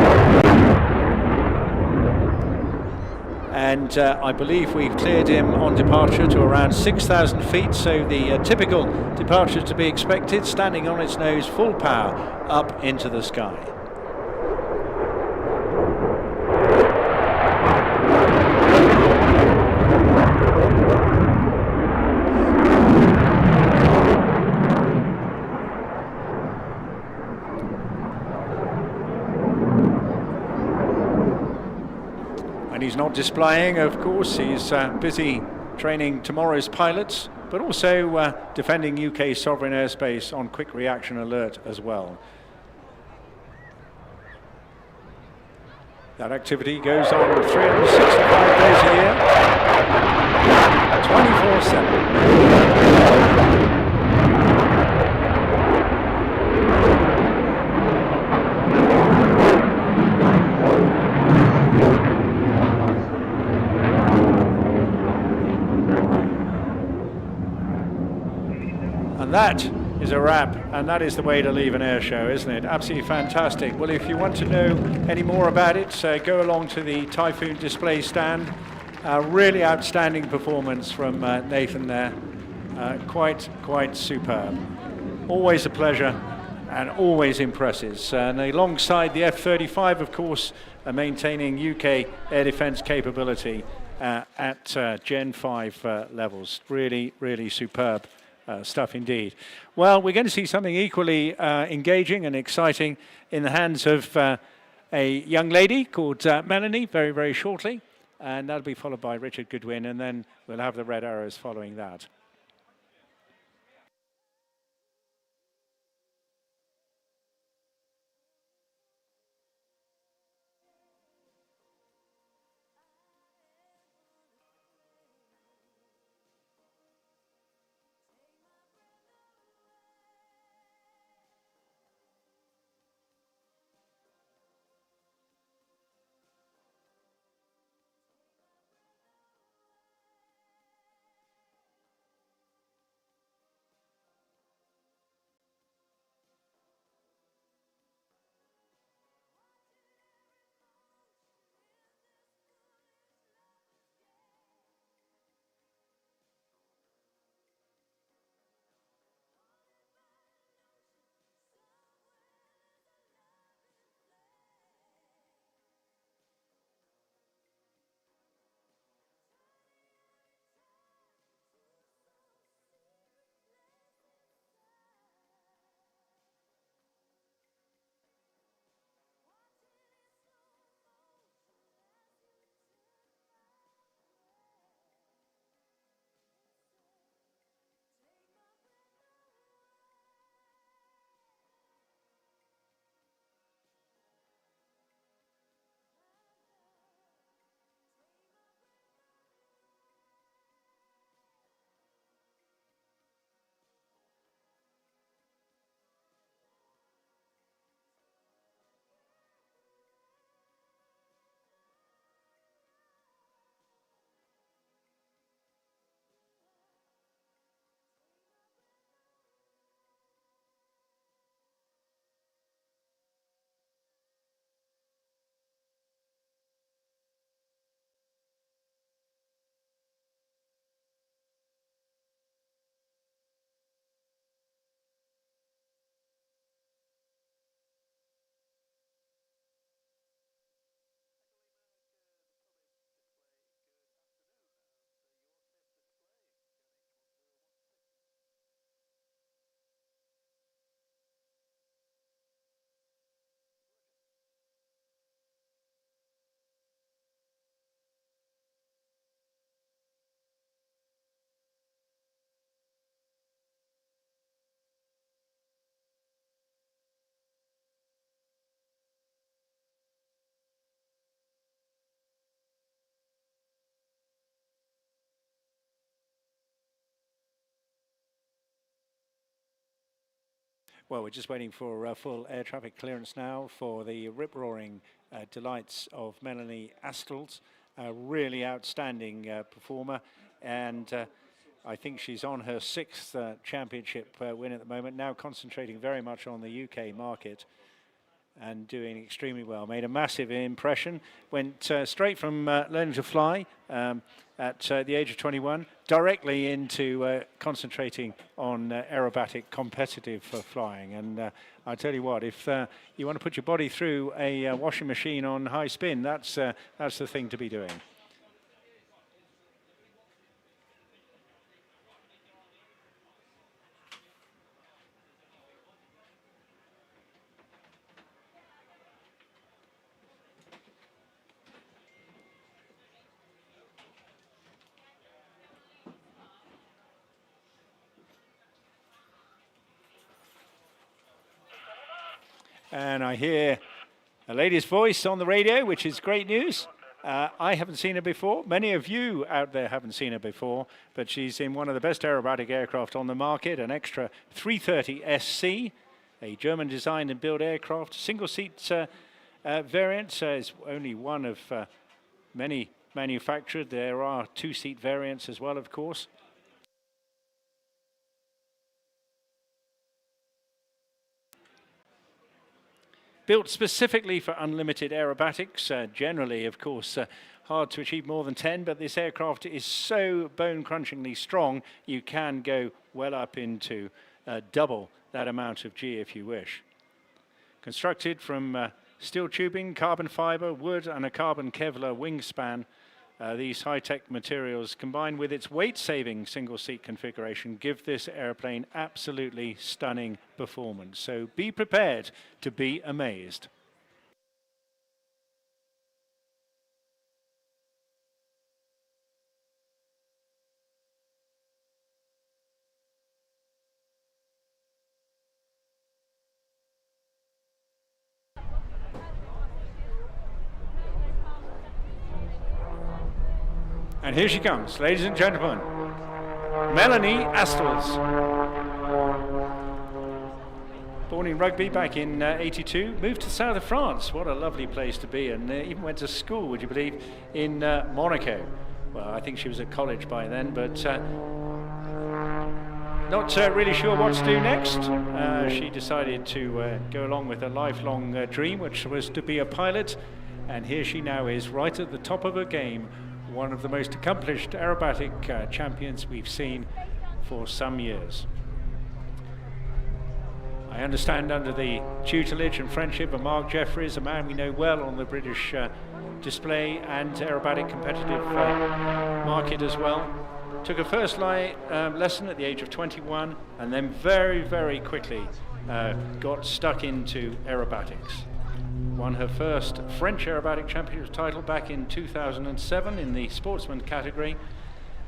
And I believe we've cleared him on departure to around 6,000 feet, so the typical departure to be expected, standing on its nose, full power, up into the sky. And he's not displaying, of course. He's busy training tomorrow's pilots, but also defending UK sovereign airspace on quick reaction alert as well. That activity goes on 365 days a year, 24/7. And that is a wrap, and that is the way to leave an air show, isn't it? Absolutely fantastic. Well, if you want to know any more about it, go along to the Typhoon display stand. Really outstanding performance from Nathan there. Quite superb. Always a pleasure and always impresses. And alongside the F-35, of course, maintaining UK air defence capability at Gen 5 levels. Really superb stuff indeed. Well, we're going to see something equally engaging and exciting in the hands of a young lady called Melanie very shortly, and that'll be followed by Richard Goodwin, and then we'll have the Red Arrows following that. Well, we're just waiting for full air traffic clearance now for the rip-roaring delights of Melanie Astles, a really outstanding performer, and I think she's on her 6th championship win at the moment, now concentrating very much on the UK market and doing extremely well. Made a massive impression, went straight from learning to fly at the age of 21 directly into concentrating on aerobatic competitive flying. And I tell you what, if you want to put your body through a washing machine on high spin, that's the thing to be doing. And I hear a lady's voice on the radio, which is great news. I haven't seen her before. Many of you out there haven't seen her before, but she's in one of the best aerobatic aircraft on the market, an extra 330 SC, a German designed and built aircraft. Single seat variant is only one of many manufactured. There are two-seat variants as well, of course. Built specifically for unlimited aerobatics, generally, of course, hard to achieve more than 10, but this aircraft is so bone-crunchingly strong, you can go well up into double that amount of G if you wish. Constructed from steel tubing, carbon fiber, wood, and a carbon Kevlar wingspan, these high-tech materials, combined with its weight-saving single-seat configuration, give this airplane absolutely stunning performance. So be prepared to be amazed. And here she comes, ladies and gentlemen, Melanie Astles. Born in Rugby back in '82, moved to the south of France. What a lovely place to be, and even went to school, would you believe, in Monaco. Well, I think she was at college by then, but not really sure what to do next. She decided to go along with her lifelong dream, which was to be a pilot, and here she now is, right at the top of her game, one of the most accomplished aerobatic champions we've seen for some years. I understand under the tutelage and friendship of Mark Jeffries, a man we know well on the British display and aerobatic competitive market as well. Took a first lesson at the age of 21 and then very, very quickly got stuck into aerobatics. Won her first French aerobatic championship title back in 2007 in the sportsman category,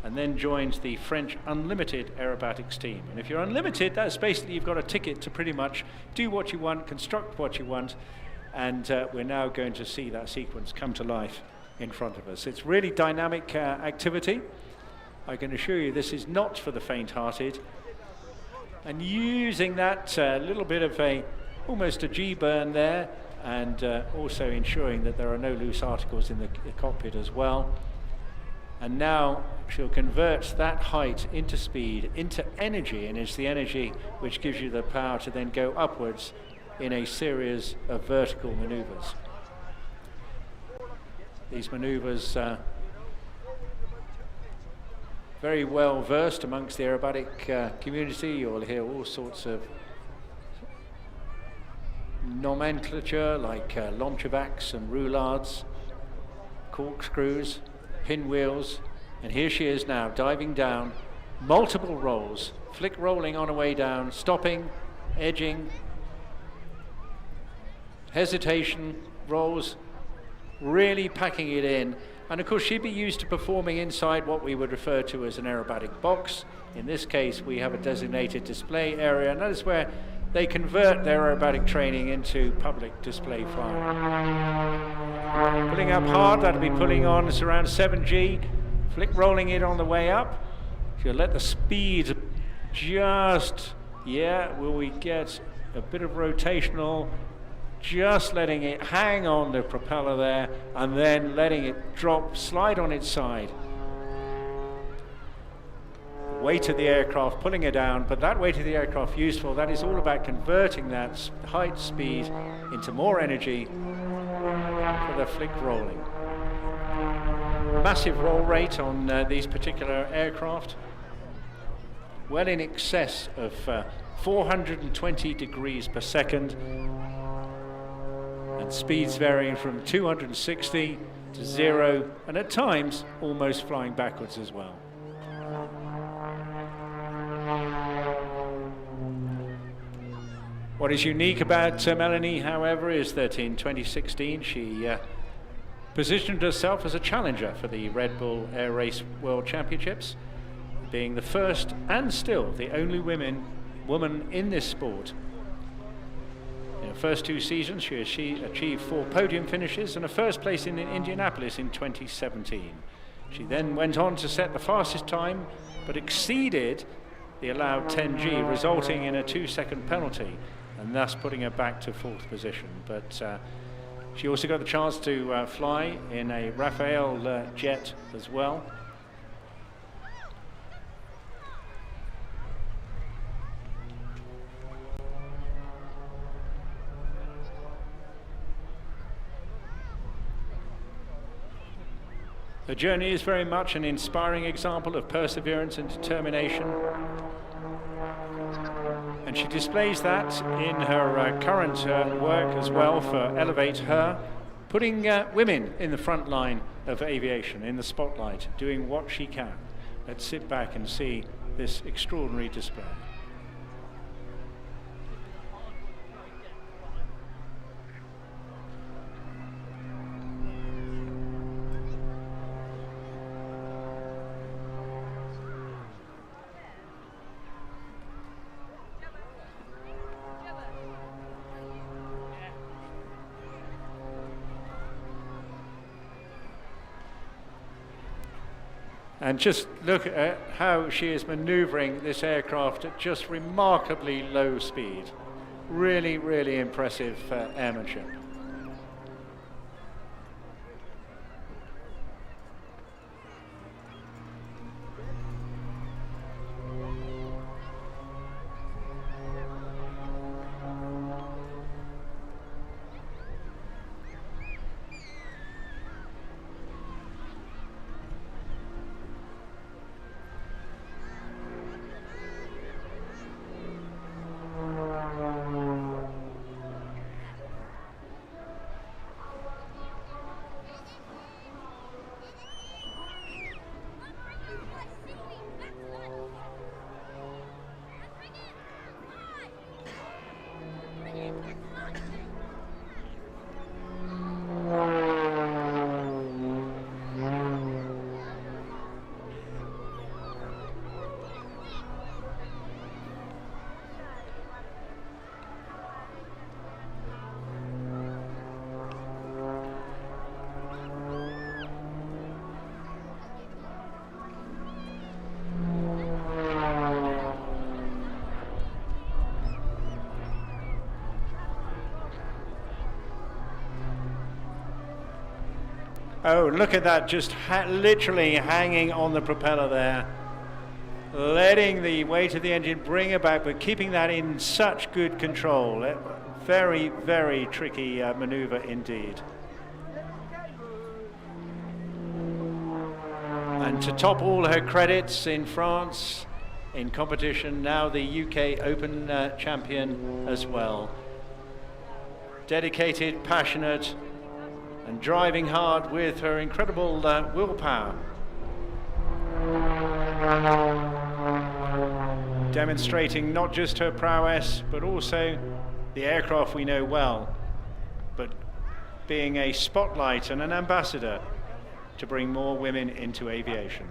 and then joined the French unlimited aerobatics team. And if you're unlimited, that's basically you've got a ticket to pretty much do what you want, construct what you want, and we're now going to see that sequence come to life in front of us. It's really dynamic activity. I can assure you this is not for the faint-hearted. And using that little bit of almost a G-burn there, and also ensuring that there are no loose articles in the cockpit as well. And now she'll convert that height into speed, into energy, and it's the energy which gives you the power to then go upwards in a series of vertical maneuvers. These maneuvers very well versed amongst the aerobatic community. You'll hear all sorts of nomenclature like lomchevacs and roulards, corkscrews, pinwheels, and here she is now diving down, multiple rolls, flick rolling on her way down, stopping, edging, hesitation, rolls, really packing it in. And of course she'd be used to performing inside what we would refer to as an aerobatic box. In this case we have a designated display area, and that is where they convert their aerobatic training into public display flying. Pulling up hard, that'll be pulling on, it's around 7G. Flick rolling it on the way up. She'll let the speed just, will we get a bit of rotational, just letting it hang on the propeller there, and then letting it drop, slide on its side. Weight of the aircraft pulling it down, but that weight of the aircraft useful. That is all about converting that height speed into more energy for the flick rolling. Massive roll rate on these particular aircraft, well in excess of 420 degrees per second, and speeds varying from 260 to 0, and at times almost flying backwards as well. What is unique about Melanie, however, is that in 2016 she positioned herself as a challenger for the Red Bull Air Race World Championships, being the first and still the only woman in this sport in a the first 2 seasons, she achieved 4 podium finishes and a first place in Indianapolis in 2017. She then went on to set the fastest time, but exceeded the allowed 10G, resulting in a 2-second penalty, and thus putting her back to 4th position. But she also got the chance to fly in a Rafale jet as well. Her journey is very much an inspiring example of perseverance and determination. And she displays that in her current work as well for Elevate Her, putting women in the front line of aviation, in the spotlight, doing what she can. Let's sit back and see this extraordinary display. And just look at how she is maneuvering this aircraft at just remarkably low speed. Really, really impressive airmanship. Oh, look at that, just literally hanging on the propeller there. Letting the weight of the engine bring her back, but keeping that in such good control. Very, very tricky maneuver indeed. And to top all her credits in France, in competition, now the UK Open champion as well. Dedicated, passionate, and driving hard with her incredible willpower. Demonstrating not just her prowess, but also the aircraft we know well, but being a spotlight and an ambassador to bring more women into aviation.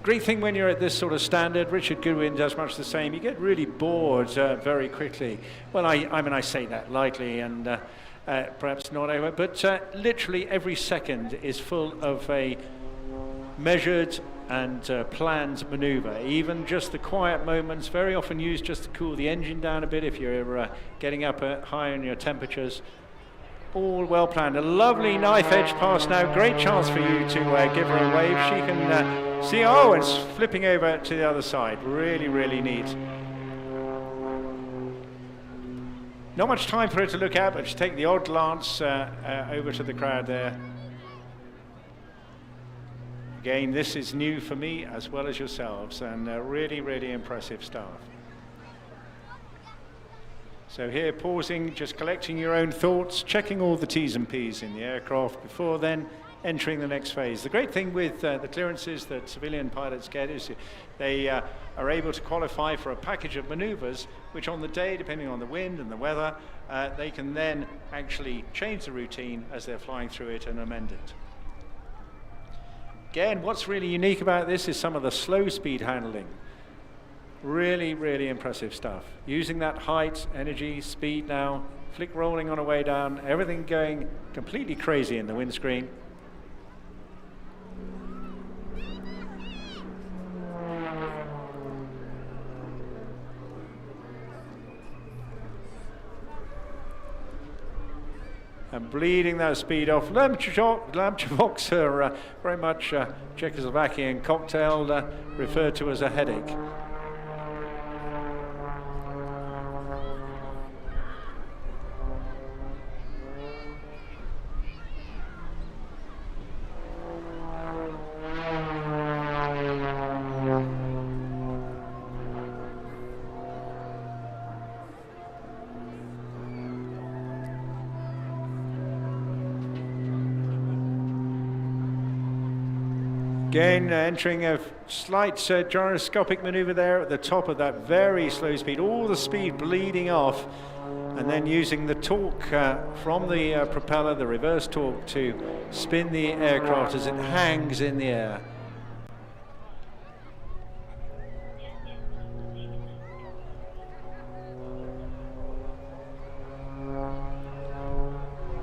Great thing when you're at this sort of standard, Richard Goodwin does much the same, you get really bored very quickly. Well, I mean, I say that lightly and perhaps not over, but literally every second is full of a measured and planned maneuver. Even just the quiet moments, very often used just to cool the engine down a bit if you're getting up high on your temperatures. All well planned. A lovely knife edge pass now. Great chance for you to give her a wave. She can see, oh, it's flipping over to the other side. Really, really neat. Not much time for her to look out, but just take the odd glance over to the crowd there. Again, this is new for me as well as yourselves, and really, really impressive stuff. So here, pausing, just collecting your own thoughts, checking all the T's and P's in the aircraft before then entering the next phase. The great thing with the clearances that civilian pilots get is they are able to qualify for a package of maneuvers, which on the day, depending on the wind and the weather, they can then actually change the routine as they're flying through it and amend it. Again, what's really unique about this is some of the slow speed handling. Really, really impressive stuff. Using that height, energy, speed now, flick rolling on a way down, everything going completely crazy in the windscreen. And bleeding that speed off. Lamp-Chavoks are very much Czechoslovakian cocktail, referred to as a headache. Again, entering a slight gyroscopic maneuver there at the top of that very slow speed, all the speed bleeding off, and then using the torque from the propeller, the reverse torque, to spin the aircraft as it hangs in the air.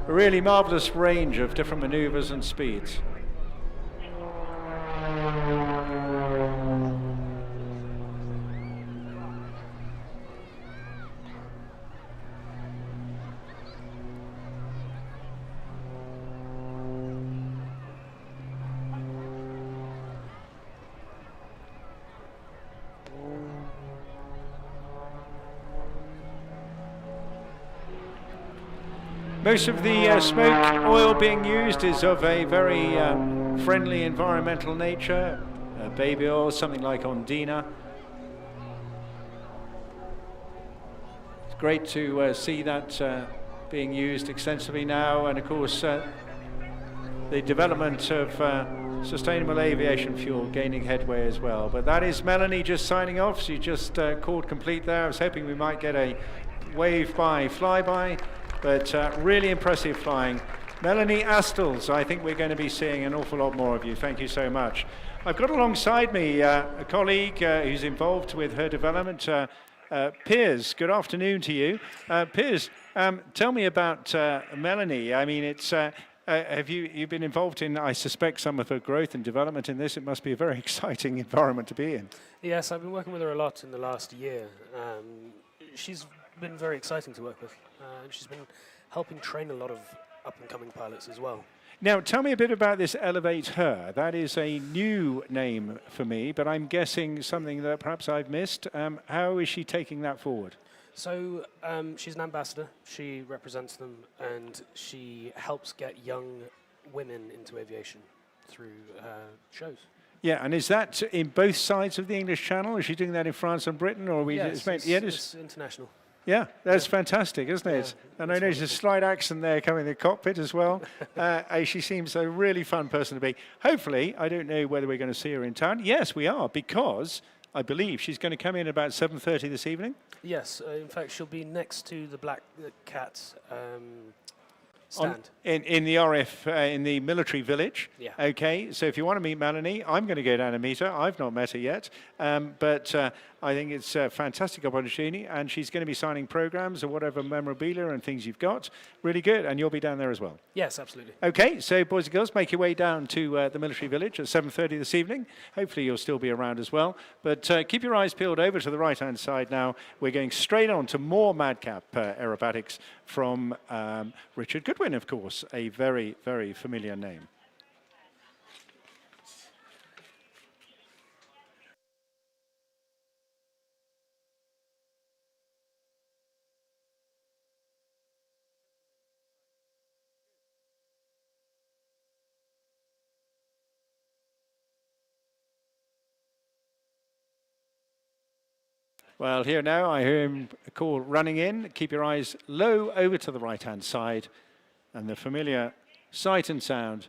A really marvelous range of different maneuvers and speeds. Most of the smoke oil being used is of a very friendly environmental nature, baby oil, something like Ondina. It's great to see that being used extensively now, and of course the development of sustainable aviation fuel gaining headway as well. But that is Melanie just signing off. She just called complete there. I was hoping we might get a wave-by flyby. But really impressive flying. Melanie Astles, I think we're going to be seeing an awful lot more of you. Thank you so much. I've got alongside me a colleague who's involved with her development, Piers. Good afternoon to you. Piers, tell me about Melanie. I mean, it's you've been involved in, I suspect, some of her growth and development in this. It must be a very exciting environment to be in. Yes, I've been working with her a lot in the last year. She's been very exciting to work with. And she's been helping train a lot of up-and-coming pilots as well. Now, tell me a bit about this Elevate Her. That is a new name for me, but I'm guessing something that perhaps I've missed. How is she taking that forward? So she's an ambassador. She represents them, and she helps get young women into aviation through shows. Yeah, and is that in both sides of the English Channel? Is she doing that in France and Britain, or are we? Yes, it's international. Yeah, that's fantastic, isn't it? Yeah, and I know there's a slight accent there coming in the cockpit as well. She seems a really fun person to be. Hopefully, I don't know whether we're going to see her in town. Yes, we are, because I believe she's going to come in about 7:30 this evening. Yes, in fact, she'll be next to the Black Cat stand. In the RF, in the military village. Yeah. Okay, so if you want to meet Melanie, I'm going to go down and meet her. I've not met her yet, but I think it's a fantastic opportunity, and she's going to be signing programs or whatever memorabilia and things you've got. Really good, and you'll be down there as well. Yes, absolutely. Okay, so boys and girls, make your way down to the military village at 7:30 this evening. Hopefully you'll still be around as well, but keep your eyes peeled over to the right-hand side now. We're going straight on to more Madcap aerobatics from Richard Goodwin, of course, a very, very familiar name. Well, here now, I hear him call running in. Keep your eyes low over to the right-hand side, and the familiar sight and sound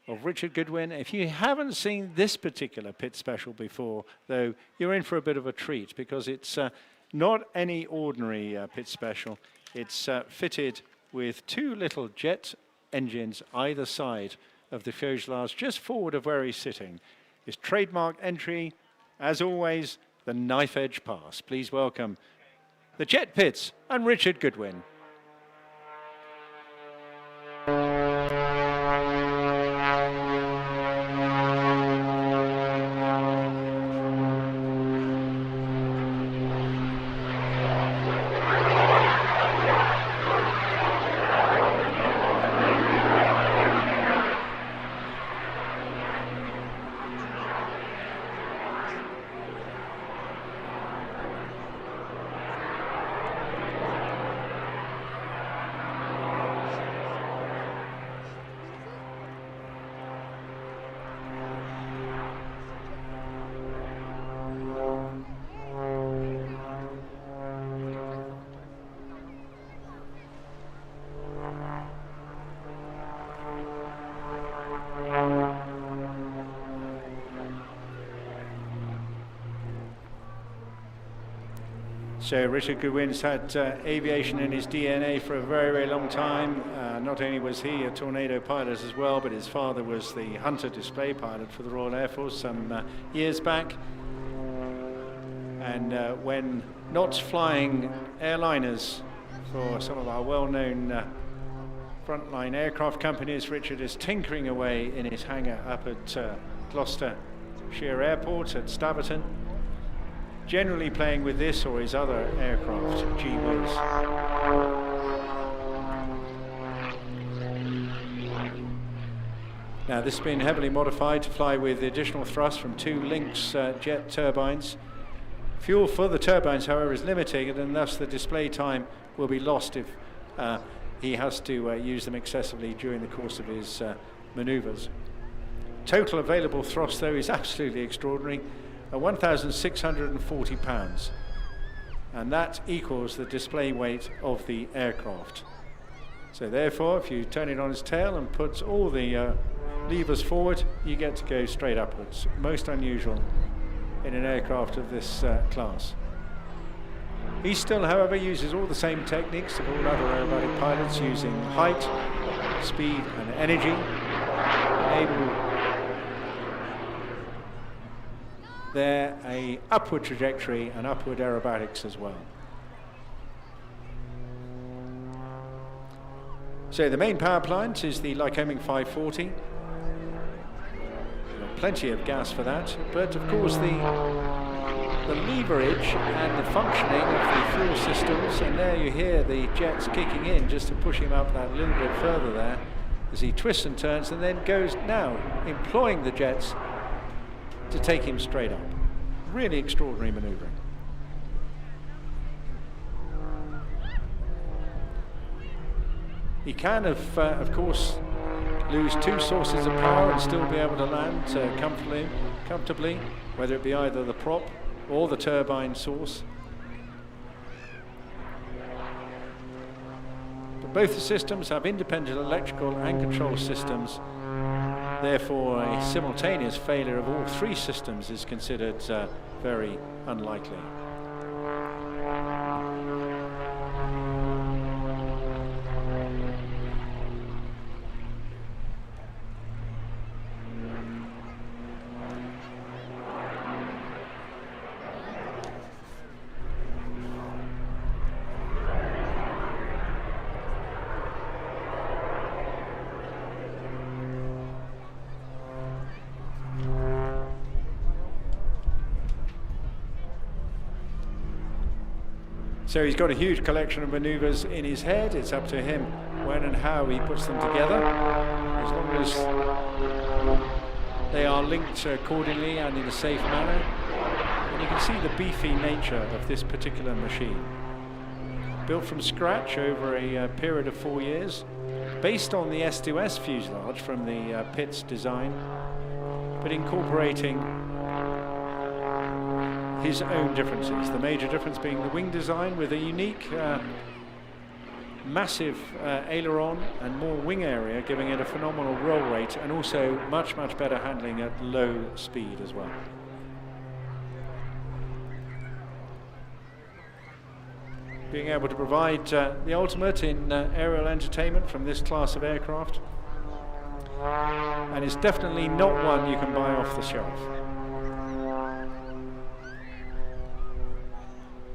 of Richard Goodwin. If you haven't seen this particular pit special before, though, you're in for a bit of a treat, because it's not any ordinary pit special. It's fitted with 2 little jet engines either side of the fuselage, just forward of where he's sitting. His trademark entry, as always, the knife edge pass. Please welcome the Jet Pits and Richard Goodwin. So Richard Goodwin's had aviation in his DNA for a very, very long time. Not only was he a Tornado pilot as well, but his father was the Hunter display pilot for the Royal Air Force some years back. And when not flying airliners for some of our well-known frontline aircraft companies, Richard is tinkering away in his hangar up at Gloucestershire Airport at Staverton, generally playing with this or his other aircraft, gee whiz. Now this has been heavily modified to fly with additional thrust from 2 Lynx jet turbines. Fuel for the turbines, however, is limited, and thus the display time will be lost if he has to use them excessively during the course of his maneuvers. Total available thrust, though, is absolutely extraordinary. 1,640 pounds, and that equals the display weight of the aircraft. So therefore, if you turn it on its tail and put all the levers forward, you get to go straight upwards. Most unusual in an aircraft of this class. He still, however, uses all the same techniques of all other aerobatic pilots, using height, speed and energy, enable there a upward trajectory and upward aerobatics as well. So the main power plant is the Lycoming 540. Plenty of gas for that, but of course the leverage and the functioning of the fuel systems, and there you hear the jets kicking in just to push him up that little bit further there as he twists and turns, and then goes now employing the jets to take him straight up. Really extraordinary maneuvering. He can, of course, lose 2 sources of power and still be able to land comfortably, whether it be either the prop or the turbine source. But both the systems have independent electrical and control systems. Therefore, a simultaneous failure of all 3 systems is considered very unlikely. So he's got a huge collection of maneuvers in his head. It's up to him when and how he puts them together, as long as they are linked accordingly and in a safe manner. And you can see the beefy nature of this particular machine. Built from scratch over a period of 4 years, based on the S2S fuselage from the Pitts design, but incorporating his own differences. The major difference being the wing design with a unique massive aileron and more wing area, giving it a phenomenal roll rate and also much, much better handling at low speed as well. Being able to provide the ultimate in aerial entertainment from this class of aircraft. And it's definitely not one you can buy off the shelf.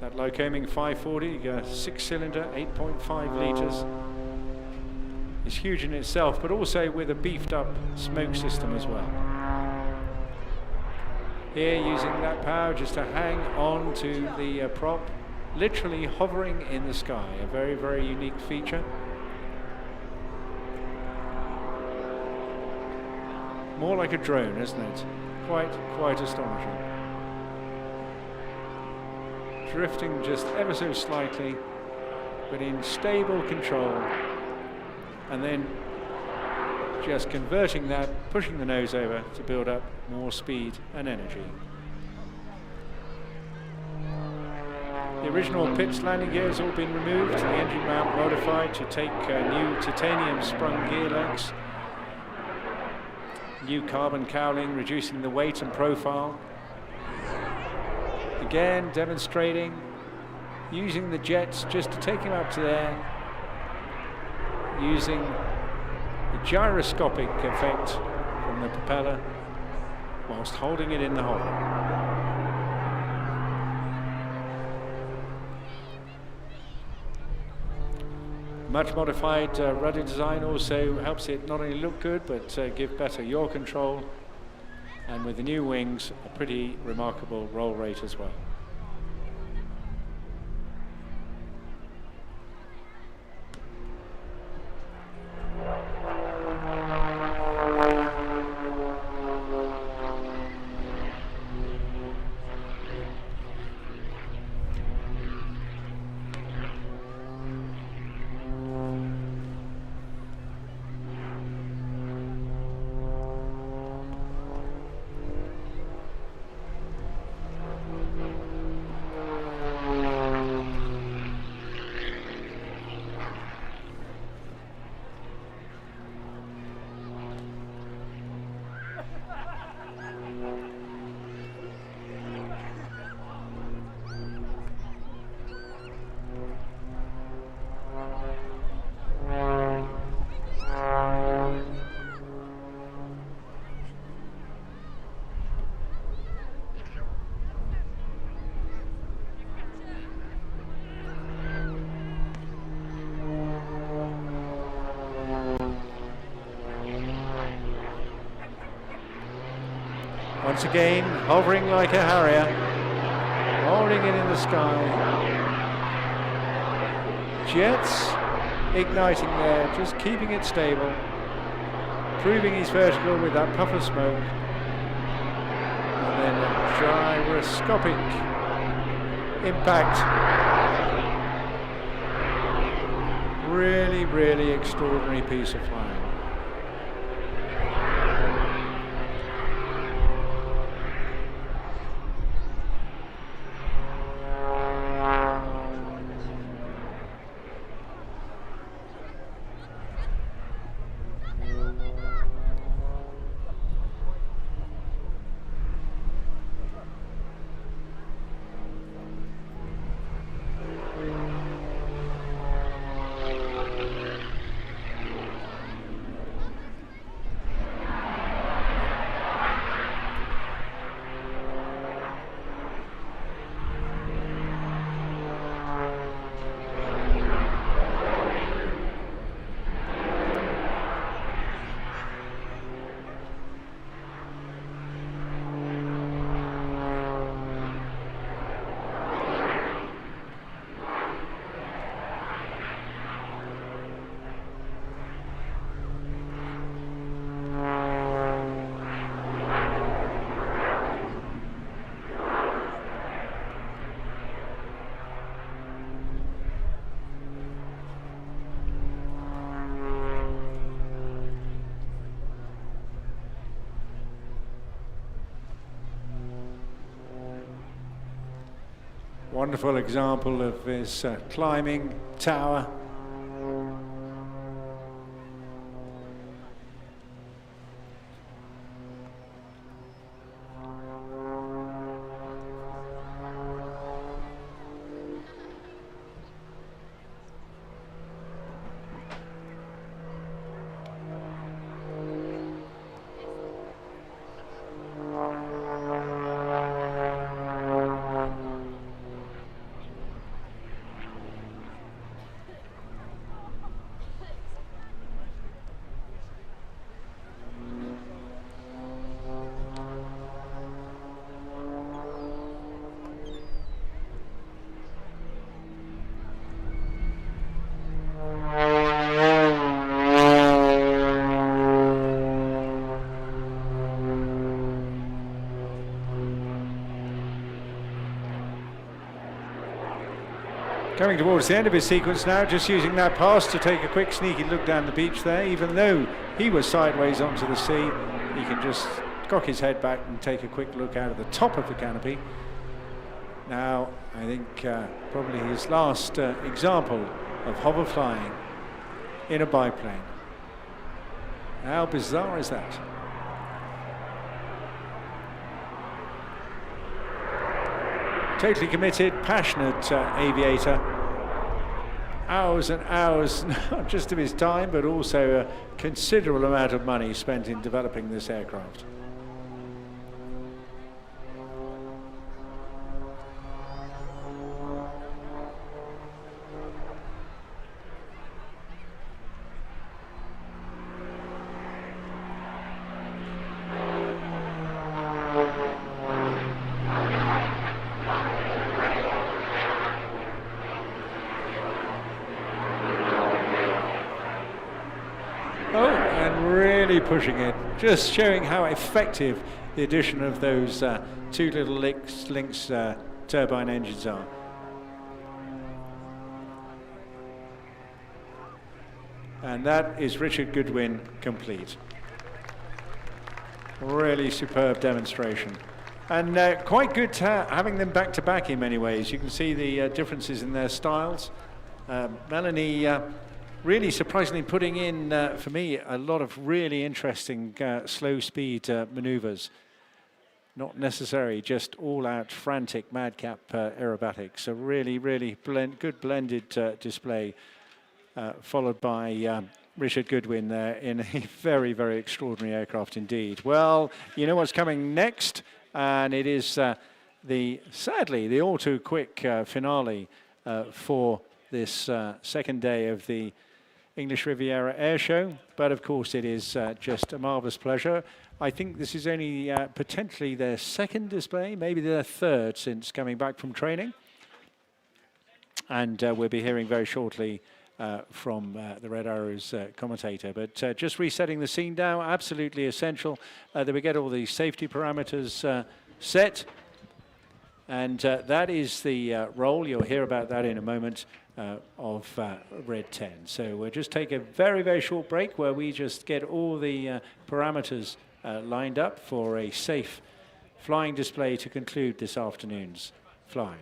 That Lycoming 540, 6-cylinder, 8.5 litres, is huge in itself, but also with a beefed up smoke system as well. Here, using that power just to hang on to the prop, literally hovering in the sky, a very, very unique feature. More like a drone, isn't it? Quite astonishing. Drifting just ever so slightly, but in stable control, and then just converting that, pushing the nose over to build up more speed and energy. The original pitch landing gear has all been removed, the engine mount modified to take new titanium sprung gear legs, new carbon cowling, reducing the weight and profile. Again, demonstrating using the jets just to take him up to there, using the gyroscopic effect from the propeller whilst holding it in the hover. Much modified rudder design also helps it not only look good but give better yaw control, and with the new wings a pretty remarkable roll rate as well. Once again, hovering like a Harrier, holding it in the sky. Jets igniting there, just keeping it stable, proving he's vertical with that puff of smoke, and then a gyroscopic impact. Really, really extraordinary piece of flying. Wonderful example of his climbing tower, coming towards the end of his sequence now, just using that pass to take a quick sneaky look down the beach there. Even though he was sideways onto the sea, he can just cock his head back and take a quick look out of the top of the canopy. Now, I think probably his last example of hover flying in a biplane. How bizarre is that? Totally committed, passionate aviator. Hours and hours, not just of his time, but also a considerable amount of money spent in developing this aircraft. Pushing it, just showing how effective the addition of those two little Lynx turbine engines are. And that is Richard Goodwin complete. Really superb demonstration. And quite good having them back to back in many ways. You can see the differences in their styles. Melanie really surprisingly putting in, for me, a lot of really interesting slow speed maneuvers. Not necessarily just all out frantic madcap aerobatics. So really, really good blended display, followed by Richard Goodwin there in a very, very extraordinary aircraft indeed. Well, you know what's coming next, and it is sadly the all too quick finale for this second day of the English Riviera Airshow, but of course it is just a marvellous pleasure. I think this is only potentially their second display, maybe their third since coming back from training. And we'll be hearing very shortly from the Red Arrows commentator. But just resetting the scene now, absolutely essential that we get all the safety parameters set. And that is the roll. You'll hear about that in a moment. Of Red 10. So we'll just take a very, very short break where we just get all the parameters lined up for a safe flying display to conclude this afternoon's flying.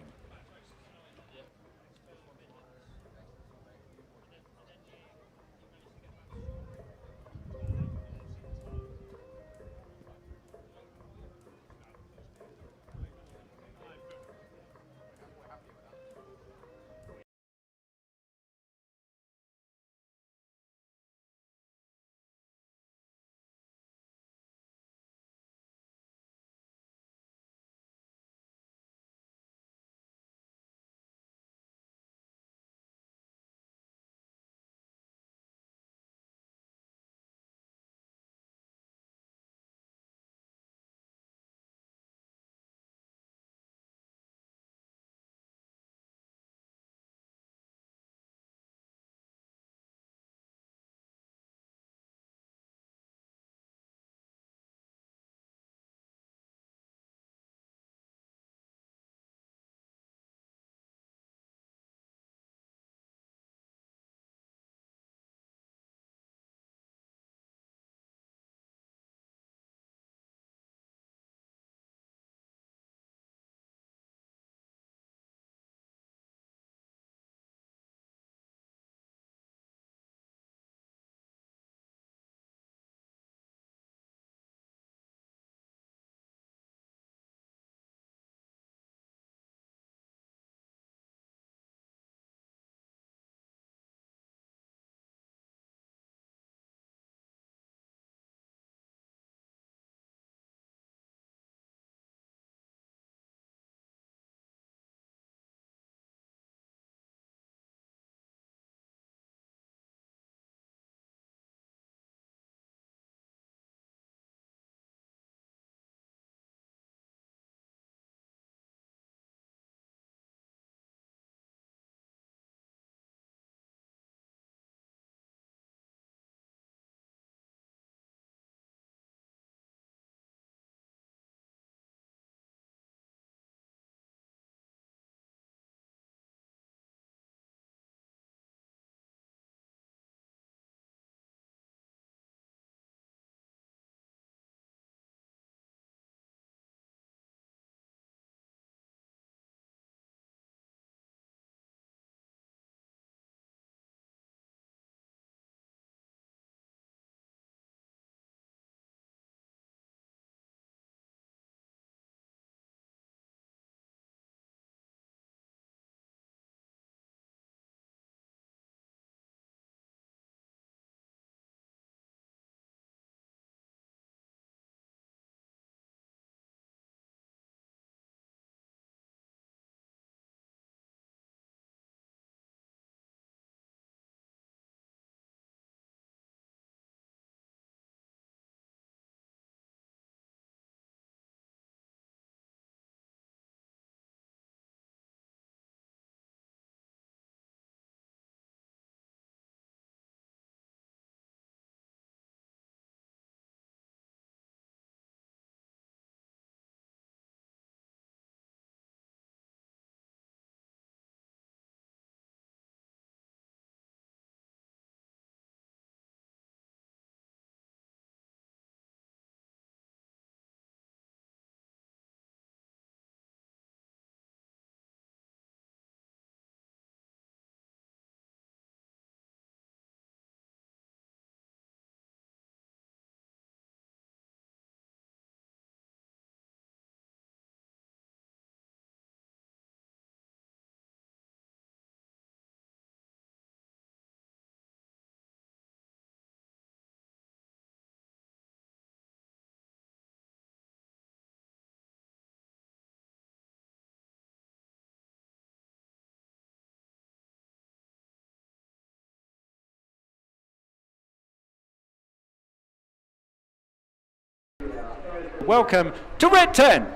welcome to Red 10.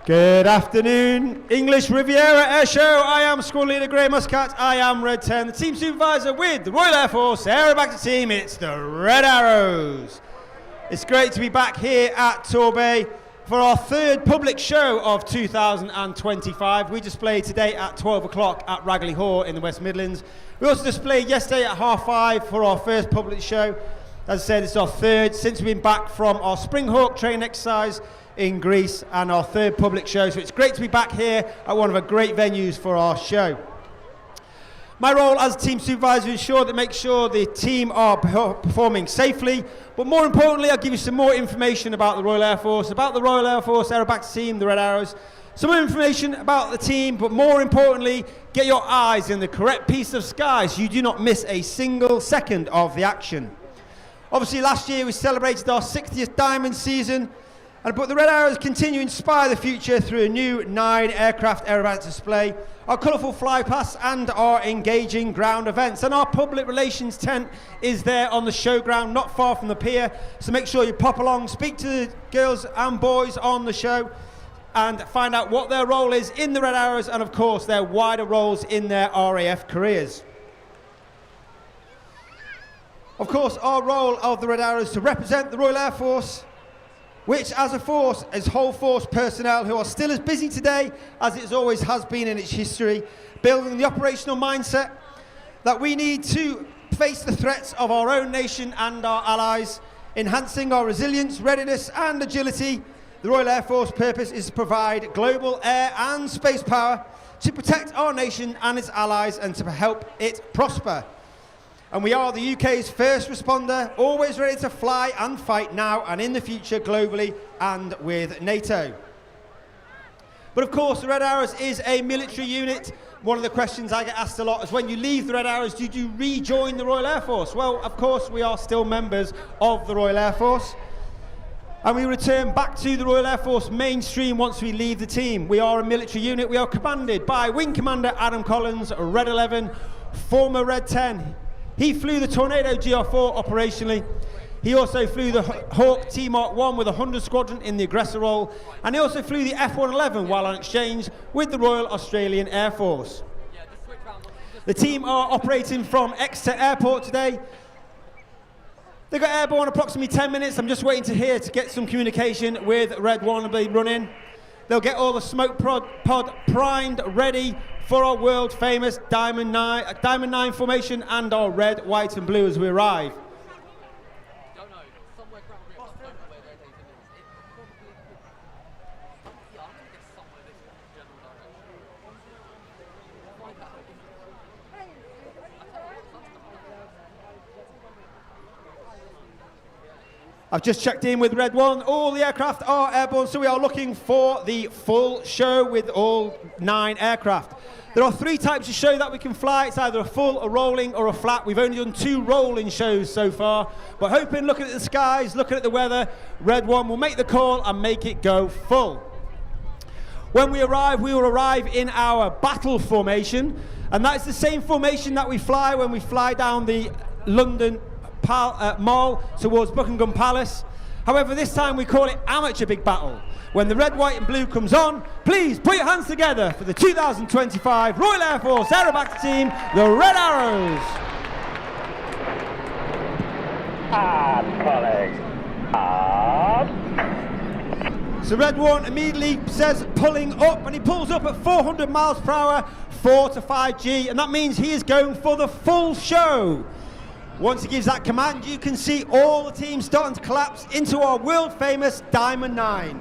Good afternoon, English Riviera Airshow. I am Squad Leader Grey Muscat. I am Red 10, the team supervisor with the Royal Air Force Aerobatic team. It's the Red Arrows. It's great to be back here at Torbay for our third public show of 2025. We displayed today at 12 o'clock at Ragley Hall in the West Midlands. We also displayed yesterday at 5:30 for our first public show. As I said, it's our third since we've been back from our Springhawk training exercise in Greece and our third public show. So it's great to be back here at one of the great venues for our show. My role as team supervisor is make sure the team are performing safely, but more importantly, I'll give you some more information about the Royal Air Force Aerobatic team, the Red Arrows, some more information about the team, but more importantly, get your eyes in the correct piece of sky so you do not miss a single second of the action. Obviously, last year we celebrated our 60th Diamond season, but the Red Arrows continue to inspire the future through a new 9-aircraft aerobatic display, our colourful flypast and our engaging ground events. And our public relations tent is there on the showground, not far from the pier. So make sure you pop along, speak to the girls and boys on the show and find out what their role is in the Red Arrows and, of course, their wider roles in their RAF careers. Of course, our role of the Red Arrows is to represent the Royal Air Force, which as a force is whole force personnel who are still as busy today as it always has been in its history, building the operational mindset that we need to face the threats of our own nation and our allies, enhancing our resilience, readiness and agility. The Royal Air Force purpose is to provide global air and space power to protect our nation and its allies and to help it prosper. And we are the UK's first responder, always ready to fly and fight now and in the future globally and with NATO. But of course, the Red Arrows is a military unit. One of the questions I get asked a lot is when you leave the Red Arrows, did you rejoin the Royal Air Force? Well, of course, we are still members of the Royal Air Force. And we return back to the Royal Air Force mainstream once we leave the team. We are a military unit. We are commanded by Wing Commander Adam Collins, Red 11, former Red 10. He flew the Tornado GR4 operationally. He also flew the Hawk T-Mark 1 with the 100 Squadron in the aggressor role. And he also flew the F-111 while on exchange with the Royal Australian Air Force. The team are operating from Exeter Airport today. They got airborne approximately 10 minutes. I'm just waiting to get some communication with Red 1 and be running. They'll get all the smoke pod primed, ready for our world famous Diamond 9 formation and our red, white and blue as we arrive. I've just checked in with Red 1. All the aircraft are airborne, so we are looking for the full show with all 9 aircraft. There are 3 types of show that we can fly. It's either a full, a rolling, or a flat. We've only done 2 rolling shows so far, but hoping, looking at the skies, looking at the weather, Red 1 will make the call and make it go full. When we arrive, we will arrive in our battle formation, and that is the same formation that we fly when we fly down the London Mall towards Buckingham Palace. However, this time we call it Amateur Big Battle. When the red, white and blue comes on, please put your hands together for the 2025 Royal Air Force Aerobatic team, the Red Arrows. So Red 1 immediately says pulling up, and he pulls up at 400 miles per hour, 4 to 5G, and that means he is going for the full show. Once he gives that command, you can see all the teams starting to collapse into our world famous Diamond 9.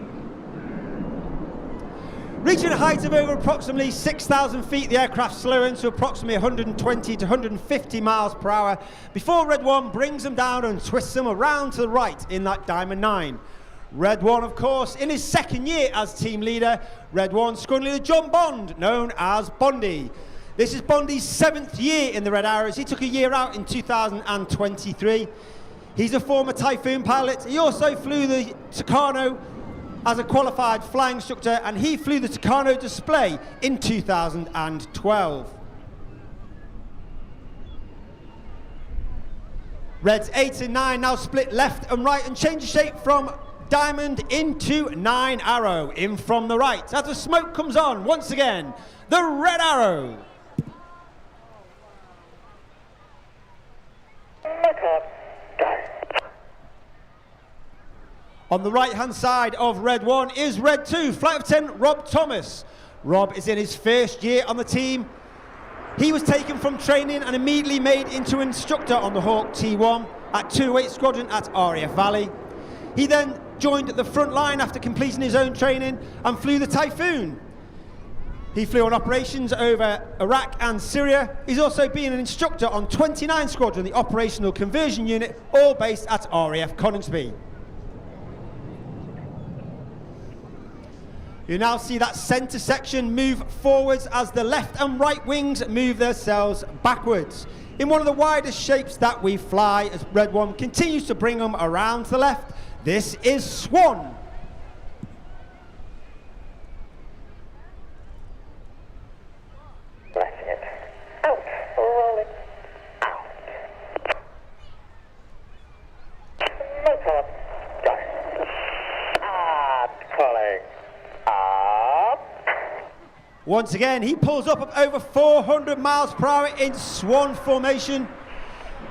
Reaching a height of over approximately 6,000 feet, the aircraft slowing to approximately 120 to 150 miles per hour before Red 1 brings them down and twists them around to the right in that Diamond 9. Red 1, of course, in his second year as team leader, Red 1 squadron leader John Bond, known as Bondy. This is Bondy's 7th year in the Red Arrows. He took a year out in 2023. He's a former Typhoon pilot. He also flew the Tucano as a qualified flying instructor, and he flew the Tucano display in 2012. Reds 8 and 9 now split left and right and change shape from Diamond into 9 Arrow. In from the right. As the smoke comes on, once again, the Red Arrow. On the right-hand side of Red 1 is Red 2, Flight Lieutenant Rob Thomas. Rob is in his first year on the team. He was taken from training and immediately made into instructor on the Hawk T1 at 208 Squadron at RAF Valley. He then joined the front line after completing his own training and flew the Typhoon. He flew on operations over Iraq and Syria. He's also been an instructor on 29 Squadron, the Operational Conversion Unit, all based at RAF Coningsby. You now see that centre section move forwards as the left and right wings move themselves backwards. In one of the widest shapes that we fly, as Red 1 continues to bring them around to the left, this is Swan. Letting it out, rolling out. Motor, go. Pulling up. Once again, he pulls up over 400 miles per hour in Swan formation.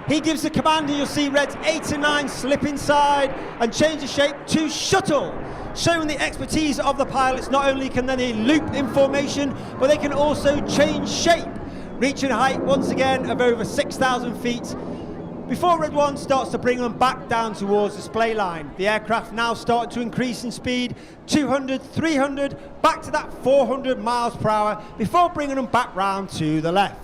He gives the command, and you'll see Reds 8 and 9 slip inside and change the shape to shuttle, showing the expertise of the pilots. Not only can they loop in formation, but they can also change shape, reaching a height once again of over 6,000 feet. Before Red 1 starts to bring them back down towards the display line, the aircraft now start to increase in speed, 200, 300, back to that 400 miles per hour, before bringing them back round to the left.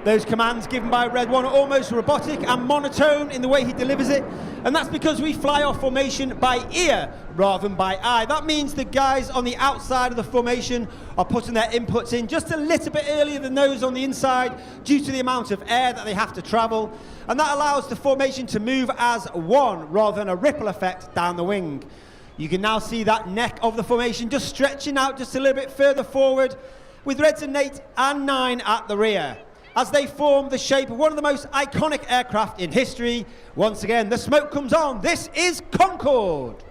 Those commands given by Red 1 are almost robotic and monotone in the way he delivers it, and that's because we fly our formation by ear rather than by eye. That means the guys on the outside of the formation are putting their inputs in just a little bit earlier than those on the inside due to the amount of air that they have to travel, and that allows the formation to move as one rather than a ripple effect down the wing. You can now see that neck of the formation just stretching out just a little bit further forward, with Reds and 8 and 9 at the rear, as they form the shape of one of the most iconic aircraft in history. Once again, the smoke comes on. This is Concorde.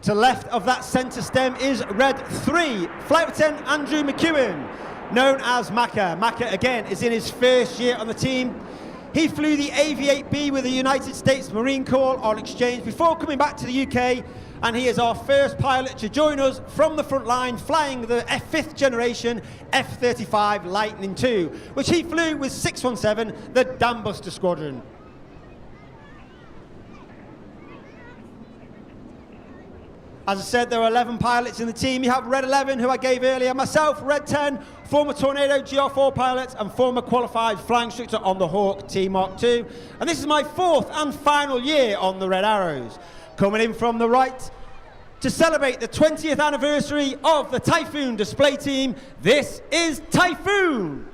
To the left of that centre stem is Red 3, Flight Lieutenant Andrew McEwen, known as Macca. Macca, again, is in his first year on the team. He flew the AV-8B with the United States Marine Corps on exchange before coming back to the UK, and he is our first pilot to join us from the front line, flying the 5th generation F-35 Lightning II, which he flew with 617, the Dambuster Squadron. As I said, there are 11 pilots in the team. You have Red 11, who I gave earlier, myself, Red 10, former Tornado GR4 pilot and former qualified flying instructor on the Hawk T Mark II. And this is my 4th and final year on the Red Arrows. Coming in from the right to celebrate the 20th anniversary of the Typhoon display team, this is Typhoon.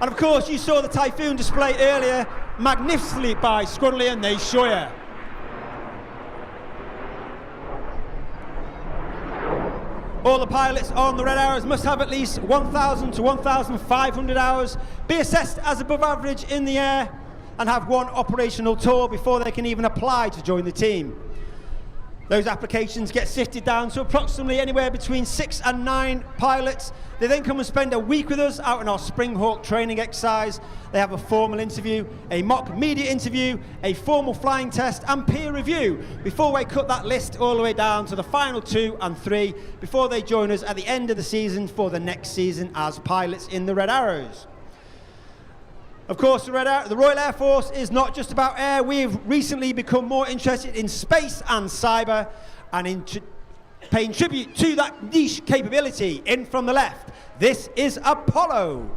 And of course, you saw the Typhoon display earlier, magnificently by Squadron Leader Nate Scheuer. All the pilots on the Red Arrows must have at least 1,000 to 1,500 hours, be assessed as above average in the air, and have one operational tour before they can even apply to join the team. Those applications get sifted down to approximately anywhere between 6 and 9 pilots. They then come and spend a week with us out in our Spring Hawk training exercise. They have a formal interview, a mock media interview, a formal flying test and peer review before we cut that list all the way down to the final 2 and 3 before they join us at the end of the season for the next season as pilots in the Red Arrows. Of course, the Royal Air Force is not just about air. We've recently become more interested in space and cyber, and in paying tribute to that niche capability. In from the left, this is Apollo.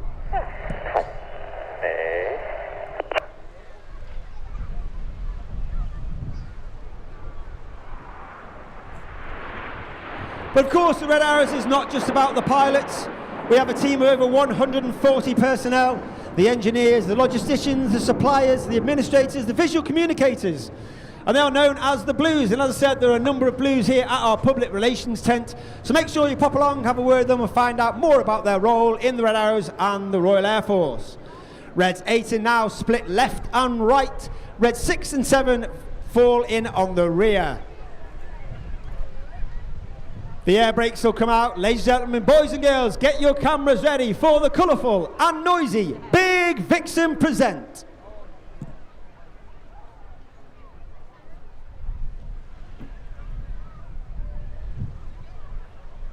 But of course, the Red Arrows is not just about the pilots. We have a team of over 140 personnel, the engineers, the logisticians, the suppliers, the administrators, the visual communicators. And they are known as the Blues. And as I said, there are a number of Blues here at our public relations tent. So make sure you pop along, have a word with them and find out more about their role in the Red Arrows and the Royal Air Force. Reds 8 are now split left and right. Reds 6 and 7 fall in on the rear. The air brakes will come out. Ladies and gentlemen, boys and girls, get your cameras ready for the colourful and noisy Big Vixen Present.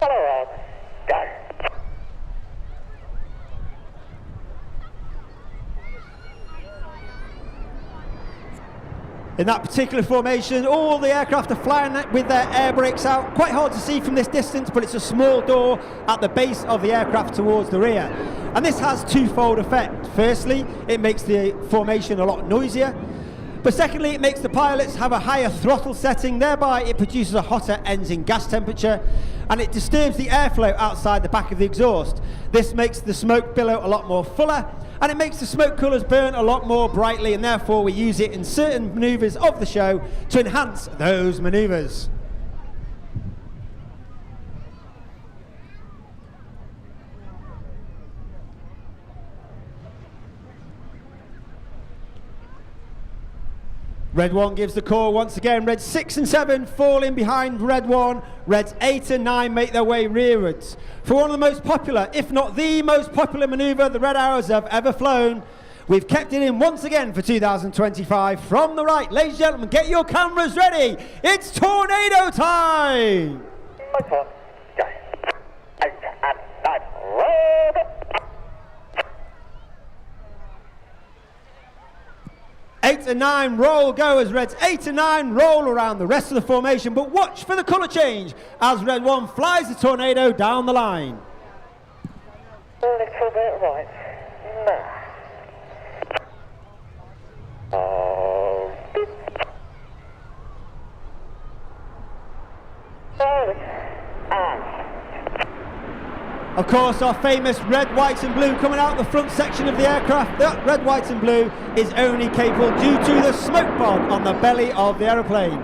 Hello, go. In that particular formation, all the aircraft are flying with their air brakes out. Quite hard to see from this distance, but it's a small door at the base of the aircraft towards the rear. And this has twofold effect. Firstly, it makes the formation a lot noisier. But secondly, it makes the pilots have a higher throttle setting, thereby it produces a hotter engine gas temperature, and it disturbs the airflow outside the back of the exhaust. This makes the smoke billow a lot more fuller, and it makes the smoke colours burn a lot more brightly, and therefore we use it in certain manoeuvres of the show to enhance those manoeuvres. Red 1 gives the call once again. Reds 6 and 7 fall in behind Red 1. Reds 8 and 9 make their way rearwards. For one of the most popular, if not the most popular manoeuvre the Red Arrows have ever flown, we've kept it in once again for 2025. From the right, ladies and gentlemen, get your cameras ready. It's tornado time! Go. 8 and 9, roll it. 8 and 9 roll go as Reds 8 and 9 roll around the rest of the formation, but watch for the colour change as Red 1 flies the tornado down the line. A little bit right. Now. Of course, our famous red, white and blue coming out the front section of the aircraft. That red, white and blue is only capable due to the smoke pod on the belly of the aeroplane.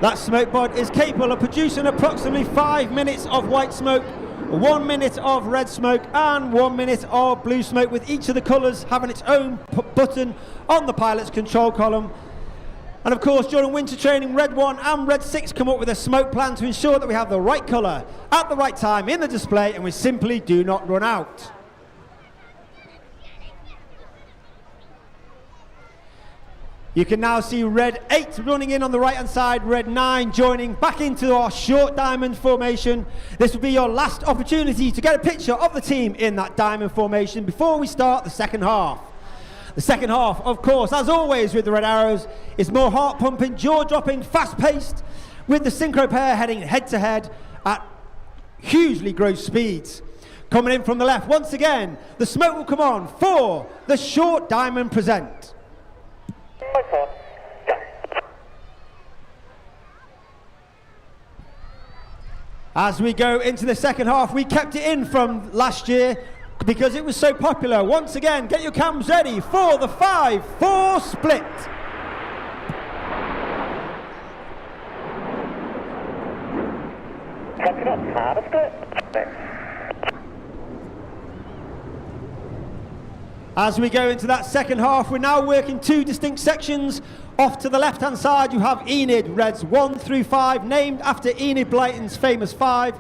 That smoke pod is capable of producing approximately 5 minutes of white smoke, 1 minute of red smoke and 1 minute of blue smoke, with each of the colours having its own button on the pilot's control column. And of course, during winter training, Red 1 and Red 6 come up with a smoke plan to ensure that we have the right colour at the right time in the display and we simply do not run out. You can now see Red 8 running in on the right hand side, Red 9 joining back into our short diamond formation. This will be your last opportunity to get a picture of the team in that diamond formation before we start the second half. The second half, of course, as always with the Red Arrows, is more heart-pumping, jaw-dropping, fast-paced, with the synchro pair heading head-to-head at hugely gross speeds. Coming in from the left, once again, the smoke will come on for the short diamond present. As we go into the second half, we kept it in from last year because it was so popular. Once again, get your cams ready for the 5-4 split. Copy that, hard split. As we go into that second half, we're now working two distinct sections. Off to the left-hand side, you have Enid, Reds 1 through 5, named after Enid Blyton's famous 5.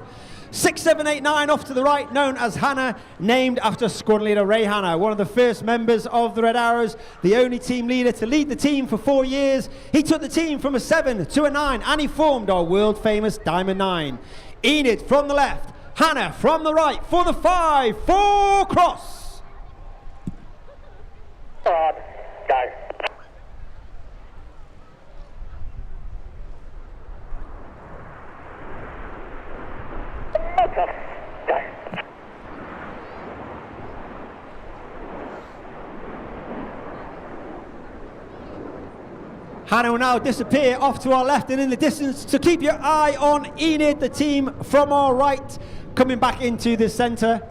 6, 7, 8, 9 off to the right, known as Hannah, named after Squadron Leader Ray Hannah, one of the first members of the Red Arrows, the only team leader to lead the team for 4 years. He took the team from a 7 to a 9, and he formed our world-famous Diamond 9. Enid from the left, Hannah from the right for the 5-4 cross. Hard, go. Hannah will now disappear off to our left, and in the distance, to keep your eye on Enid, the team from our right, coming back into the centre.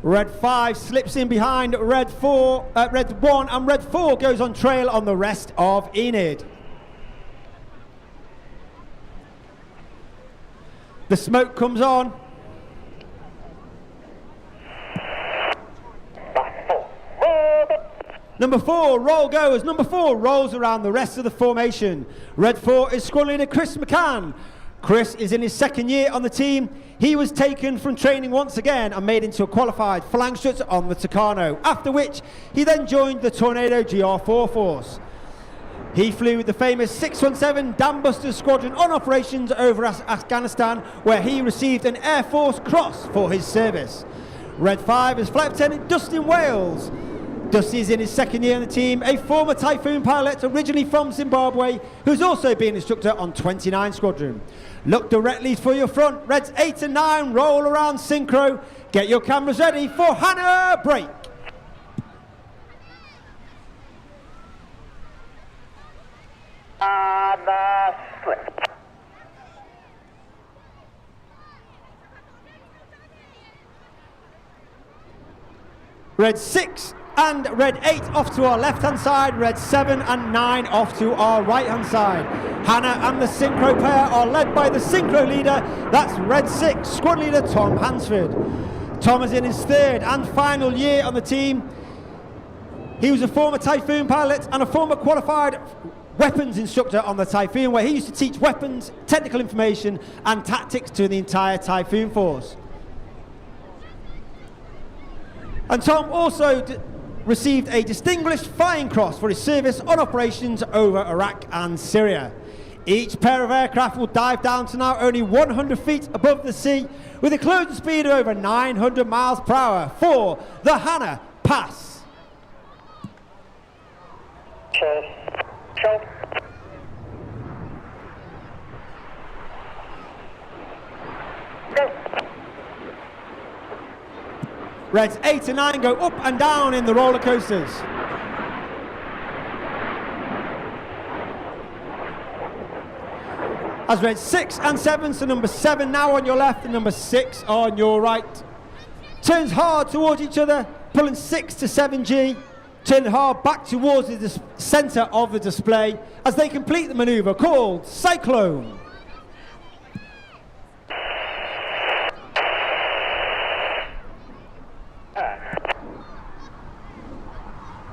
Red 5 slips in behind Red 1, and Red 4 goes on trail on the rest of Enid. The smoke comes on. Number 4, roll goes. Number 4 rolls around the rest of the formation. Red 4 is squad leader Chris McCann. Chris is in his second year on the team. He was taken from training once again and made into a qualified flying instructor on the Tucano, after which he then joined the Tornado GR4 force. He flew with the famous 617 Dam Busters Squadron on operations over Afghanistan, where he received an Air Force Cross for his service. Red 5 is Flight Lieutenant Dustin Wales. Dusty is in his second year on the team, a former Typhoon pilot originally from Zimbabwe, who's also been instructor on 29 Squadron. Look directly for your front. Reds 8 and 9 roll around synchro. Get your cameras ready for Hannah break. Slip. Red 6 and Red 8 off to our left hand side, Red 7 and 9 off to our right hand side. Hannah and the synchro pair are led by the synchro leader, that's Red 6, squad leader Tom Hansford. Tom is in his third and final year on the team. He was a former Typhoon pilot and a former qualified weapons instructor on the Typhoon, where he used to teach weapons, technical information and tactics to the entire Typhoon force. And Tom also received a Distinguished Flying Cross for his service on operations over Iraq and Syria. Each pair of aircraft will dive down to now only 100 feet above the sea with a closing speed of over 900 miles per hour for the Hannah Pass. Show. Go. Reds 8 and 9 go up and down in the roller coasters. As Reds 6 and 7, so number 7 now on your left and number 6 on your right. Turns hard towards each other, pulling 6 to 7G. Turning hard back towards the centre of the display as they complete the manoeuvre called Cyclone.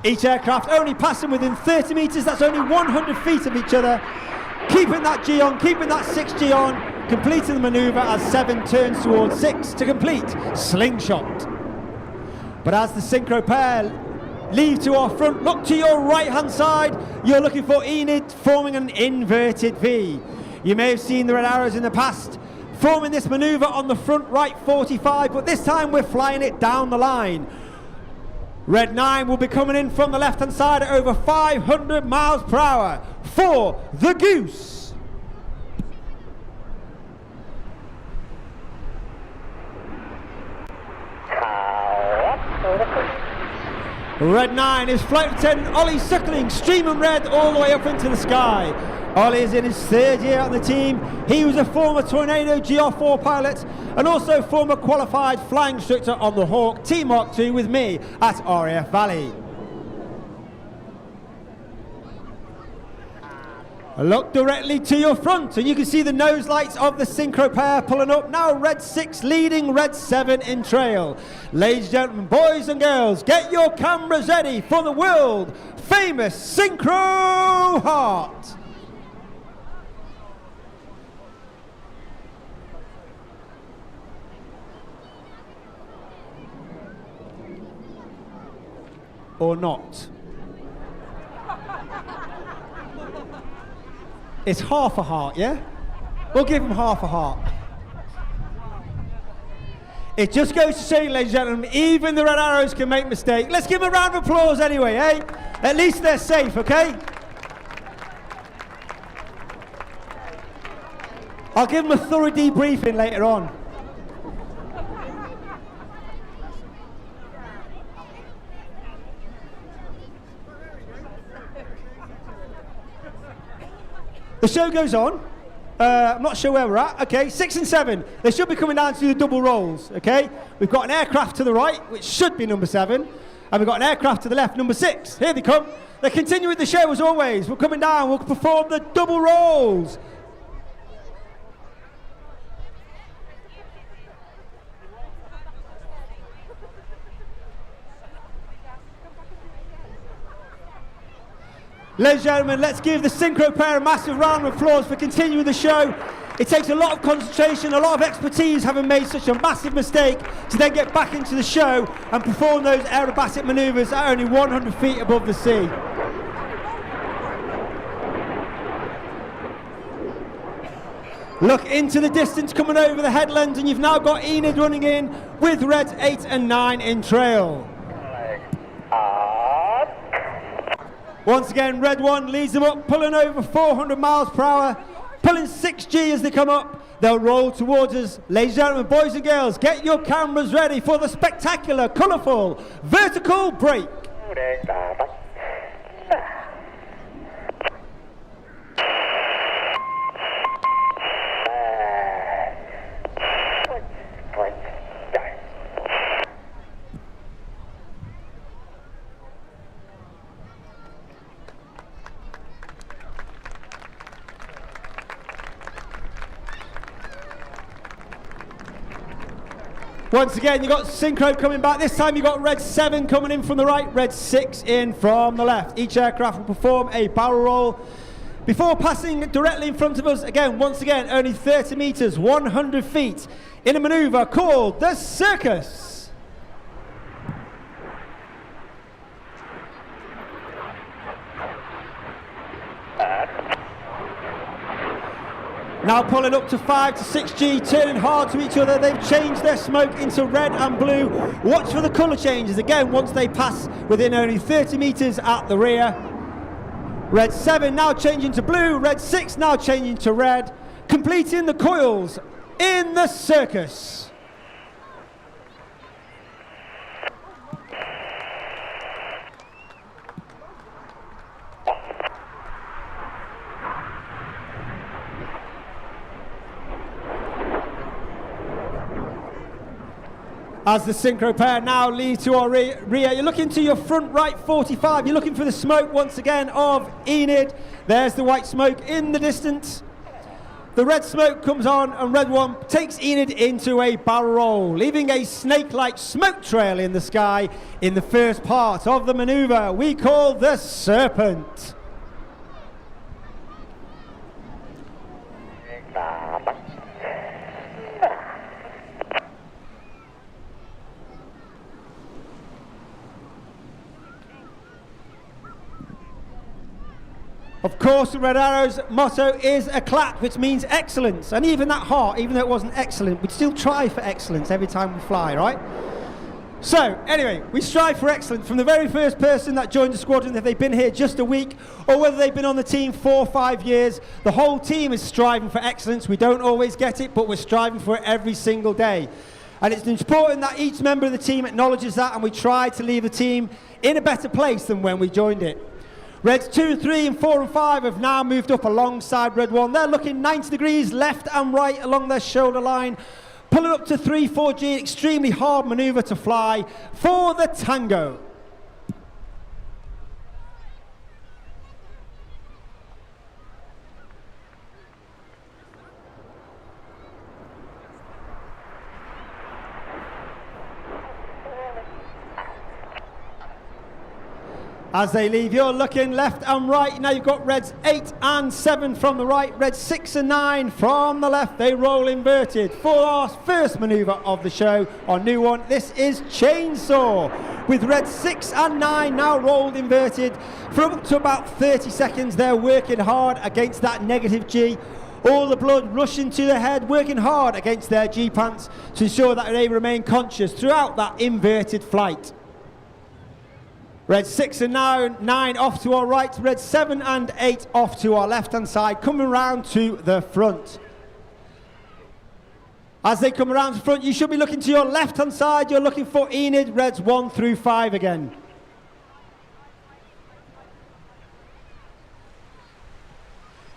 Each aircraft only passing within 30 metres, that's only 100 feet of each other. Keeping that G on, keeping that 6G on, completing the manoeuvre as 7 turns towards 6 to complete Slingshot. But as the synchro pair leave to our front, look to your right hand side, you're looking for Enid forming an inverted V. You may have seen the red arrows in the past forming this manoeuvre on the front right 45, but this time we're flying it down the line. Red 9 will be coming in from the left hand side at over 500 miles per hour for the Goose. Red 9 is Flight Lieutenant Ollie Suckling, streaming red all the way up into the sky. Ollie is in his third year on the team. He was a former Tornado GR4 pilot and also former qualified flying instructor on the Hawk T Mark II with me at RAF Valley. Look directly to your front and you can see the nose lights of the synchro pair pulling up. Now Red 6 leading Red 7 in trail. Ladies and gentlemen, boys and girls, get your cameras ready for the world famous Synchro Heart. Or not. It's half a heart, yeah? We'll give him half a heart. It just goes to show you, ladies and gentlemen, even the red arrows can make mistakes. Let's give them a round of applause anyway, eh? At least they're safe, okay? I'll give them a thorough debriefing later on. The show goes on. I'm not sure where we're at. Okay, 6 and 7. They should be coming down to the double rolls. Okay, we've got an aircraft to the right, which should be number 7, and we've got an aircraft to the left, number 6. Here they come. They continue with the show as always. We're coming down. We'll perform the double rolls. Ladies and gentlemen, let's give the synchro pair a massive round of applause for continuing the show. It takes a lot of concentration, a lot of expertise, having made such a massive mistake, to then get back into the show and perform those aerobatic manoeuvres at only 100 feet above the sea. Look into the distance coming over the headland, and you've now got Enid running in with Reds 8 and 9 in trail. Once again, Red 1 leads them up, pulling over 400 miles per hour, pulling 6G as they come up. They'll roll towards us. Ladies and gentlemen, boys and girls, get your cameras ready for the spectacular, colourful, vertical break. Once again, you got synchro coming back. This time you got Red 7 coming in from the right, Red 6 in from the left. Each aircraft will perform a barrel roll before passing directly in front of us. Again, once again, only 30 meters, 100 feet, in a maneuver called the circus. Now pulling up to 5 to 6G, turning hard to each other. They've changed their smoke into red and blue. Watch for the colour changes again once they pass within only 30 metres at the rear. Red 7 now changing to blue. Red 6 now changing to red. Completing the coils in the circus. As the synchro pair now lead to our rear, you're looking to your front right 45. You're looking for the smoke once again of Enid. There's the white smoke in the distance. The red smoke comes on, and Red 1 takes Enid into a barrel roll, leaving a snake-like smoke trail in the sky in the first part of the maneuver we call the Serpent. Of course, the Red Arrow's motto is a clap, which means excellence. And even that heart, even though it wasn't excellent, we'd still try for excellence every time we fly, right? So, anyway, we strive for excellence from the very first person that joined the squadron, if they've been here just a week, or whether they've been on the team 4 or 5 years. The whole team is striving for excellence. We don't always get it, but we're striving for it every single day. And it's important that each member of the team acknowledges that, and we try to leave the team in a better place than when we joined it. Reds 2, 3 and 4 and 5 have now moved up alongside Red 1. They're looking 90 degrees left and right along their shoulder line. Pulling up to 3, 4G, extremely hard manoeuvre to fly for the Tango. As they leave, you're looking left and right. Now you've got Reds 8 and 7 from the right, Reds 6 and 9 from the left. They roll inverted for our first manoeuvre of the show. Our new one, this is Chainsaw, with Reds 6 and 9 now rolled inverted. For up to about 30 seconds, they're working hard against that negative G. All the blood rushing to the head, working hard against their G-pants to ensure that they remain conscious throughout that inverted flight. Red 6 and 9 off to our right, Red 7 and 8 off to our left-hand side, coming round to the front. As they come around to the front, you should be looking to your left-hand side. You're looking for Enid, Reds 1 through 5 again.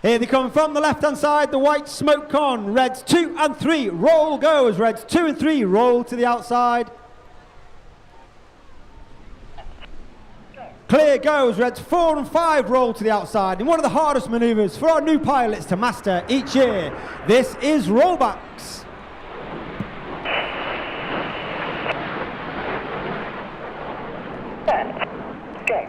Here they come from the left-hand side, the white smoke con. Reds 2 and 3, roll goes. Reds 2 and 3, roll to the outside. Clear goes. Reds 4 and 5, roll to the outside. In one of the hardest manoeuvres for our new pilots to master each year. This is rollbacks. Go.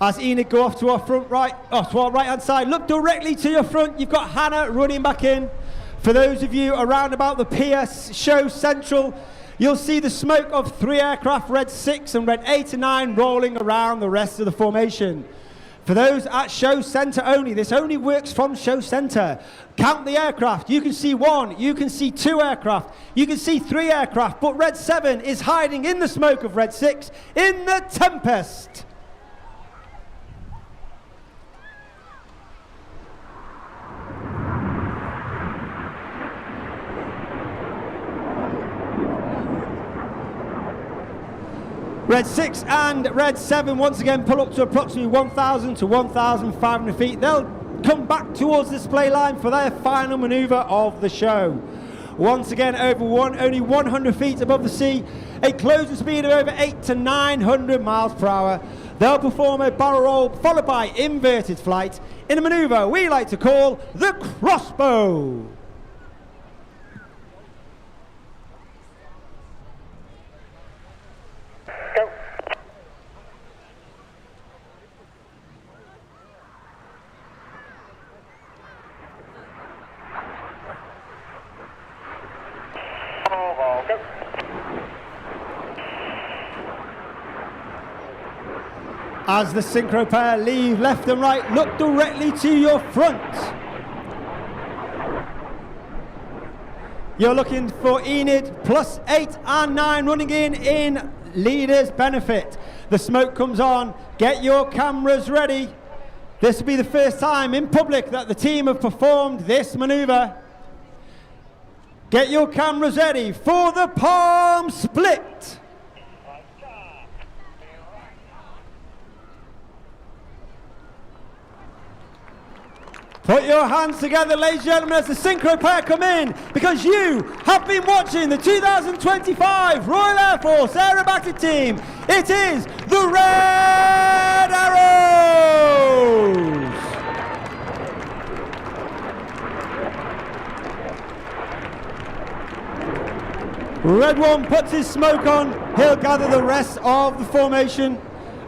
As Enid go off to our front right, off to our right hand side, look directly to your front. You've got Hannah running back in. For those of you around about the PS Show Central, you'll see the smoke of 3 aircraft, Red 6 and Red 8 and 9, rolling around the rest of the formation. For those at Show Centre only, this only works from Show Centre. Count the aircraft. You can see 1, you can see 2 aircraft, you can see 3 aircraft, but Red 7 is hiding in the smoke of Red 6 in the Tempest. Red 6 and Red 7 once again pull up to approximately 1,000 to 1,500 feet. They'll come back towards the display line for their final manoeuvre of the show. Once again only 100 feet above the sea, a closing speed of over 800 to 900 miles per hour. They'll perform a barrel roll followed by inverted flight in a manoeuvre we like to call the crossbow. As the synchro pair leave left and right, look directly to your front. You're looking for Enid plus 8 and 9 running in leader's benefit. The smoke comes on, get your cameras ready. This will be the first time in public that the team have performed this manoeuvre. Get your cameras ready for the palm split. Put your hands together, ladies and gentlemen, as the synchro pair come in, because you have been watching the 2025 Royal Air Force Aerobatic team. It is the Red Arrows! Red 1 puts his smoke on. He'll gather the rest of the formation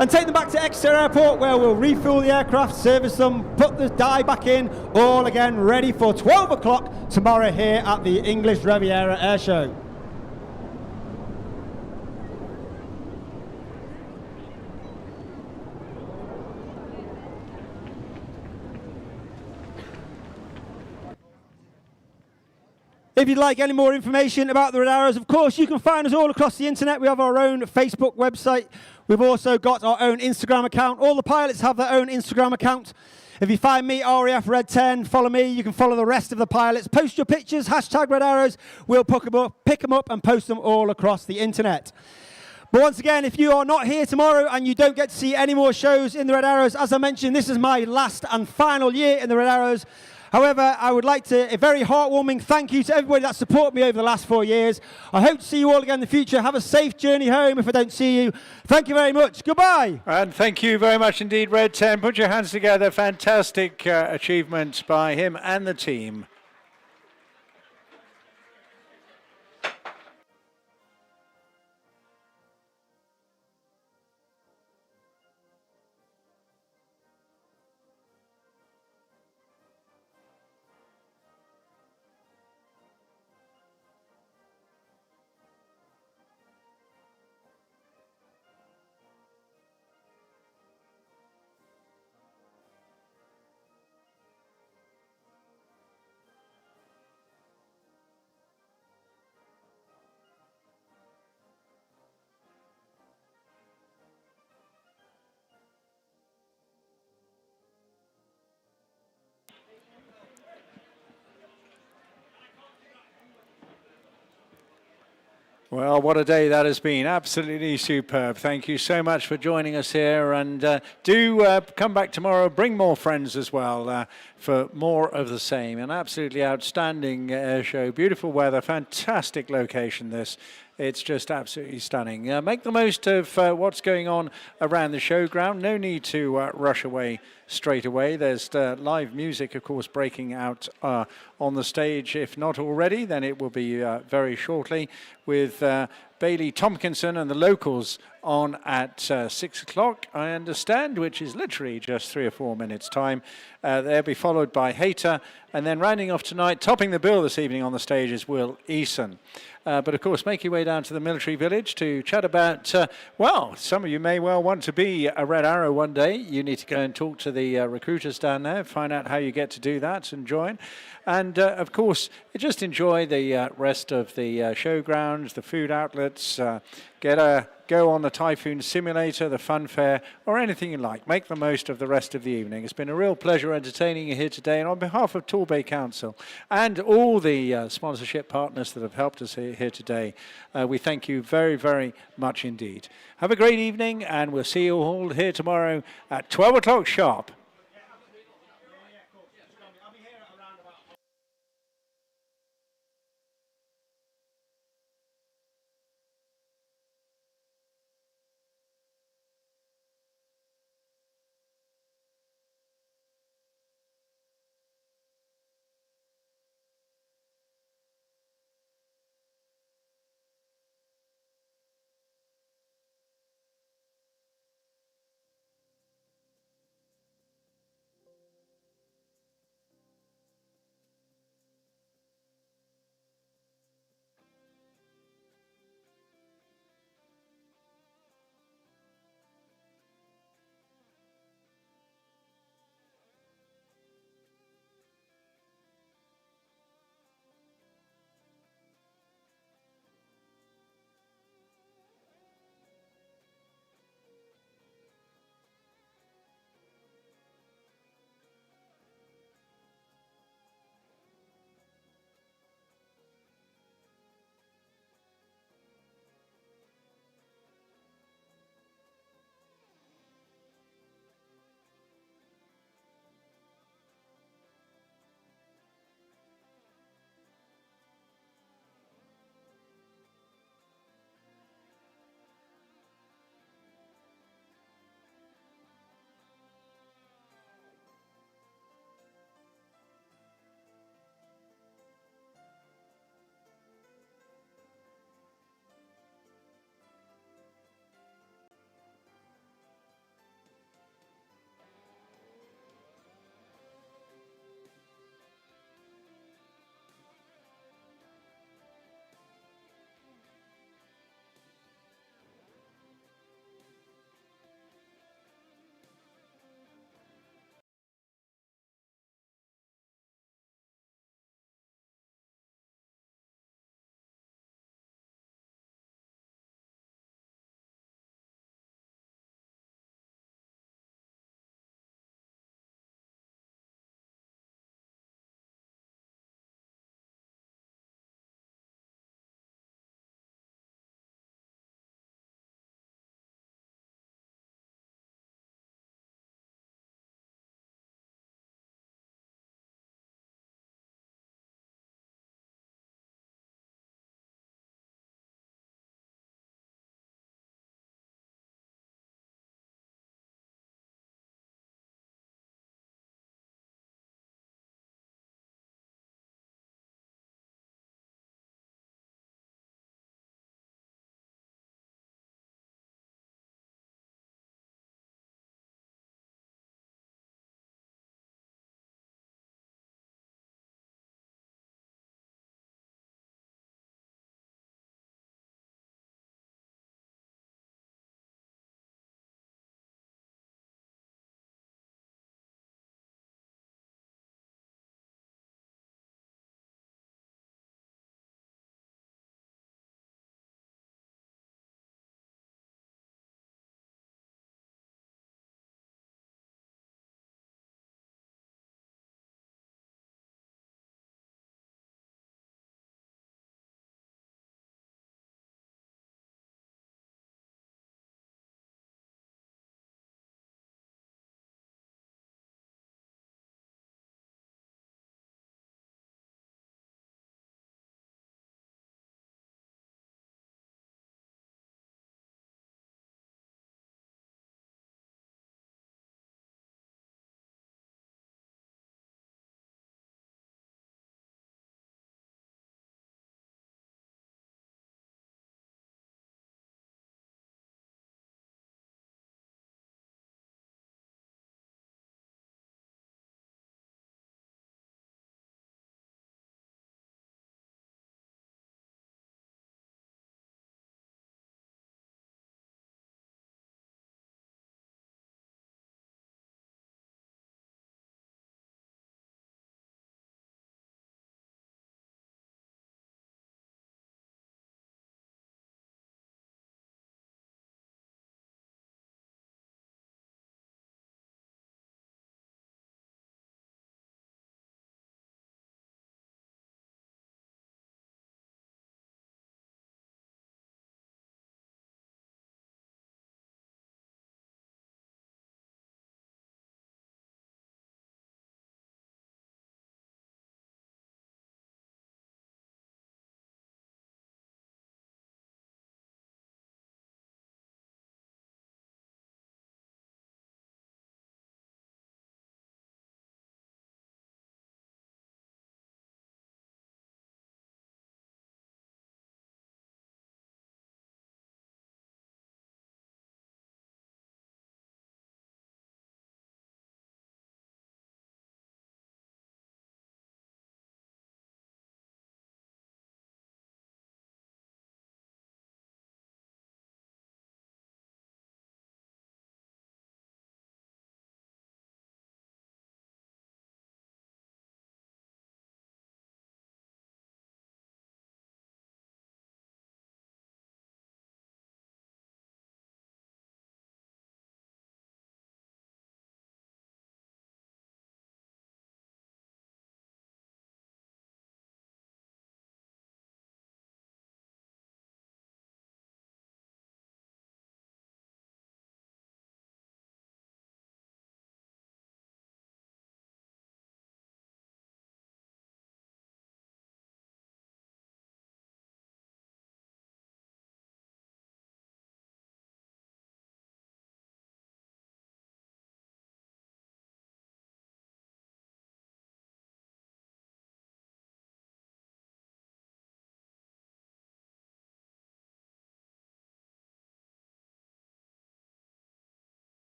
and take them back to Exeter Airport, where we'll refuel the aircraft, service them, put the die back in, all again ready for 12 o'clock tomorrow here at the English Riviera Airshow. If you'd like any more information about the Red Arrows, of course, you can find us all across the internet. We have our own Facebook website. We've also got our own Instagram account. All the pilots have their own Instagram account. If you find me, RAF Red 10, follow me. You can follow the rest of the pilots. Post your pictures, hashtag Red Arrows. We'll pick them up and post them all across the internet. But once again, if you are not here tomorrow and you don't get to see any more shows in the Red Arrows, as I mentioned, this is my last and final year in the Red Arrows. However, I would like to, a very heartwarming thank you to everybody that supported me over the last 4 years. I hope to see you all again in the future. Have a safe journey home if I don't see you. Thank you very much. Goodbye. And thank you very much indeed, Red 10. Put your hands together. Fantastic achievement by him and the team. Well, what a day that has been. Absolutely superb. Thank you so much for joining us here. And do come back tomorrow. Bring more friends as well for more of the same. An absolutely outstanding air show. Beautiful weather. Fantastic location this. It's just absolutely stunning. Make the most of what's going on around the showground. No need to rush away straight away. There's live music, of course, breaking out on the stage. If not already, then it will be very shortly with Bailey Tompkinson and the locals on at 6 o'clock, I understand, which is literally just 3 or 4 minutes' time. They'll be followed by Hater, and then rounding off tonight, topping the bill this evening on the stage is Will Eason. But of course, make your way down to the military village to chat about, well, some of you may well want to be a Red Arrow one day. You need to go and talk to the recruiters down there, find out how you get to do that and join. And of course, just enjoy the rest of the showgrounds, the food outlets, go on the Typhoon Simulator, the fun fair, or anything you like. Make the most of the rest of the evening. It's been a real pleasure entertaining you here today. And on behalf of Torbay Council and all the sponsorship partners that have helped us here today, we thank you very, very much indeed. Have a great evening, and we'll see you all here tomorrow at 12 o'clock sharp.